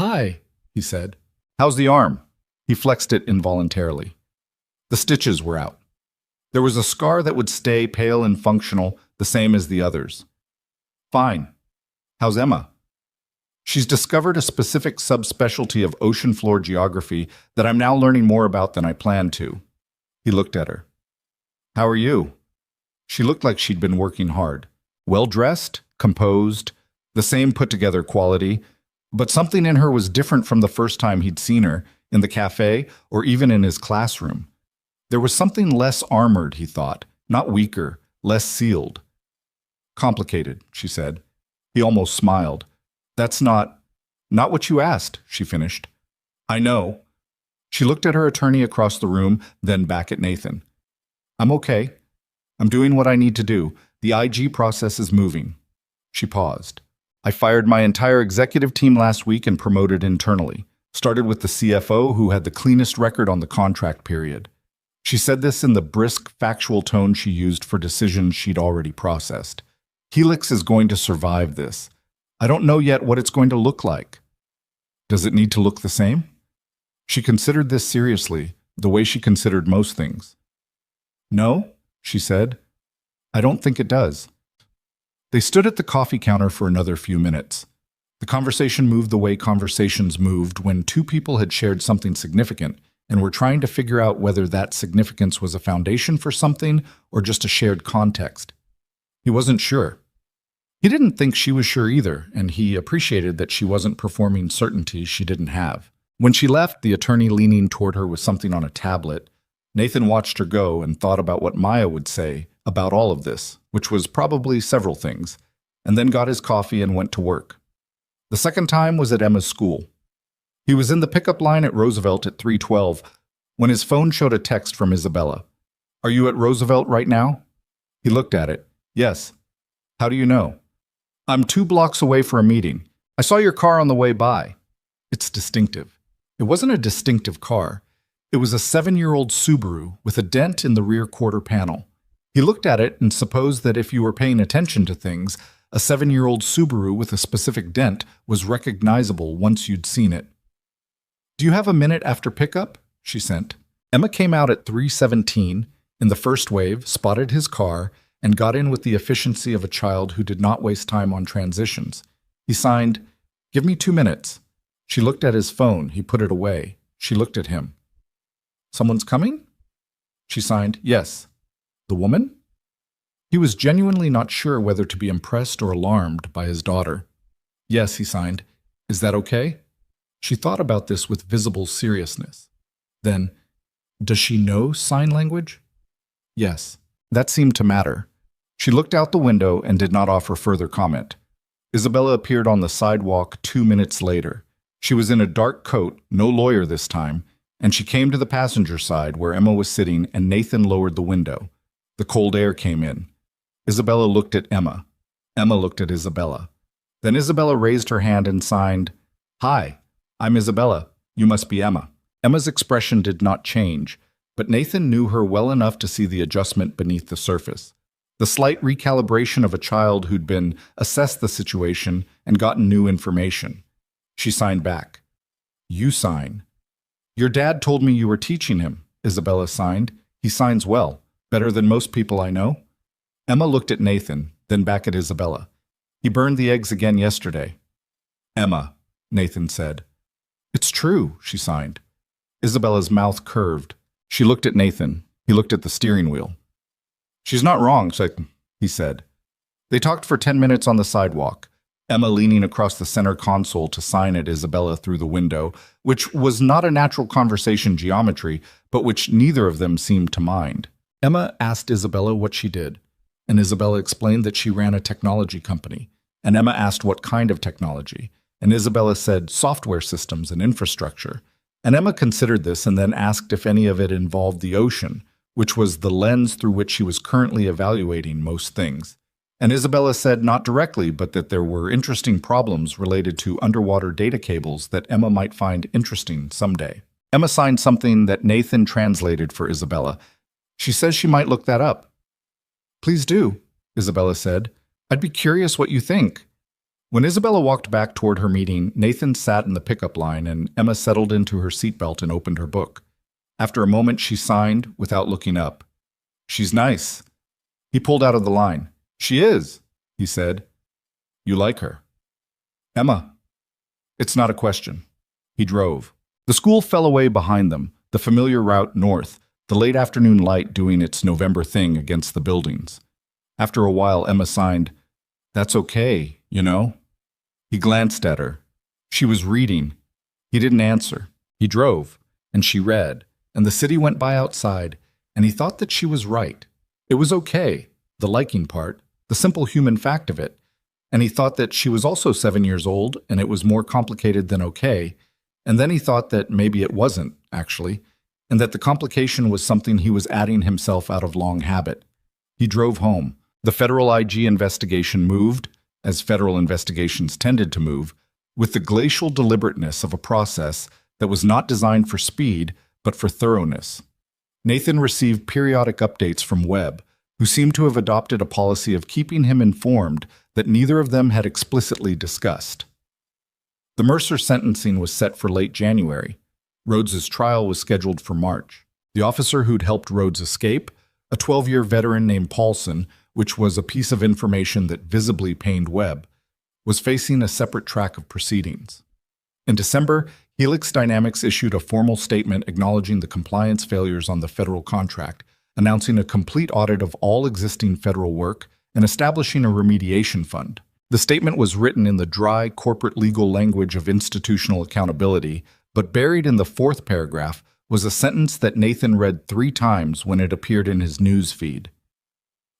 Hi, he said. How's the arm? He flexed it involuntarily. The stitches were out. There was a scar that would stay pale and functional, the same as the others. Fine. How's Emma? She's discovered a specific subspecialty of ocean floor geography that I'm now learning more about than I planned to. He looked at her. How are you? She looked like she'd been working hard. Well-dressed, composed, the same put-together quality, but something in her was different from the first time he'd seen her, in the cafe or even in his classroom. There was something less armored, he thought, not weaker, less sealed. Complicated, she said. He almost smiled. That's not what you asked, she finished. I know. She looked at her attorney across the room, then back at Nathan. I'm okay. I'm doing what I need to do. The IG process is moving. She paused. I fired my entire executive team last week and promoted internally. Started with the CFO, who had the cleanest record on the contract period. She said this in the brisk, factual tone she used for decisions she'd already processed. Helix is going to survive this. I don't know yet what it's going to look like. Does it need to look the same? She considered this seriously, the way she considered most things. No, she said. I don't think it does. They stood at the coffee counter for another few minutes. The conversation moved the way conversations moved when two people had shared something significant and were trying to figure out whether that significance was a foundation for something or just a shared context. He wasn't sure. He didn't think she was sure either, and he appreciated that she wasn't performing certainties she didn't have. When she left, the attorney leaning toward her with something on a tablet, Nathan watched her go and thought about what Maya would say about all of this, which was probably several things, and then got his coffee and went to work. The second time was at Emma's school. He was in the pickup line at Roosevelt at 3:12 when his phone showed a text from Isabella. Are you at Roosevelt right now? He looked at it. Yes. How do you know? I'm 2 blocks away for a meeting. I saw your car on the way by. It's distinctive. It wasn't a distinctive car. It was a 7-year-old Subaru with a dent in the rear quarter panel. He looked at it and supposed that if you were paying attention to things, a 7-year-old Subaru with a specific dent was recognizable once you'd seen it. Do you have a minute after pickup? She sent. Emma came out at 3:17 in the first wave, spotted his car, and got in with the efficiency of a child who did not waste time on transitions. He signed, Give me 2 minutes. She looked at his phone. He put it away. She looked at him. Someone's coming? She signed, Yes. The woman? He was genuinely not sure whether to be impressed or alarmed by his daughter. Yes, he signed. Is that okay? She thought about this with visible seriousness. Then, does she know sign language? Yes. That seemed to matter. She looked out the window and did not offer further comment. Isabella appeared on the sidewalk 2 minutes later. She was in a dark coat, no lawyer this time, and she came to the passenger side where Emma was sitting and Nathan lowered the window. The cold air came in. Isabella looked at Emma. Emma looked at Isabella. Then Isabella raised her hand and signed, Hi, I'm Isabella. You must be Emma. Emma's expression did not change, but Nathan knew her well enough to see the adjustment beneath the surface. The slight recalibration of a child who'd been assessed the situation and gotten new information. She signed back. You sign. Your dad told me you were teaching him, Isabella signed. He signs well, better than most people I know. Emma looked at Nathan, then back at Isabella. He burned the eggs again yesterday. Emma, Nathan said. It's true, she signed. Isabella's mouth curved. She looked at Nathan. He looked at the steering wheel. She's not wrong, he said. They talked for 10 minutes on the sidewalk, Emma leaning across the center console to sign at Isabella through the window, which was not a natural conversation geometry, but which neither of them seemed to mind. Emma asked Isabella what she did, and Isabella explained that she ran a technology company, and Emma asked what kind of technology, and Isabella said software systems and infrastructure. And Emma considered this and then asked if any of it involved the ocean, which was the lens through which she was currently evaluating most things. And Isabella said not directly, but that there were interesting problems related to underwater data cables that Emma might find interesting someday. Emma signed something that Nathan translated for Isabella. She says she might look that up. Please do, Isabella said. I'd be curious what you think. When Isabella walked back toward her meeting, Nathan sat in the pickup line and Emma settled into her seatbelt and opened her book. After a moment, she signed without looking up. "She's nice." He pulled out of the line. "She is," he said. "You like her?" "Emma." "It's not a question." He drove. The school fell away behind them, the familiar route north, the late afternoon light doing its November thing against the buildings. After a while, Emma signed, "That's okay, you know." He glanced at her. She was reading. He didn't answer. He drove, and she read, and the city went by outside, and he thought that she was right. It was okay, the liking part, the simple human fact of it. And he thought that she was also 7 years old, and it was more complicated than okay. And then he thought that maybe it wasn't, actually, and that the complication was something he was adding himself out of long habit. He drove home. The federal IG investigation moved, as federal investigations tended to move, with the glacial deliberateness of a process that was not designed for speed, but for thoroughness. Nathan received periodic updates from Webb, who seemed to have adopted a policy of keeping him informed that neither of them had explicitly discussed. The Mercer sentencing was set for late January. Rhodes's trial was scheduled for March. The officer who'd helped Rhodes escape, a 12-year veteran named Paulson, which was a piece of information that visibly pained Webb, was facing a separate track of proceedings. In December, Helix Dynamics issued a formal statement acknowledging the compliance failures on the federal contract, announcing a complete audit of all existing federal work, and establishing a remediation fund. The statement was written in the dry, corporate legal language of institutional accountability, but buried in the fourth paragraph was a sentence that Nathan read 3 times when it appeared in his news feed.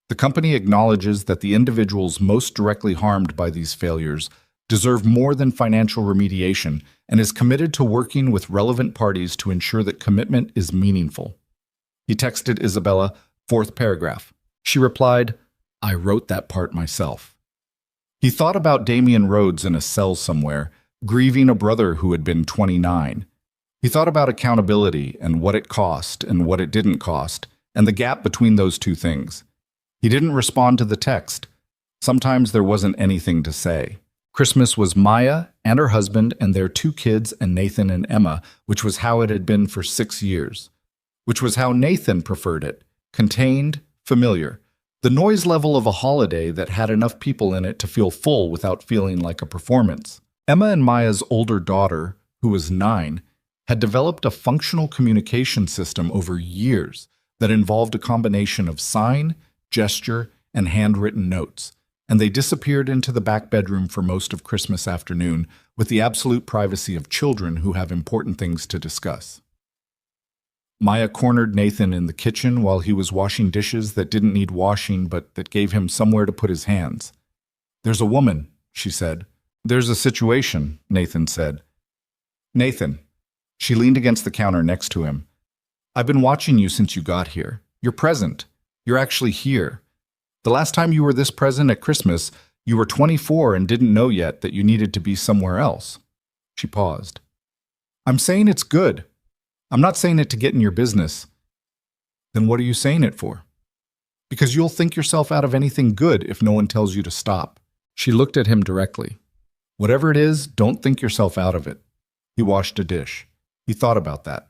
The company acknowledges that the individuals most directly harmed by these failures deserve more than financial remediation and is committed to working with relevant parties to ensure that commitment is meaningful. He texted Isabella, 4th paragraph. She replied, "I wrote that part myself." He thought about Damian Rhodes in a cell somewhere, grieving a brother who had been 29. He thought about accountability and what it cost and what it didn't cost, and the gap between those two things. He didn't respond to the text. Sometimes there wasn't anything to say. Christmas was Maya and her husband and their 2 kids and Nathan and Emma, which was how it had been for 6 years. Which was how Nathan preferred it, contained, familiar. The noise level of a holiday that had enough people in it to feel full without feeling like a performance. Emma and Maya's older daughter, who was 9, had developed a functional communication system over years that involved a combination of sign, gesture, and handwritten notes, and they disappeared into the back bedroom for most of Christmas afternoon with the absolute privacy of children who have important things to discuss. Maya cornered Nathan in the kitchen while he was washing dishes that didn't need washing but that gave him somewhere to put his hands. "There's a woman," she said. "There's a situation," Nathan said. "Nathan." She leaned against the counter next to him. "I've been watching you since you got here. You're present. You're actually here. The last time you were this present at Christmas, you were 24 and didn't know yet that you needed to be somewhere else." She paused. "I'm saying it's good. I'm not saying it to get in your business." "Then what are you saying it for?" "Because you'll think yourself out of anything good if no one tells you to stop." She looked at him directly. "Whatever it is, don't think yourself out of it." He washed a dish. He thought about that.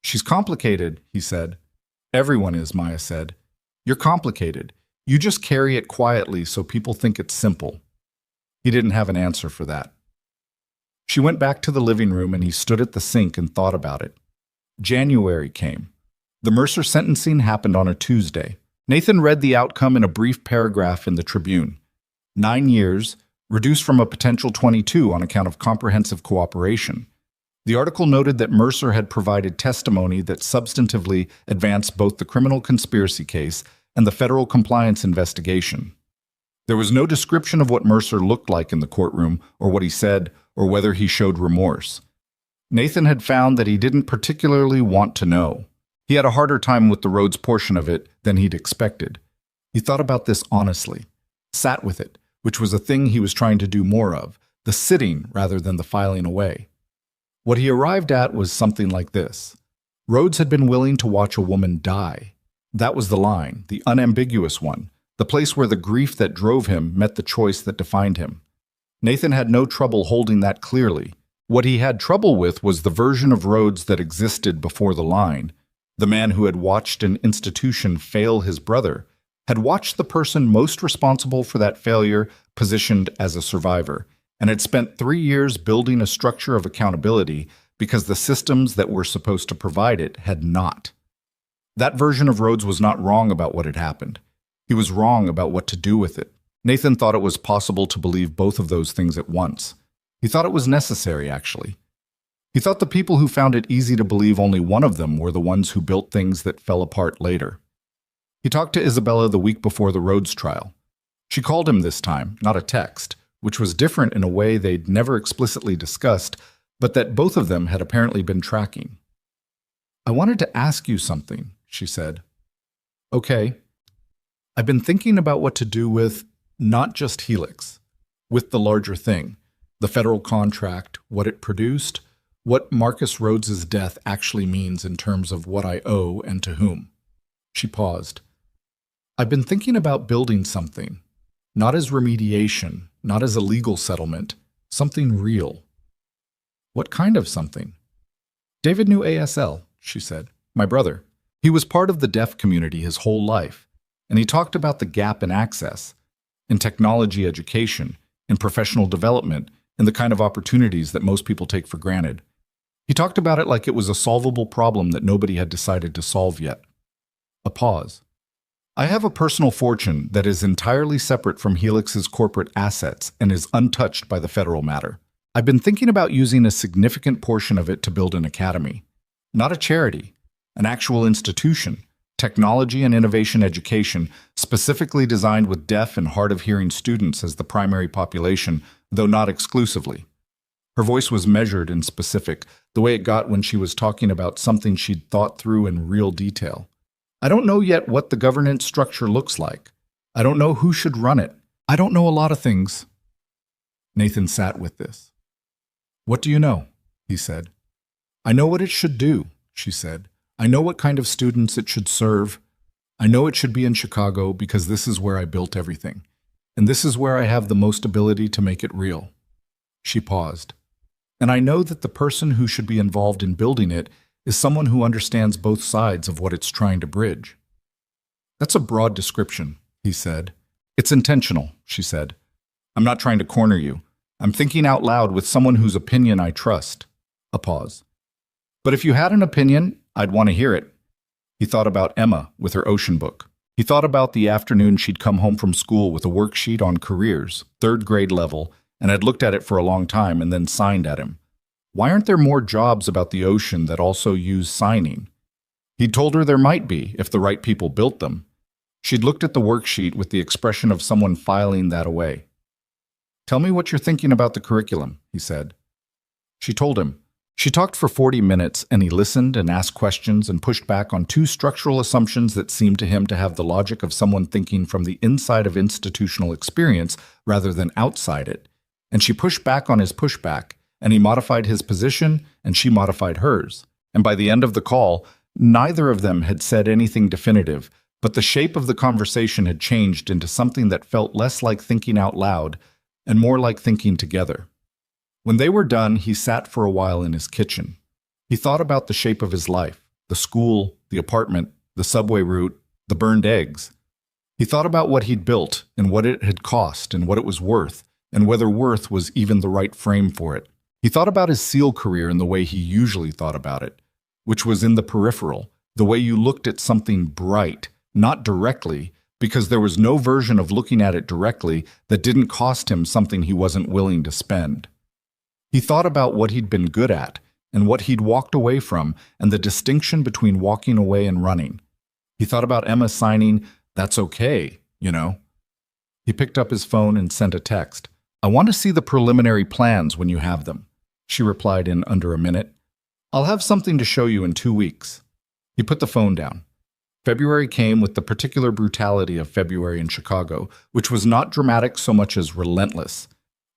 "She's complicated," he said. "Everyone is," Maya said. "You're complicated. You just carry it quietly so people think it's simple." He didn't have an answer for that. She went back to the living room and he stood at the sink and thought about it. January came. The Mercer sentencing happened on a Tuesday. Nathan read the outcome in a brief paragraph in the Tribune. 9 years, reduced from a potential 22 on account of comprehensive cooperation. The article noted that Mercer had provided testimony that substantively advanced both the criminal conspiracy case and the federal compliance investigation. There was no description of what Mercer looked like in the courtroom or what he said or whether he showed remorse. Nathan had found that he didn't particularly want to know. He had a harder time with the Rhodes portion of it than he'd expected. He thought about this honestly, sat with it, which was a thing he was trying to do more of, the sitting rather than the filing away. What he arrived at was something like this. Rhodes had been willing to watch a woman die. That was the line, the unambiguous one, the place where the grief that drove him met the choice that defined him. Nathan had no trouble holding that clearly. What he had trouble with was the version of roads that existed before the line. The man who had watched an institution fail his brother had watched the person most responsible for that failure positioned as a survivor, and had spent 3 years building a structure of accountability because the systems that were supposed to provide it had not. That version of roads was not wrong about what had happened. He was wrong about what to do with it. Nathan thought it was possible to believe both of those things at once. He thought it was necessary, actually. He thought the people who found it easy to believe only one of them were the ones who built things that fell apart later. He talked to Isabella the week before the Rhodes trial. She called him this time, not a text, which was different in a way they'd never explicitly discussed, but that both of them had apparently been tracking. "I wanted to ask you something," she said. "Okay. I've been thinking about what to do with not just Helix, with the larger thing, the federal contract, what it produced, what Marcus Rhodes's death actually means in terms of what I owe and to whom." She paused. "I've been thinking about building something, not as remediation, not as a legal settlement, something real." "What kind of something?" "David knew ASL," she said. "My brother. He was part of the deaf community his whole life, and he talked about the gap in access, in technology education, in professional development, in the kind of opportunities that most people take for granted. He talked about it like it was a solvable problem that nobody had decided to solve yet." A pause. "I have a personal fortune that is entirely separate from Helix's corporate assets and is untouched by the federal matter. I've been thinking about using a significant portion of it to build an academy. Not a charity, an actual institution, technology and innovation education, specifically designed with deaf and hard-of-hearing students as the primary population, though not exclusively." Her voice was measured and specific, the way it got when she was talking about something she'd thought through in real detail. "I don't know yet what the governance structure looks like. I don't know who should run it. I don't know a lot of things." Nathan sat with this. "What do you know?" he said. "I know what it should do," she said. "I know what kind of students it should serve. I know it should be in Chicago because this is where I built everything, and this is where I have the most ability to make it real." She paused. "And I know that the person who should be involved in building it is someone who understands both sides of what it's trying to bridge." "That's a broad description," he said. "It's intentional," she said. "I'm not trying to corner you. I'm thinking out loud with someone whose opinion I trust." A pause. "But if you had an opinion, I'd want to hear it." He thought about Emma with her ocean book. He thought about the afternoon she'd come home from school with a worksheet on careers, 3rd grade level, and had looked at it for a long time and then signed at him. Why aren't there more jobs about the ocean that also use signing? He'd told her there might be if the right people built them. She'd looked at the worksheet with the expression of someone filing that away. "Tell me what you're thinking about the curriculum," he said. She told him. She talked for 40 minutes, and he listened and asked questions and pushed back on 2 structural assumptions that seemed to him to have the logic of someone thinking from the inside of institutional experience rather than outside it. And she pushed back on his pushback, and he modified his position, and she modified hers. And by the end of the call, neither of them had said anything definitive, but the shape of the conversation had changed into something that felt less like thinking out loud and more like thinking together. When they were done, he sat for a while in his kitchen. He thought about the shape of his life, the school, the apartment, the subway route, the burned eggs. He thought about what he'd built and what it had cost and what it was worth, and whether worth was even the right frame for it. He thought about his SEAL career in the way he usually thought about it, which was in the peripheral, the way you looked at something bright, not directly, because there was no version of looking at it directly that didn't cost him something he wasn't willing to spend. He thought about what he'd been good at and what he'd walked away from and the distinction between walking away and running. He thought about Emma signing, "That's okay, you know." He picked up his phone and sent a text. "I want to see the preliminary plans when you have them." She replied in under a minute. "I'll have something to show you in 2 weeks." He put the phone down. February came with the particular brutality of February in Chicago, which was not dramatic so much as relentless.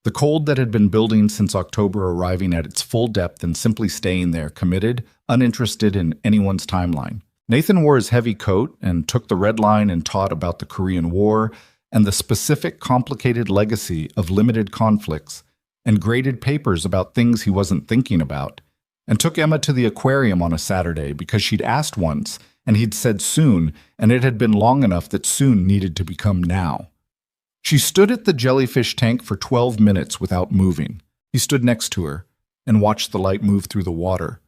The cold that had been building since October arriving at its full depth and simply staying there, committed, uninterested in anyone's timeline. Nathan wore his heavy coat and took the red line and taught about the Korean War, and the specific, complicated legacy of limited conflicts and graded papers about things he wasn't thinking about, and took Emma to the aquarium on a Saturday because she'd asked once and he'd said soon, and it had been long enough that soon needed to become now. She stood at the jellyfish tank for 12 minutes without moving. He stood next to her and watched the light move through the water,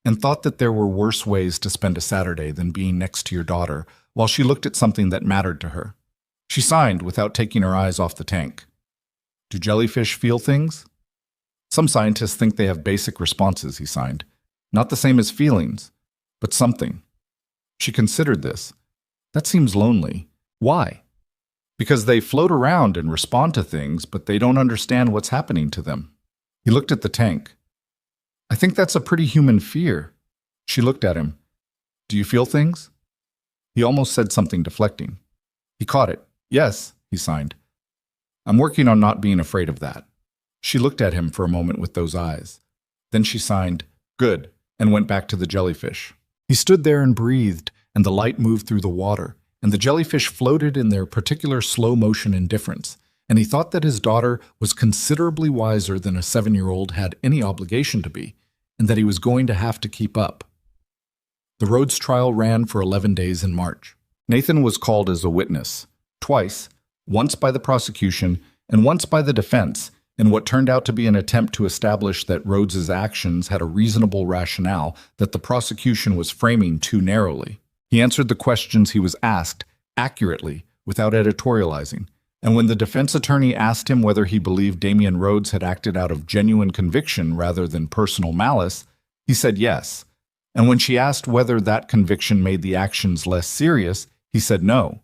and thought that there were worse ways to spend a Saturday than being next to your daughter while she looked at something that mattered to her. She signed without taking her eyes off the tank. Do jellyfish feel things? Some scientists think they have basic responses, he signed. Not the same as feelings, but something. She considered this. That seems lonely. Why? Because they float around and respond to things, but they don't understand what's happening to them. He looked at the tank. I think that's a pretty human fear. She looked at him. Do you feel things? He almost said something deflecting. He caught it. Yes, he signed. I'm working on not being afraid of that. She looked at him for a moment with those eyes. Then she signed, good, and went back to the jellyfish. He stood there and breathed, and the light moved through the water, and the jellyfish floated in their particular slow-motion indifference, and he thought that his daughter was considerably wiser than a 7-year-old had any obligation to be, and that he was going to have to keep up. The Rhodes trial ran for 11 days in March. Nathan was called as a witness, twice, once by the prosecution and once by the defense, in what turned out to be an attempt to establish that Rhodes's actions had a reasonable rationale that the prosecution was framing too narrowly. He answered the questions he was asked accurately, without editorializing, and when the defense attorney asked him whether he believed Damian Rhodes had acted out of genuine conviction rather than personal malice, he said yes, and when she asked whether that conviction made the actions less serious, he said no,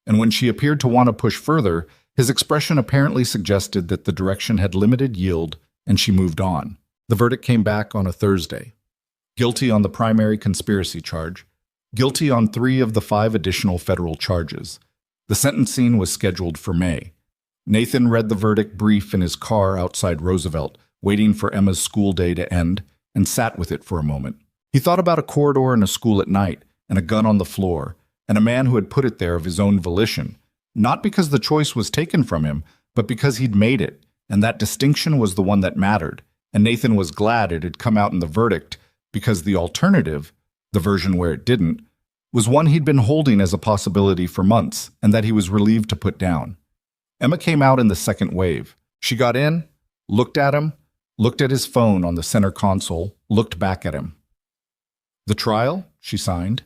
and when she appeared to want to push further, his expression apparently suggested that the direction had limited yield, and she moved on. The verdict came back on a Thursday. Guilty on the primary conspiracy charge. Guilty on 3 of the 5 additional federal charges. The sentencing was scheduled for May. Nathan read the verdict brief in his car outside Roosevelt, waiting for Emma's school day to end, and sat with it for a moment. He thought about a corridor in a school at night, and a gun on the floor, and a man who had put it there of his own volition. Not because the choice was taken from him, but because he'd made it, and that distinction was the one that mattered, and Nathan was glad it had come out in the verdict, because the alternative, the version where it didn't, was one he'd been holding as a possibility for months, and that he was relieved to put down. Emma came out in the second wave. She got in, looked at him, looked at his phone on the center console, looked back at him. The trial? She signed.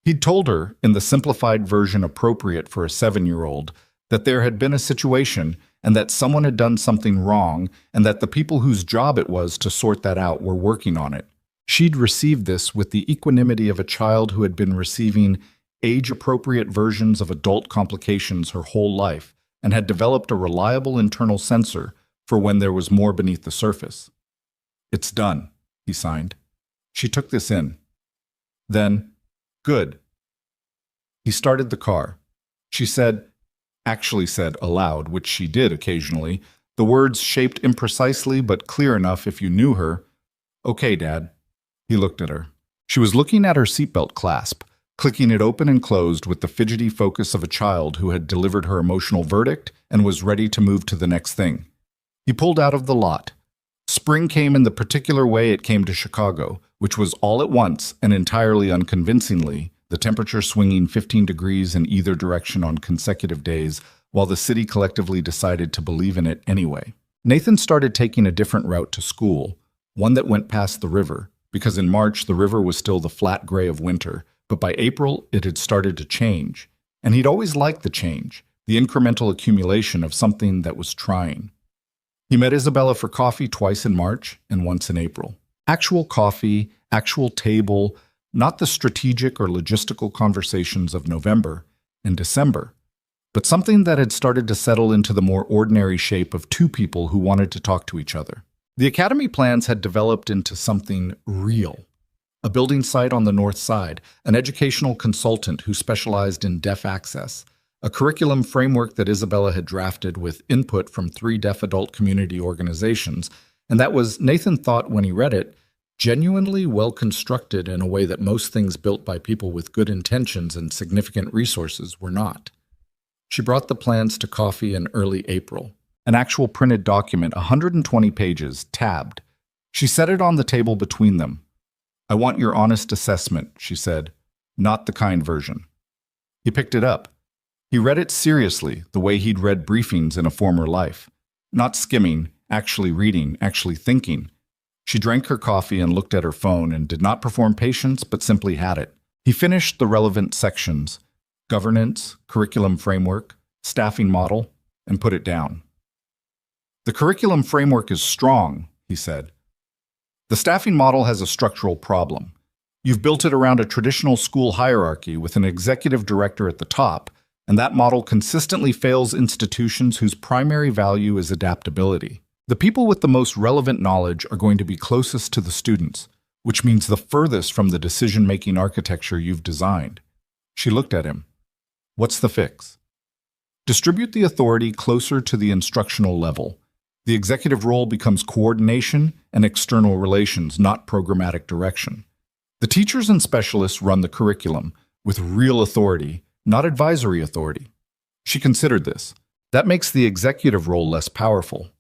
He'd told her, in the simplified version appropriate for a 7-year-old, that there had been a situation and that someone had done something wrong and that the people whose job it was to sort that out were working on it. She'd received this with the equanimity of a child who had been receiving age-appropriate versions of adult complications her whole life and had developed a reliable internal sensor for when there was more beneath the surface. It's done, he signed. She took this in. Then, good. He started the car. She actually said aloud, which she did occasionally, the words shaped imprecisely but clear enough if you knew her, "Okay, Dad." He looked at her. She was looking at her seatbelt clasp, clicking it open and closed with the fidgety focus of a child who had delivered her emotional verdict and was ready to move to the next thing. He pulled out of the lot. Spring came in the particular way it came to Chicago, which was all at once and entirely unconvincingly, the temperature swinging 15 degrees in either direction on consecutive days, while the city collectively decided to believe in it anyway. Nathan started taking a different route to school, one that went past the river, because in March the river was still the flat gray of winter, but by April it had started to change, and he'd always liked the change, the incremental accumulation of something that was trying. He met Isabella for coffee twice in March and once in April. Actual coffee, actual table, not the strategic or logistical conversations of November and December, but something that had started to settle into the more ordinary shape of 2 people who wanted to talk to each other. The academy plans had developed into something real. A building site on the north side, an educational consultant who specialized in deaf access, a curriculum framework that Isabella had drafted with input from 3 deaf adult community organizations, and that was, Nathan thought when he read it, genuinely well-constructed in a way that most things built by people with good intentions and significant resources were not. She brought the plans to coffee in early April. An actual printed document, 120 pages, tabbed. She set it on the table between them. I want your honest assessment, she said, not the kind version. He picked it up. He read it seriously, the way he'd read briefings in a former life. Not skimming, actually reading, actually thinking. She drank her coffee and looked at her phone and did not perform patience, but simply had it. He finished the relevant sections, governance, curriculum framework, staffing model, and put it down. The curriculum framework is strong, he said. The staffing model has a structural problem. You've built it around a traditional school hierarchy with an executive director at the top, and that model consistently fails institutions whose primary value is adaptability. The people with the most relevant knowledge are going to be closest to the students, which means the furthest from the decision-making architecture you've designed. She looked at him. What's the fix? Distribute the authority closer to the instructional level. The executive role becomes coordination and external relations, not programmatic direction. The teachers and specialists run the curriculum with real authority, not advisory authority. She considered this. That makes the executive role less powerful.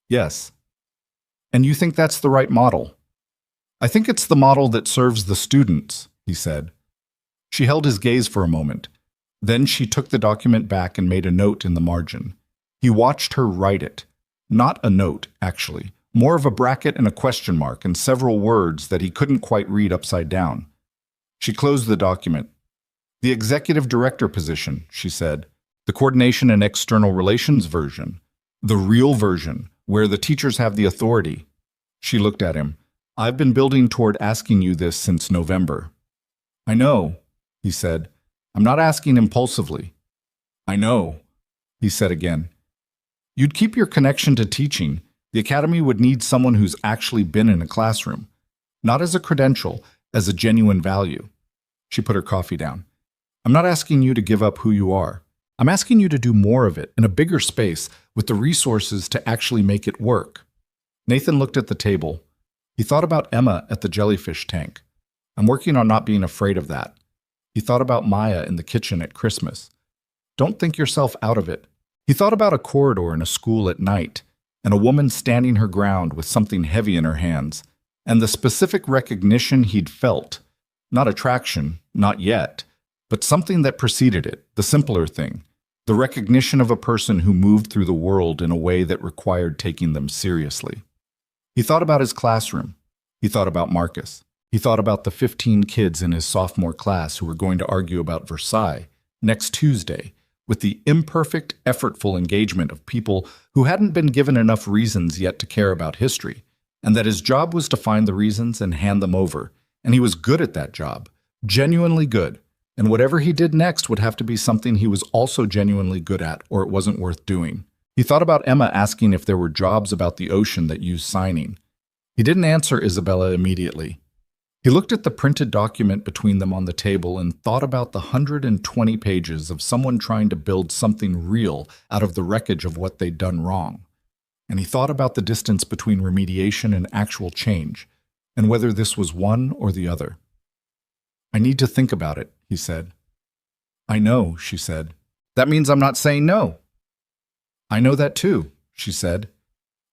Yes. And you think that's the right model? I think it's the model that serves the students, he said. She held his gaze for a moment. Then she took the document back and made a note in the margin. He watched her write it. Not a note, actually. More of a bracket and a question mark and several words that he couldn't quite read upside down. She closed the document. The executive director position, she said. The coordination and external relations version. The real version, where the teachers have the authority. She looked at him. I've been building toward asking you this since November. I know, he said. I'm not asking impulsively. I know, he said again. You'd keep your connection to teaching. The academy would need someone who's actually been in a classroom. Not as a credential, as a genuine value. She put her coffee down. I'm not asking you to give up who you are. I'm asking you to do more of it in a bigger space with the resources to actually make it work. Nathan looked at the table. He thought about Emma at the jellyfish tank. I'm working on not being afraid of that. He thought about Maya in the kitchen at Christmas. Don't think yourself out of it. He thought about a corridor in a school at night, and a woman standing her ground with something heavy in her hands, and the specific recognition he'd felt. Not attraction, not yet, but something that preceded it, the simpler thing. The recognition of a person who moved through the world in a way that required taking them seriously. He thought about his classroom. He thought about Marcus. He thought about the 15 kids in his sophomore class who were going to argue about Versailles next Tuesday, with the imperfect, effortful engagement of people who hadn't been given enough reasons yet to care about history, and that his job was to find the reasons and hand them over, and he was good at that job, genuinely good, and whatever he did next would have to be something he was also genuinely good at, or it wasn't worth doing. He thought about Emma asking if there were jobs about the ocean that used signing. He didn't answer Isabella immediately. He looked at the printed document between them on the table and thought about the 120 pages of someone trying to build something real out of the wreckage of what they'd done wrong. And he thought about the distance between remediation and actual change, and whether this was one or the other. I need to think about it, he said. I know, she said. That means I'm not saying no. I know that too, she said.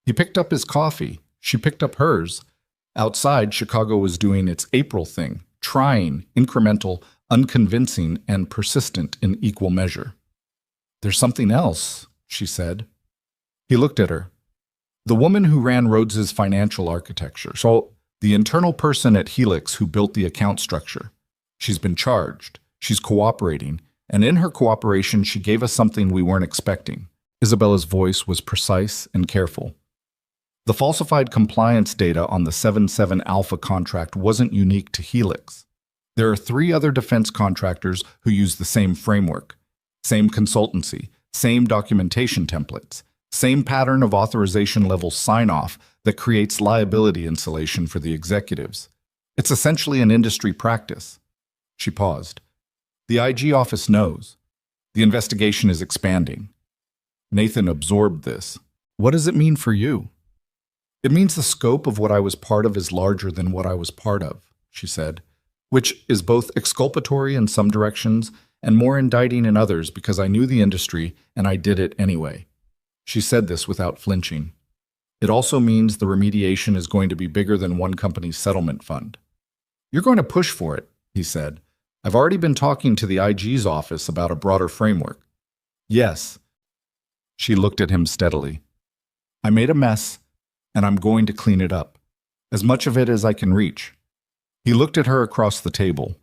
He picked up his coffee. She picked up hers. Outside, Chicago was doing its April thing, trying, incremental, unconvincing, and persistent in equal measure. There's something else, she said. He looked at her. The woman who ran Rhodes's financial architecture, so the internal person at Helix who built the account structure. She's been charged. She's cooperating, and in her cooperation, she gave us something we weren't expecting. Isabella's voice was precise and careful. The falsified compliance data on the 7-7 Alpha contract wasn't unique to Helix. There are 3 other defense contractors who use the same framework, same consultancy, same documentation templates, same pattern of authorization level sign-off that creates liability insulation for the executives. It's essentially an industry practice. She paused. The IG office knows. The investigation is expanding. Nathan absorbed this. What does it mean for you? It means the scope of what I was part of is larger than what I was part of, she said, which is both exculpatory in some directions and more indicting in others because I knew the industry and I did it anyway. She said this without flinching. It also means the remediation is going to be bigger than one company's settlement fund. You're going to push for it, he said. I've already been talking to the IG's office about a broader framework. Yes. She looked at him steadily. I made a mess, and I'm going to clean it up. As much of it as I can reach. He looked at her across the table.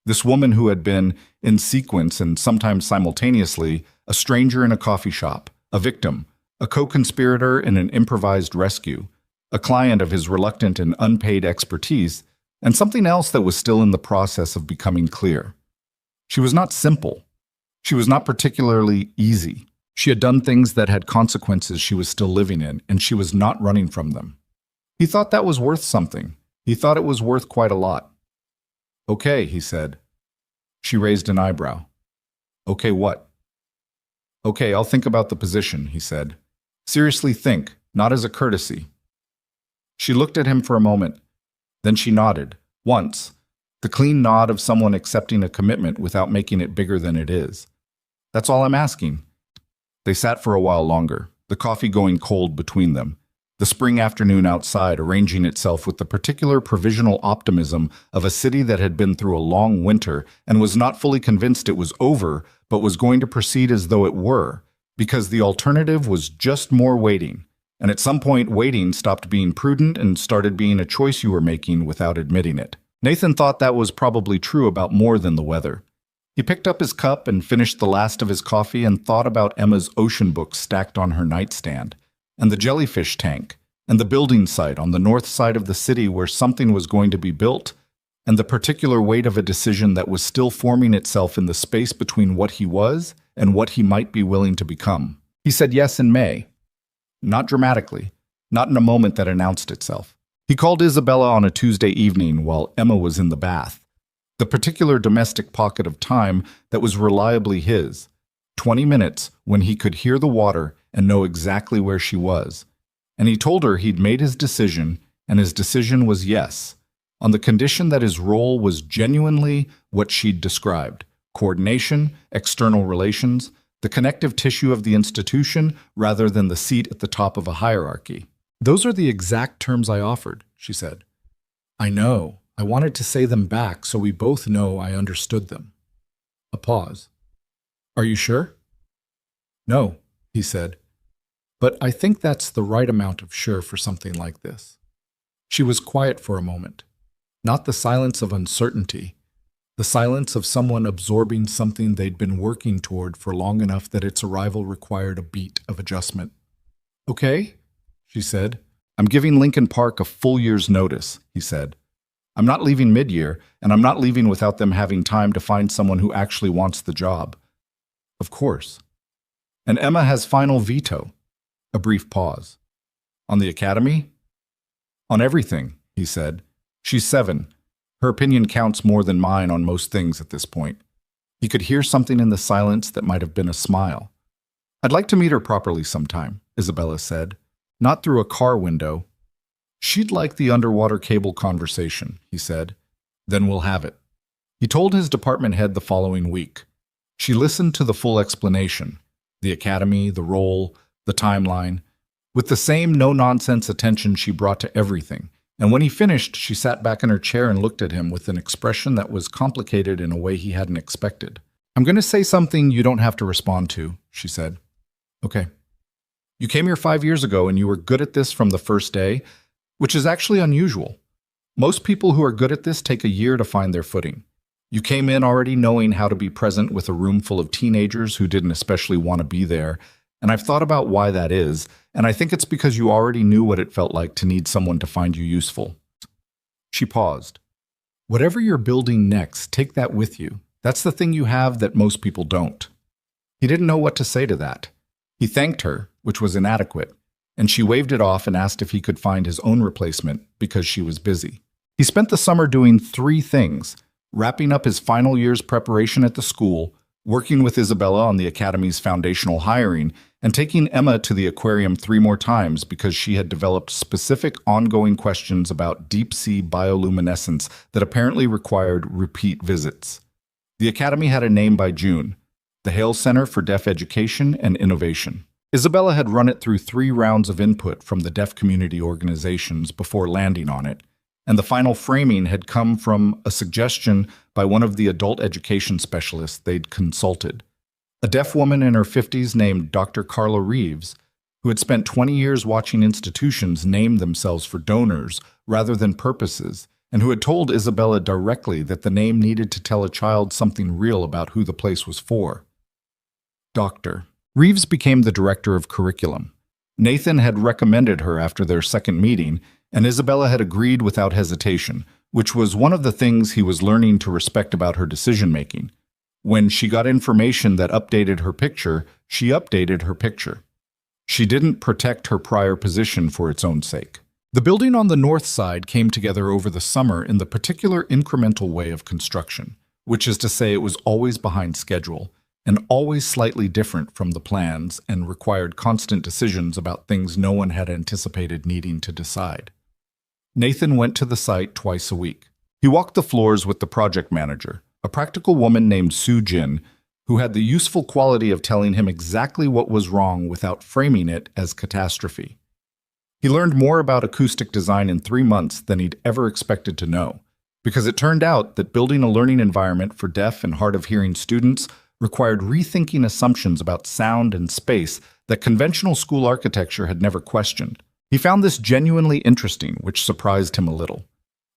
This woman who had been, in sequence and sometimes simultaneously, a stranger in a coffee shop, a victim, a co-conspirator in an improvised rescue, a client of his reluctant and unpaid expertise, and something else that was still in the process of becoming clear. She was not simple. She was not particularly easy. She had done things that had consequences she was still living in, and she was not running from them. He thought that was worth something. He thought it was worth quite a lot. Okay, he said. She raised an eyebrow. Okay, what? Okay, I'll think about the position, he said. Seriously think, not as a courtesy. She looked at him for a moment. Then she nodded, once, the clean nod of someone accepting a commitment without making it bigger than it is. That's all I'm asking. They sat for a while longer, the coffee going cold between them, the spring afternoon outside arranging itself with the particular provisional optimism of a city that had been through a long winter and was not fully convinced it was over, but was going to proceed as though it were, because the alternative was just more waiting. And at some point, waiting stopped being prudent and started being a choice you were making without admitting it. Nathan thought that was probably true about more than the weather. He picked up his cup and finished the last of his coffee and thought about Emma's ocean books stacked on her nightstand, and the jellyfish tank, and the building site on the north side of the city where something was going to be built, and the particular weight of a decision that was still forming itself in the space between what he was and what he might be willing to become. He said yes in May. Not dramatically, not in a moment that announced itself. He called Isabella on a Tuesday evening while Emma was in the bath, the particular domestic pocket of time that was reliably his, 20 minutes when he could hear the water and know exactly where she was. And he told her he'd made his decision, and his decision was yes, on the condition that his role was genuinely what she'd described: coordination, external relations, the connective tissue of the institution rather than the seat at the top of a hierarchy. Those are the exact terms I offered, she said. I know. I wanted to say them back so we both know I understood them. A pause. Are you sure? No, he said. But I think that's the right amount of sure for something like this. She was quiet for a moment. Not the silence of uncertainty, the silence of someone absorbing something they'd been working toward for long enough that its arrival required a beat of adjustment. Okay, she said. I'm giving Lincoln Park a full year's notice, he said. I'm not leaving mid-year, and I'm not leaving without them having time to find someone who actually wants the job. Of course. And Emma has final veto. A brief pause. On the academy? On everything, he said. She's 7. Her opinion counts more than mine on most things at this point. He could hear something in the silence that might have been a smile. I'd like to meet her properly sometime, Isabella said. Not through a car window. She'd like the underwater cable conversation, he said. Then we'll have it. He told his department head the following week. She listened to the full explanation, the academy, the role, the timeline, with the same no-nonsense attention she brought to everything. And when he finished, she sat back in her chair and looked at him with an expression that was complicated in a way he hadn't expected. I'm going to say something you don't have to respond to, she said. Okay. You came here 5 years ago and you were good at this from the first day, which is actually unusual. Most people who are good at this take a year to find their footing. You came in already knowing how to be present with a room full of teenagers who didn't especially want to be there, and I've thought about why that is, and I think it's because you already knew what it felt like to need someone to find you useful. She paused. Whatever you're building next, take that with you. That's the thing you have that most people don't. He didn't know what to say to that. He thanked her, which was inadequate, and she waved it off and asked if he could find his own replacement because she was busy. He spent the summer doing 3 things: wrapping up his final year's preparation at the school, working with Isabella on the academy's foundational hiring, and taking Emma to the aquarium 3 more times because she had developed specific ongoing questions about deep-sea bioluminescence that apparently required repeat visits. The academy had a name by June: the Hale Center for Deaf Education and Innovation. Isabella had run it through 3 rounds of input from the deaf community organizations before landing on it, and the final framing had come from a suggestion by one of the adult education specialists they'd consulted. A deaf woman in her 50s named Dr. Carla Reeves, who had spent 20 years watching institutions name themselves for donors rather than purposes, and who had told Isabella directly that the name needed to tell a child something real about who the place was for. Dr. Reeves became the director of curriculum. Nathan had recommended her after their second meeting, and Isabella had agreed without hesitation, which was one of the things he was learning to respect about her decision-making. When she got information that updated her picture, she updated her picture. She didn't protect her prior position for its own sake. The building on the north side came together over the summer in the particular incremental way of construction, which is to say it was always behind schedule, and always slightly different from the plans and required constant decisions about things no one had anticipated needing to decide. Nathan went to the site twice a week. He walked the floors with the project manager, a practical woman named Sue Jin, who had the useful quality of telling him exactly what was wrong without framing it as catastrophe. He learned more about acoustic design in 3 months than he'd ever expected to know, because it turned out that building a learning environment for deaf and hard-of-hearing students required rethinking assumptions about sound and space that conventional school architecture had never questioned. He found this genuinely interesting, which surprised him a little.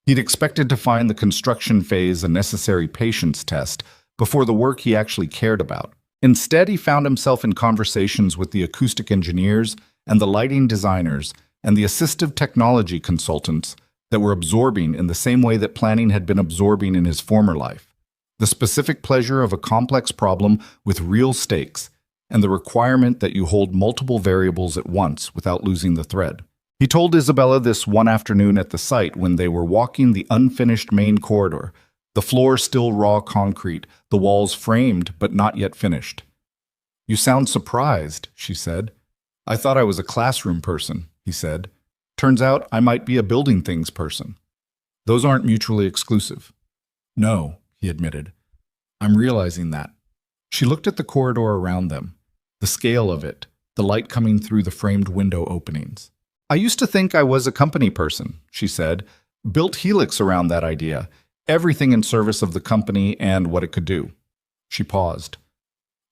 He'd expected to find the construction phase a necessary patience test before the work he actually cared about. Instead, he found himself in conversations with the acoustic engineers and the lighting designers and the assistive technology consultants that were absorbing in the same way that planning had been absorbing in his former life. The specific pleasure of a complex problem with real stakes, and the requirement that you hold multiple variables at once without losing the thread. He told Isabella this one afternoon at the site when they were walking the unfinished main corridor, the floor still raw concrete, the walls framed but not yet finished. "You sound surprised," she said. "I thought I was a classroom person," he said. "Turns out I might be a building things person. Those aren't mutually exclusive." "No," he admitted. "I'm realizing that." She looked at the corridor around them, the scale of it, the light coming through the framed window openings. "I used to think I was a company person," she said. "Built Helix around that idea, everything in service of the company and what it could do." She paused.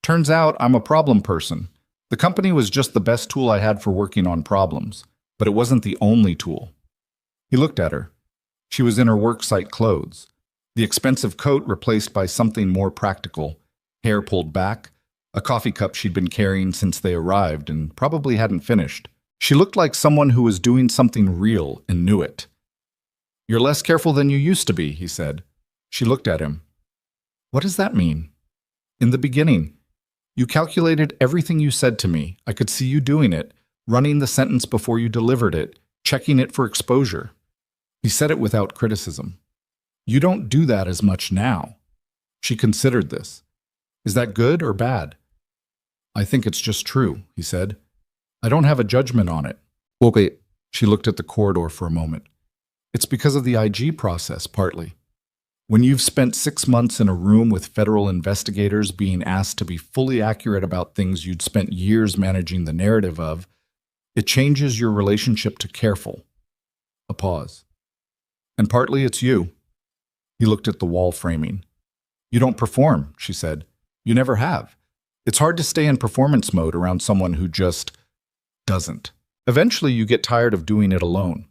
"Turns out I'm a problem person. The company was just the best tool I had for working on problems, but it wasn't the only tool." He looked at her. She was in her worksite clothes, the expensive coat replaced by something more practical, hair pulled back, a coffee cup she'd been carrying since they arrived and probably hadn't finished. She looked like someone who was doing something real and knew it. "You're less careful than you used to be," he said. She looked at him. "What does that mean?" "In the beginning, you calculated everything you said to me. I could see you doing it, running the sentence before you delivered it, checking it for exposure." He said it without criticism. "You don't do that as much now." She considered this. "Is that good or bad?" "I think it's just true," he said. "I don't have a judgment on it." "Okay." She looked at the corridor for a moment. "It's because of the IG process, partly. When you've spent 6 months in a room with federal investigators being asked to be fully accurate about things you'd spent years managing the narrative of, it changes your relationship to careful." A pause. "And partly it's you." He looked at the wall framing. "You don't perform," she said. "You never have. It's hard to stay in performance mode around someone who just doesn't. Eventually you get tired of doing it alone."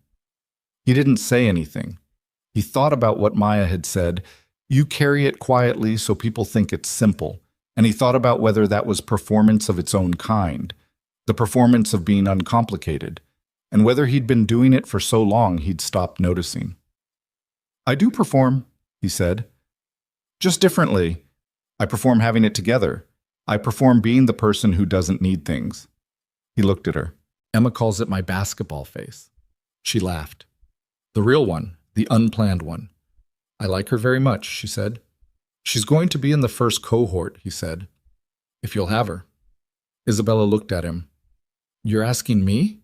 He didn't say anything. He thought about what Maya had said, "You carry it quietly so people think it's simple," and he thought about whether that was performance of its own kind, the performance of being uncomplicated, and whether he'd been doing it for so long he'd stopped noticing. "I do perform," he said. "Just differently. I perform having it together. I perform being the person who doesn't need things." He looked at her. "Emma calls it my basketball face." She laughed. "The real one, the unplanned one. I like her very much," she said. "She's going to be in the first cohort," he said. "If you'll have her." Isabella looked at him. "You're asking me?"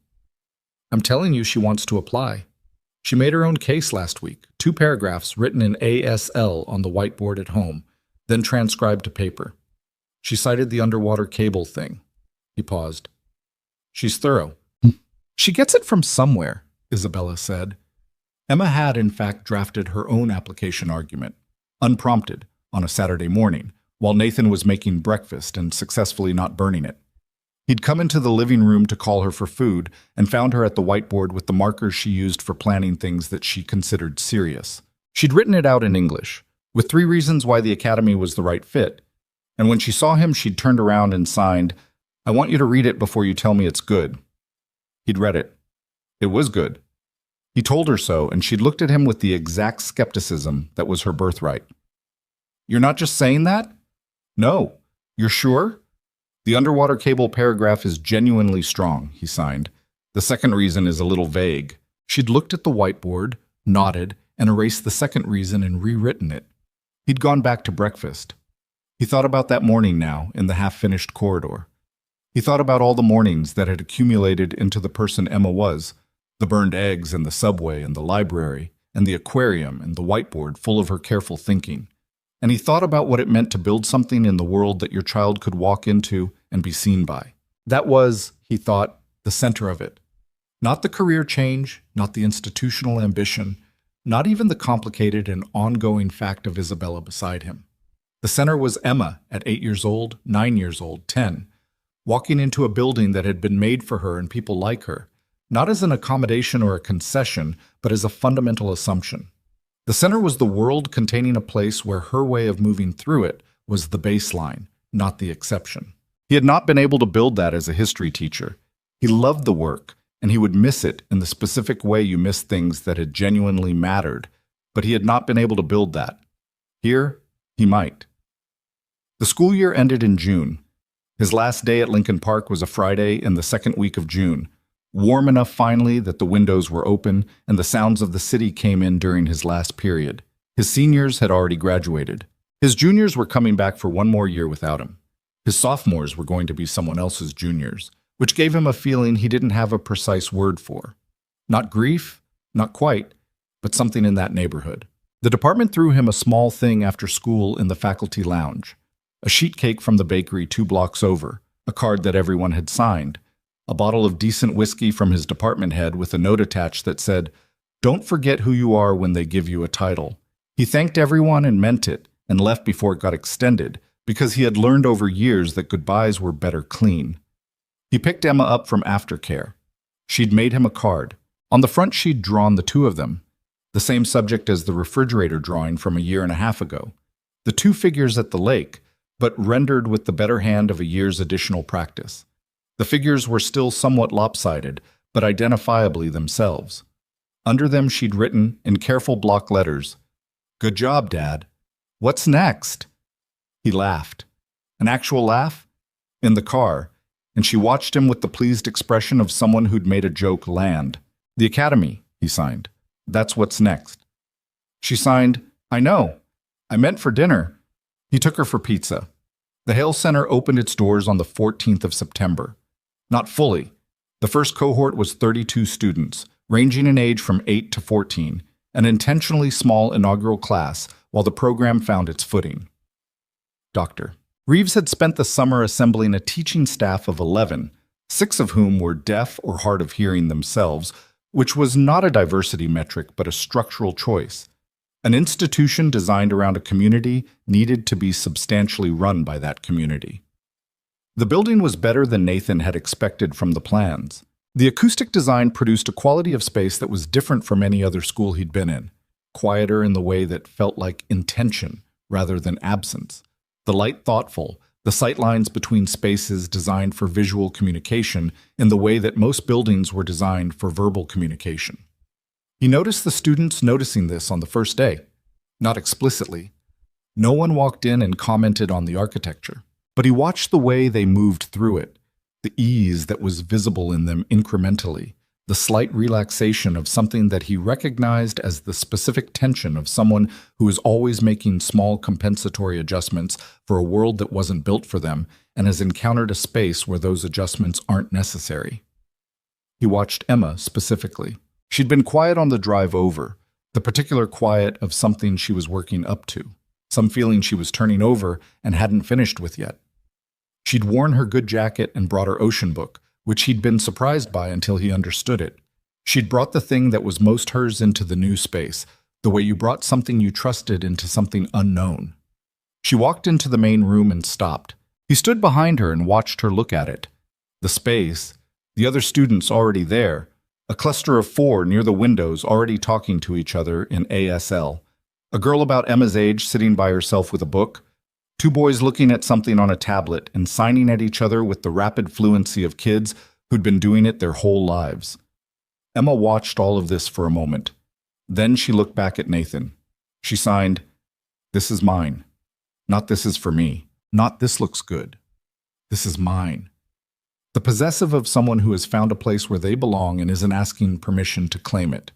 "I'm telling you she wants to apply. She made her own case last week, 2 paragraphs written in ASL on the whiteboard at home. then transcribed to paper. She cited the underwater cable thing. He paused. She's thorough. She gets it from somewhere, Isabella said. Emma had, in fact, drafted her own application argument, unprompted, on a Saturday morning, while Nathan was making breakfast and successfully not burning it. He'd come into the living room to call her for food and found her at the whiteboard with the markers she used for planning things that she considered serious. She'd written it out in English, with 3 reasons why the academy was the right fit. And when she saw him, she'd turned around and signed, "I want you to read it before you tell me it's good." He'd read it. It was good. He told her so, and she'd looked at him with the exact skepticism that was her birthright. "You're not just saying that?" "No. You're sure?" "The underwater cable paragraph is genuinely strong," he signed. "The second reason is a little vague." She'd looked at the whiteboard, nodded, and erased the second reason and rewritten it. He'd gone back to breakfast. He thought about that morning now in the half-finished corridor. He thought about all the mornings that had accumulated into the person Emma was, the burned eggs and the subway and the library and the aquarium and the whiteboard full of her careful thinking. And he thought about what it meant to build something in the world that your child could walk into and be seen by. That was, he thought, the center of it. Not the career change, not the institutional ambition, not even the complicated and ongoing fact of Isabella beside him. The center was Emma at 8 years old, 9 years old, 10, walking into a building that had been made for her and people like her, not as an accommodation or a concession, but as a fundamental assumption. The center was the world containing a place where her way of moving through it was the baseline, not the exception. He had not been able to build that as a history teacher. He loved the work, and he would miss it in the specific way you miss things that had genuinely mattered, but he had not been able to build that. Here, he might. The school year ended in June. His last day at Lincoln Park was a Friday in the second week of June, warm enough finally that the windows were open and the sounds of the city came in during his last period. His seniors had already graduated. His juniors were coming back for one more year without him. His sophomores were going to be someone else's juniors, which gave him a feeling he didn't have a precise word for. Not grief, not quite, but something in that neighborhood. The department threw him a small thing after school in the faculty lounge. A sheet cake from the bakery 2 blocks over, a card that everyone had signed, a bottle of decent whiskey from his department head with a note attached that said, "Don't forget who you are when they give you a title." He thanked everyone and meant it, and left before it got extended, because he had learned over years that goodbyes were better clean. He picked Emma up from aftercare. She'd made him a card. On the front she'd drawn the 2 of them, the same subject as the refrigerator drawing from a year and a half ago. The 2 figures at the lake, but rendered with the better hand of a year's additional practice. The figures were still somewhat lopsided, but identifiably themselves. Under them she'd written, in careful block letters, "Good job, Dad. What's next?" He laughed. An actual laugh? In the car, and she watched him with the pleased expression of someone who'd made a joke land. "The academy," he signed. "That's what's next." She signed, "I know. I meant for dinner." He took her for pizza. The Hale Center opened its doors on the 14th of September. Not fully. The first cohort was 32 students, ranging in age from 8 to 14, an intentionally small inaugural class while the program found its footing. Dr. Reeves had spent the summer assembling a teaching staff of 11, 6 of whom were deaf or hard of hearing themselves, which was not a diversity metric but a structural choice. An institution designed around a community needed to be substantially run by that community. The building was better than Nathan had expected from the plans. The acoustic design produced a quality of space that was different from any other school he'd been in, quieter in the way that felt like intention rather than absence, the light thoughtful, the sightlines between spaces designed for visual communication in the way that most buildings were designed for verbal communication. He noticed the students noticing this on the first day, not explicitly. No one walked in and commented on the architecture, but he watched the way they moved through it, the ease that was visible in them incrementally, the slight relaxation of something that he recognized as the specific tension of someone who is always making small compensatory adjustments for a world that wasn't built for them and has encountered a space where those adjustments aren't necessary. He watched Emma specifically. She'd been quiet on the drive over, the particular quiet of something she was working up to. some feeling she was turning over and hadn't finished with yet. She'd worn her good jacket and brought her ocean book, which he'd been surprised by until he understood it. She'd brought the thing that was most hers into the new space, the way you brought something you trusted into something unknown. She walked into the main room and stopped. He stood behind her and watched her look at it. The space, the other students already there, a cluster of 4 near the windows already talking to each other in ASL, a girl about Emma's age sitting by herself with a book, 2 boys looking at something on a tablet and signing at each other with the rapid fluency of kids who'd been doing it their whole lives. Emma watched all of this for a moment. Then she looked back at Nathan. She signed, "This is mine. Not this is for me. Not this looks good. This is mine." The possessive of someone who has found a place where they belong and isn't asking permission to claim it.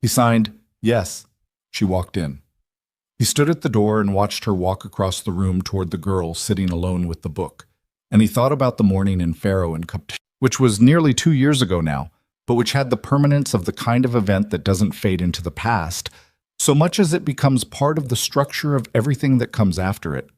He signed, "Yes." She walked in. He stood at the door and watched her walk across the room toward the girl sitting alone with the book. And he thought about the morning in Faro and Cup, which was nearly 2 years ago now, but which had the permanence of the kind of event that doesn't fade into the past, so much as it becomes part of the structure of everything that comes after it.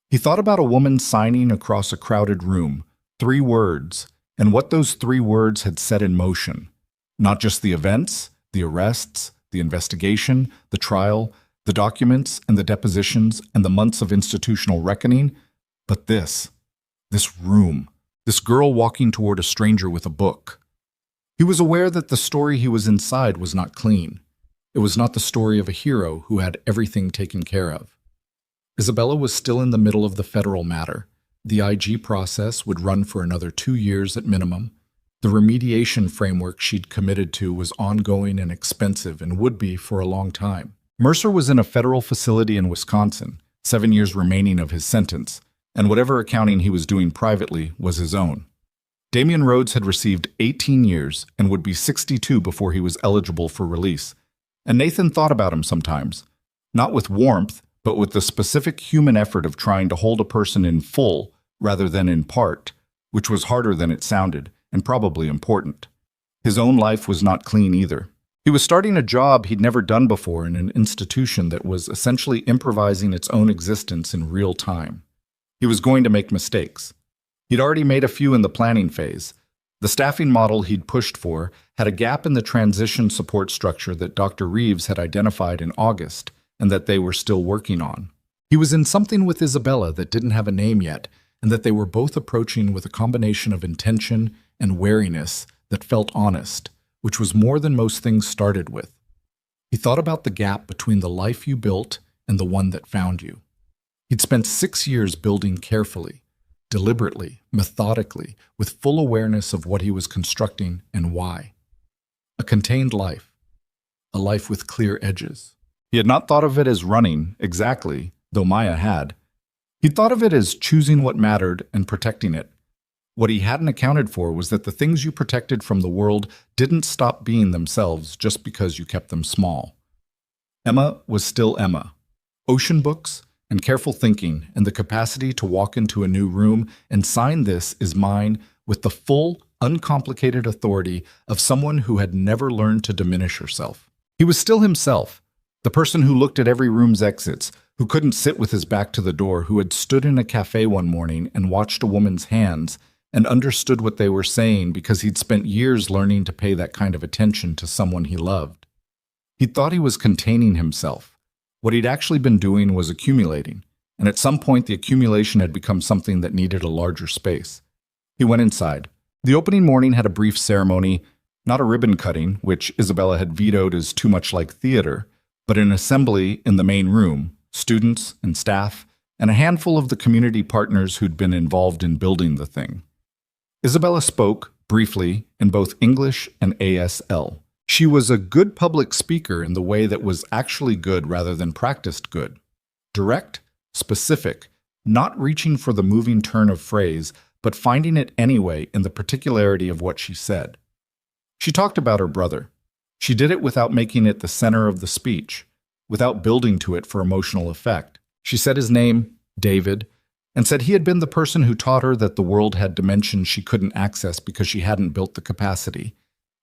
He thought about a woman signing across a crowded room, 3 words, and what those 3 words had set in motion. Not just the events, the arrests, the investigation, the trial, the documents and the depositions and the months of institutional reckoning, but this room, this girl walking toward a stranger with a book. He was aware that the story he was inside was not clean. It was not the story of a hero who had everything taken care of. Isabella was still in the middle of the federal matter. The IG process would run for another 2 years at minimum. The remediation framework she'd committed to was ongoing and expensive and would be for a long time. Mercer was in a federal facility in Wisconsin, 7 years remaining of his sentence, and whatever accounting he was doing privately was his own. Damian Rhodes had received 18 years and would be 62 before he was eligible for release. And Nathan thought about him sometimes, not with warmth, but with the specific human effort of trying to hold a person in full rather than in part, which was harder than it sounded, and probably important. His own life was not clean either. He was starting a job he'd never done before in an institution that was essentially improvising its own existence in real time. He was going to make mistakes. He'd already made a few in the planning phase. The staffing model he'd pushed for had a gap in the transition support structure that Dr. Reeves had identified in August and that they were still working on. He was in something with Isabella that didn't have a name yet, and that they were both approaching with a combination of intention and wariness that felt honest, which was more than most things started with. He thought about the gap between the life you built and the one that found you. He'd spent 6 years building carefully, deliberately, methodically, with full awareness of what he was constructing and why. A contained life, a life with clear edges. He had not thought of it as running, exactly, though Maya had. He thought of it as choosing what mattered and protecting it. What he hadn't accounted for was that the things you protected from the world didn't stop being themselves just because you kept them small. Emma was still Emma. Ocean books and careful thinking and the capacity to walk into a new room and sign "This is mine" with the full, uncomplicated authority of someone who had never learned to diminish herself. He was still himself, the person who looked at every room's exits, who couldn't sit with his back to the door, who had stood in a cafe one morning and watched a woman's hands and understood what they were saying because he'd spent years learning to pay that kind of attention to someone he loved. He thought he was containing himself. What he'd actually been doing was accumulating, and at some point the accumulation had become something that needed a larger space. He went inside. The opening morning had a brief ceremony, not a ribbon cutting, which Isabella had vetoed as too much like theater, but an assembly in the main room, students and staff, and a handful of the community partners who'd been involved in building the thing. Isabella spoke, briefly, in both English and ASL. She was a good public speaker in the way that was actually good rather than practiced good. Direct, specific, not reaching for the moving turn of phrase, but finding it anyway in the particularity of what she said. She talked about her brother. She did it without making it the center of the speech, without building to it for emotional effect. She said his name, David, and said he had been the person who taught her that the world had dimensions she couldn't access because she hadn't built the capacity,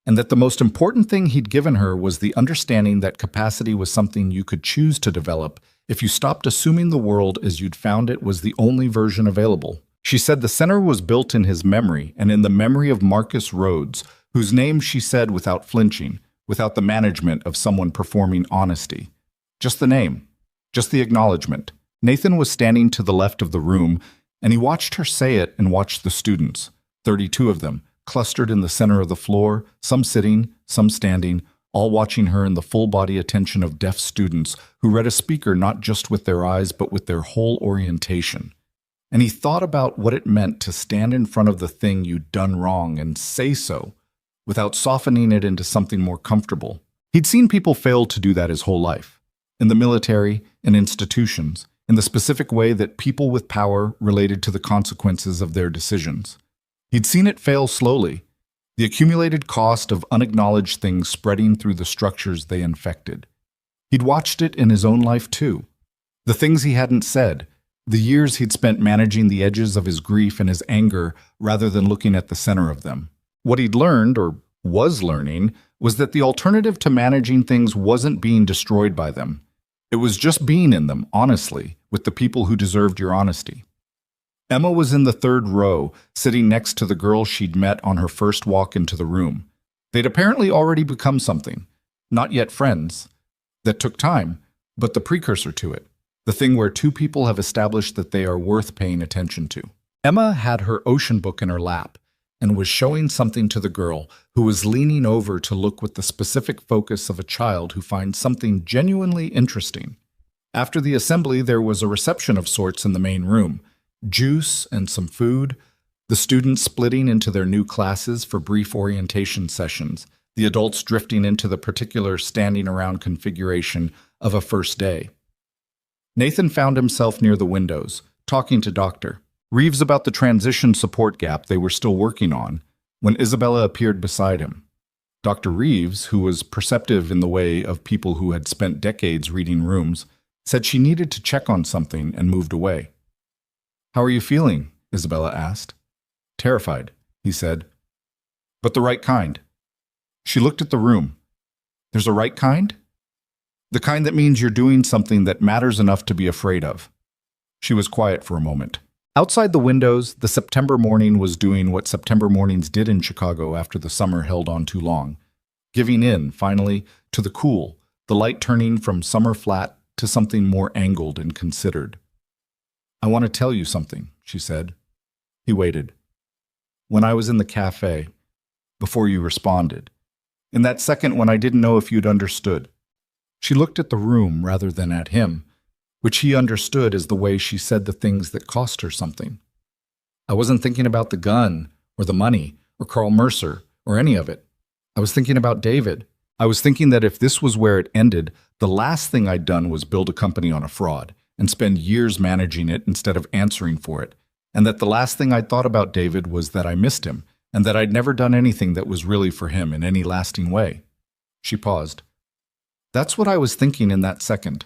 and that the most important thing he'd given her was the understanding that capacity was something you could choose to develop if you stopped assuming the world as you'd found it was the only version available. She said the center was built in his memory and in the memory of Marcus Rhodes, whose name she said without flinching, without the management of someone performing honesty. Just the name, just the acknowledgement. Nathan was standing to the left of the room, and he watched her say it and watched the students, 32 of them, clustered in the center of the floor, some sitting, some standing, all watching her in the full-body attention of deaf students who read a speaker not just with their eyes but with their whole orientation. And he thought about what it meant to stand in front of the thing you'd done wrong and say so, without softening it into something more comfortable. He'd seen people fail to do that his whole life, in the military, in institutions, in the specific way that people with power related to the consequences of their decisions. He'd seen it fail slowly, the accumulated cost of unacknowledged things spreading through the structures they infected. He'd watched it in his own life too. The things he hadn't said, the years he'd spent managing the edges of his grief and his anger rather than looking at the center of them. What he'd learned, or was learning, was that the alternative to managing things wasn't being destroyed by them. It was just being in them, honestly, with the people who deserved your honesty. Emma was in the third row, sitting next to the girl she'd met on her first walk into the room. They'd apparently already become something, not yet friends. That took time, but the precursor to it, the thing where two people have established that they are worth paying attention to. Emma had her ocean book in her lap and was showing something to the girl, who was leaning over to look with the specific focus of a child who finds something genuinely interesting. After the assembly, there was a reception of sorts in the main room, juice and some food, the students splitting into their new classes for brief orientation sessions, the adults drifting into the particular standing around configuration of a first day. Nathan found himself near the windows, talking to Dr. Reeves about the transition support gap they were still working on, when Isabella appeared beside him. Dr. Reeves, who was perceptive in the way of people who had spent decades reading rooms, said she needed to check on something and moved away. "How are you feeling?" Isabella asked. "Terrified," he said. "But the right kind." She looked at the room. "There's a right kind?" "The kind that means you're doing something that matters enough to be afraid of." She was quiet for a moment. Outside the windows, the September morning was doing what September mornings did in Chicago after the summer held on too long, giving in, finally, to the cool, the light turning from summer flat to something more angled and considered. "I want to tell you something," she said. He waited. "When I was in the cafe, before you responded, in that second when I didn't know if you'd understood." She looked at the room rather than at him, which he understood as the way she said the things that cost her something. "I wasn't thinking about the gun, or the money, or Carl Mercer, or any of it. I was thinking about David. I was thinking that if this was where it ended, the last thing I'd done was build a company on a fraud and spend years managing it instead of answering for it, and that the last thing I'd thought about David was that I missed him, and that I'd never done anything that was really for him in any lasting way." She paused. "That's what I was thinking in that second."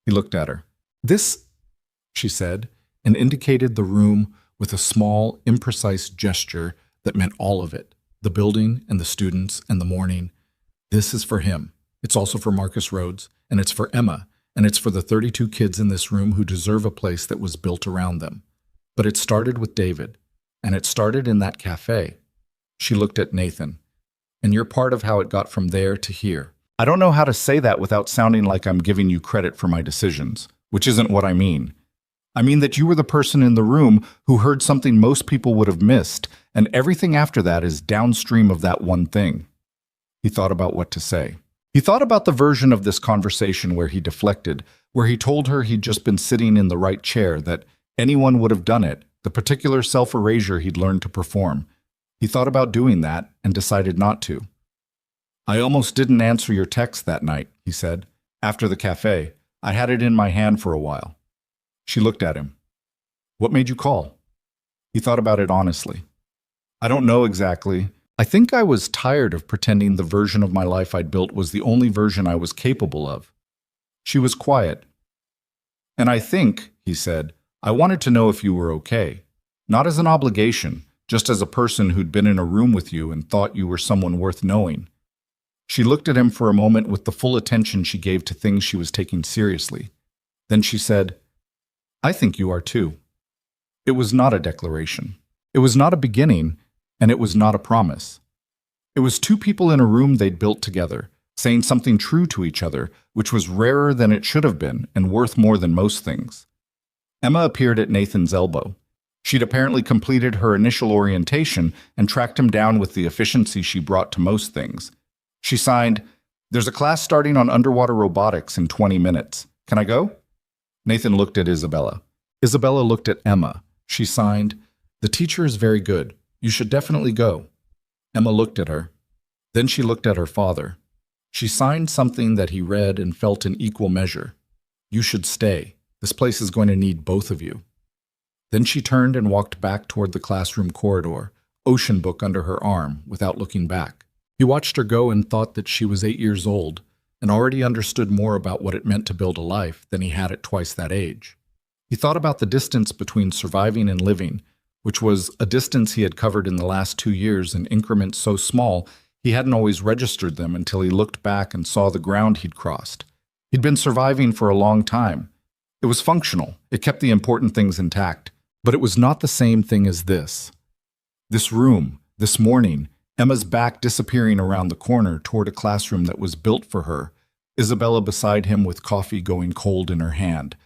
He looked at her. "This," she said, and indicated the room with a small, imprecise gesture that meant all of it, the building and the students and the morning. "This is for him. It's also for Marcus Rhodes, and it's for Emma, and it's for the 32 kids in this room who deserve a place that was built around them. But it started with David, and it started in that cafe." She looked at Nathan. "And you're part of how it got from there to here. I don't know how to say that without sounding like I'm giving you credit for my decisions, which isn't what I mean. I mean that you were the person in the room who heard something most people would have missed, and everything after that is downstream of that one thing." He thought about what to say. He thought about the version of this conversation where he deflected, where he told her he'd just been sitting in the right chair, that anyone would have done it, the particular self-erasure he'd learned to perform. He thought about doing that and decided not to. "I almost didn't answer your text that night," he said. "After the cafe, I had it in my hand for a while." She looked at him. "What made you call?" He thought about it honestly. "I don't know exactly. I think I was tired of pretending the version of my life I'd built was the only version I was capable of." She was quiet. "And I think," he said, "I wanted to know if you were okay. Not as an obligation, just as a person who'd been in a room with you and thought you were someone worth knowing." She looked at him for a moment with the full attention she gave to things she was taking seriously. Then she said, "I think you are too." It was not a declaration. It was not a beginning, and it was not a promise. It was two people in a room they'd built together, saying something true to each other, which was rarer than it should have been and worth more than most things. Emma appeared at Nathan's elbow. She'd apparently completed her initial orientation and tracked him down with the efficiency she brought to most things. She signed, "There's a class starting on underwater robotics in 20 minutes. Can I go?" Nathan looked at Isabella. Isabella looked at Emma. She signed, "The teacher is very good. You should definitely go." Emma looked at her. Then she looked at her father. She signed something that he read and felt in equal measure. "You should stay. This place is going to need both of you." Then she turned and walked back toward the classroom corridor, ocean book under her arm, without looking back. He watched her go and thought that she was 8 years old and already understood more about what it meant to build a life than he had at twice that age. He thought about the distance between surviving and living, which was a distance he had covered in the last 2 years in increments so small he hadn't always registered them until he looked back and saw the ground he'd crossed. He'd been surviving for a long time. It was functional. It kept the important things intact. But it was not the same thing as this. This room, this morning, Emma's back disappearing around the corner toward a classroom that was built for her, Isabella beside him with coffee going cold in her hand.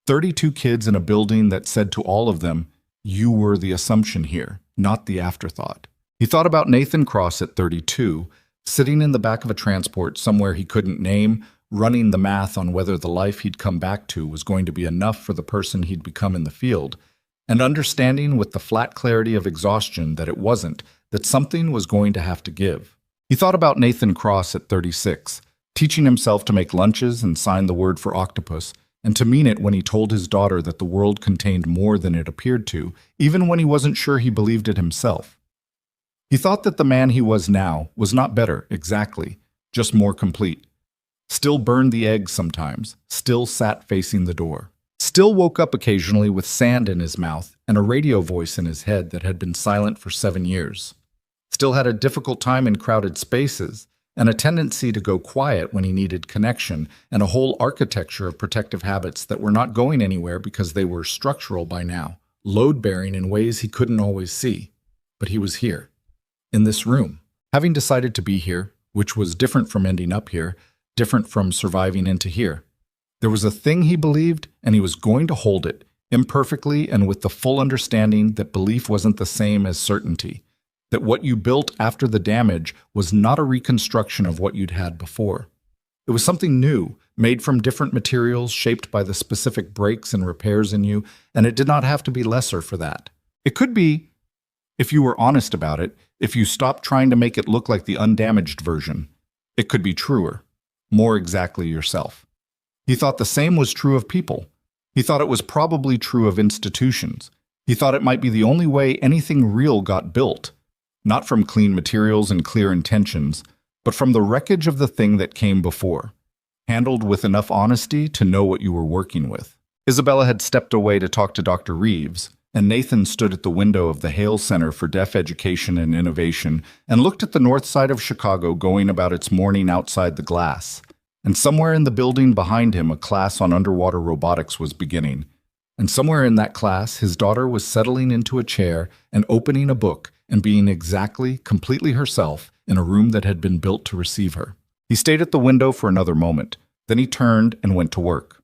32 kids in a building that said to all of them, "You were the assumption here, not the afterthought." He thought about Nathan Cross at 32, sitting in the back of a transport somewhere he couldn't name, running the math on whether the life he'd come back to was going to be enough for the person he'd become in the field, and understanding with the flat clarity of exhaustion that it wasn't, that something was going to have to give. He thought about Nathan Cross at 36, teaching himself to make lunches and sign the word for octopus, and to mean it when he told his daughter that the world contained more than it appeared to, even when he wasn't sure he believed it himself. He thought that the man he was now was not better, exactly, just more complete. Still burned the eggs sometimes, still sat facing the door. Still woke up occasionally with sand in his mouth and a radio voice in his head that had been silent for 7 years. Still had a difficult time in crowded spaces and a tendency to go quiet when he needed connection and a whole architecture of protective habits that were not going anywhere because they were structural by now, load-bearing in ways he couldn't always see. But he was here, in this room, having decided to be here, which was different from ending up here, different from surviving into here. There was a thing he believed, and he was going to hold it, imperfectly and with the full understanding that belief wasn't the same as certainty, that what you built after the damage was not a reconstruction of what you'd had before. It was something new, made from different materials, shaped by the specific breaks and repairs in you, and it did not have to be lesser for that. It could be, if you were honest about it, if you stopped trying to make it look like the undamaged version, it could be truer, more exactly yourself. He thought the same was true of people. He thought it was probably true of institutions. He thought it might be the only way anything real got built, not from clean materials and clear intentions, but from the wreckage of the thing that came before, handled with enough honesty to know what you were working with. Isabella had stepped away to talk to Dr. Reeves, and Nathan stood at the window of the Hale Center for Deaf Education and Innovation and looked at the north side of Chicago going about its morning outside the glass. And somewhere in the building behind him, a class on underwater robotics was beginning. And somewhere in that class, his daughter was settling into a chair and opening a book and being exactly, completely herself in a room that had been built to receive her. He stayed at the window for another moment. Then he turned and went to work.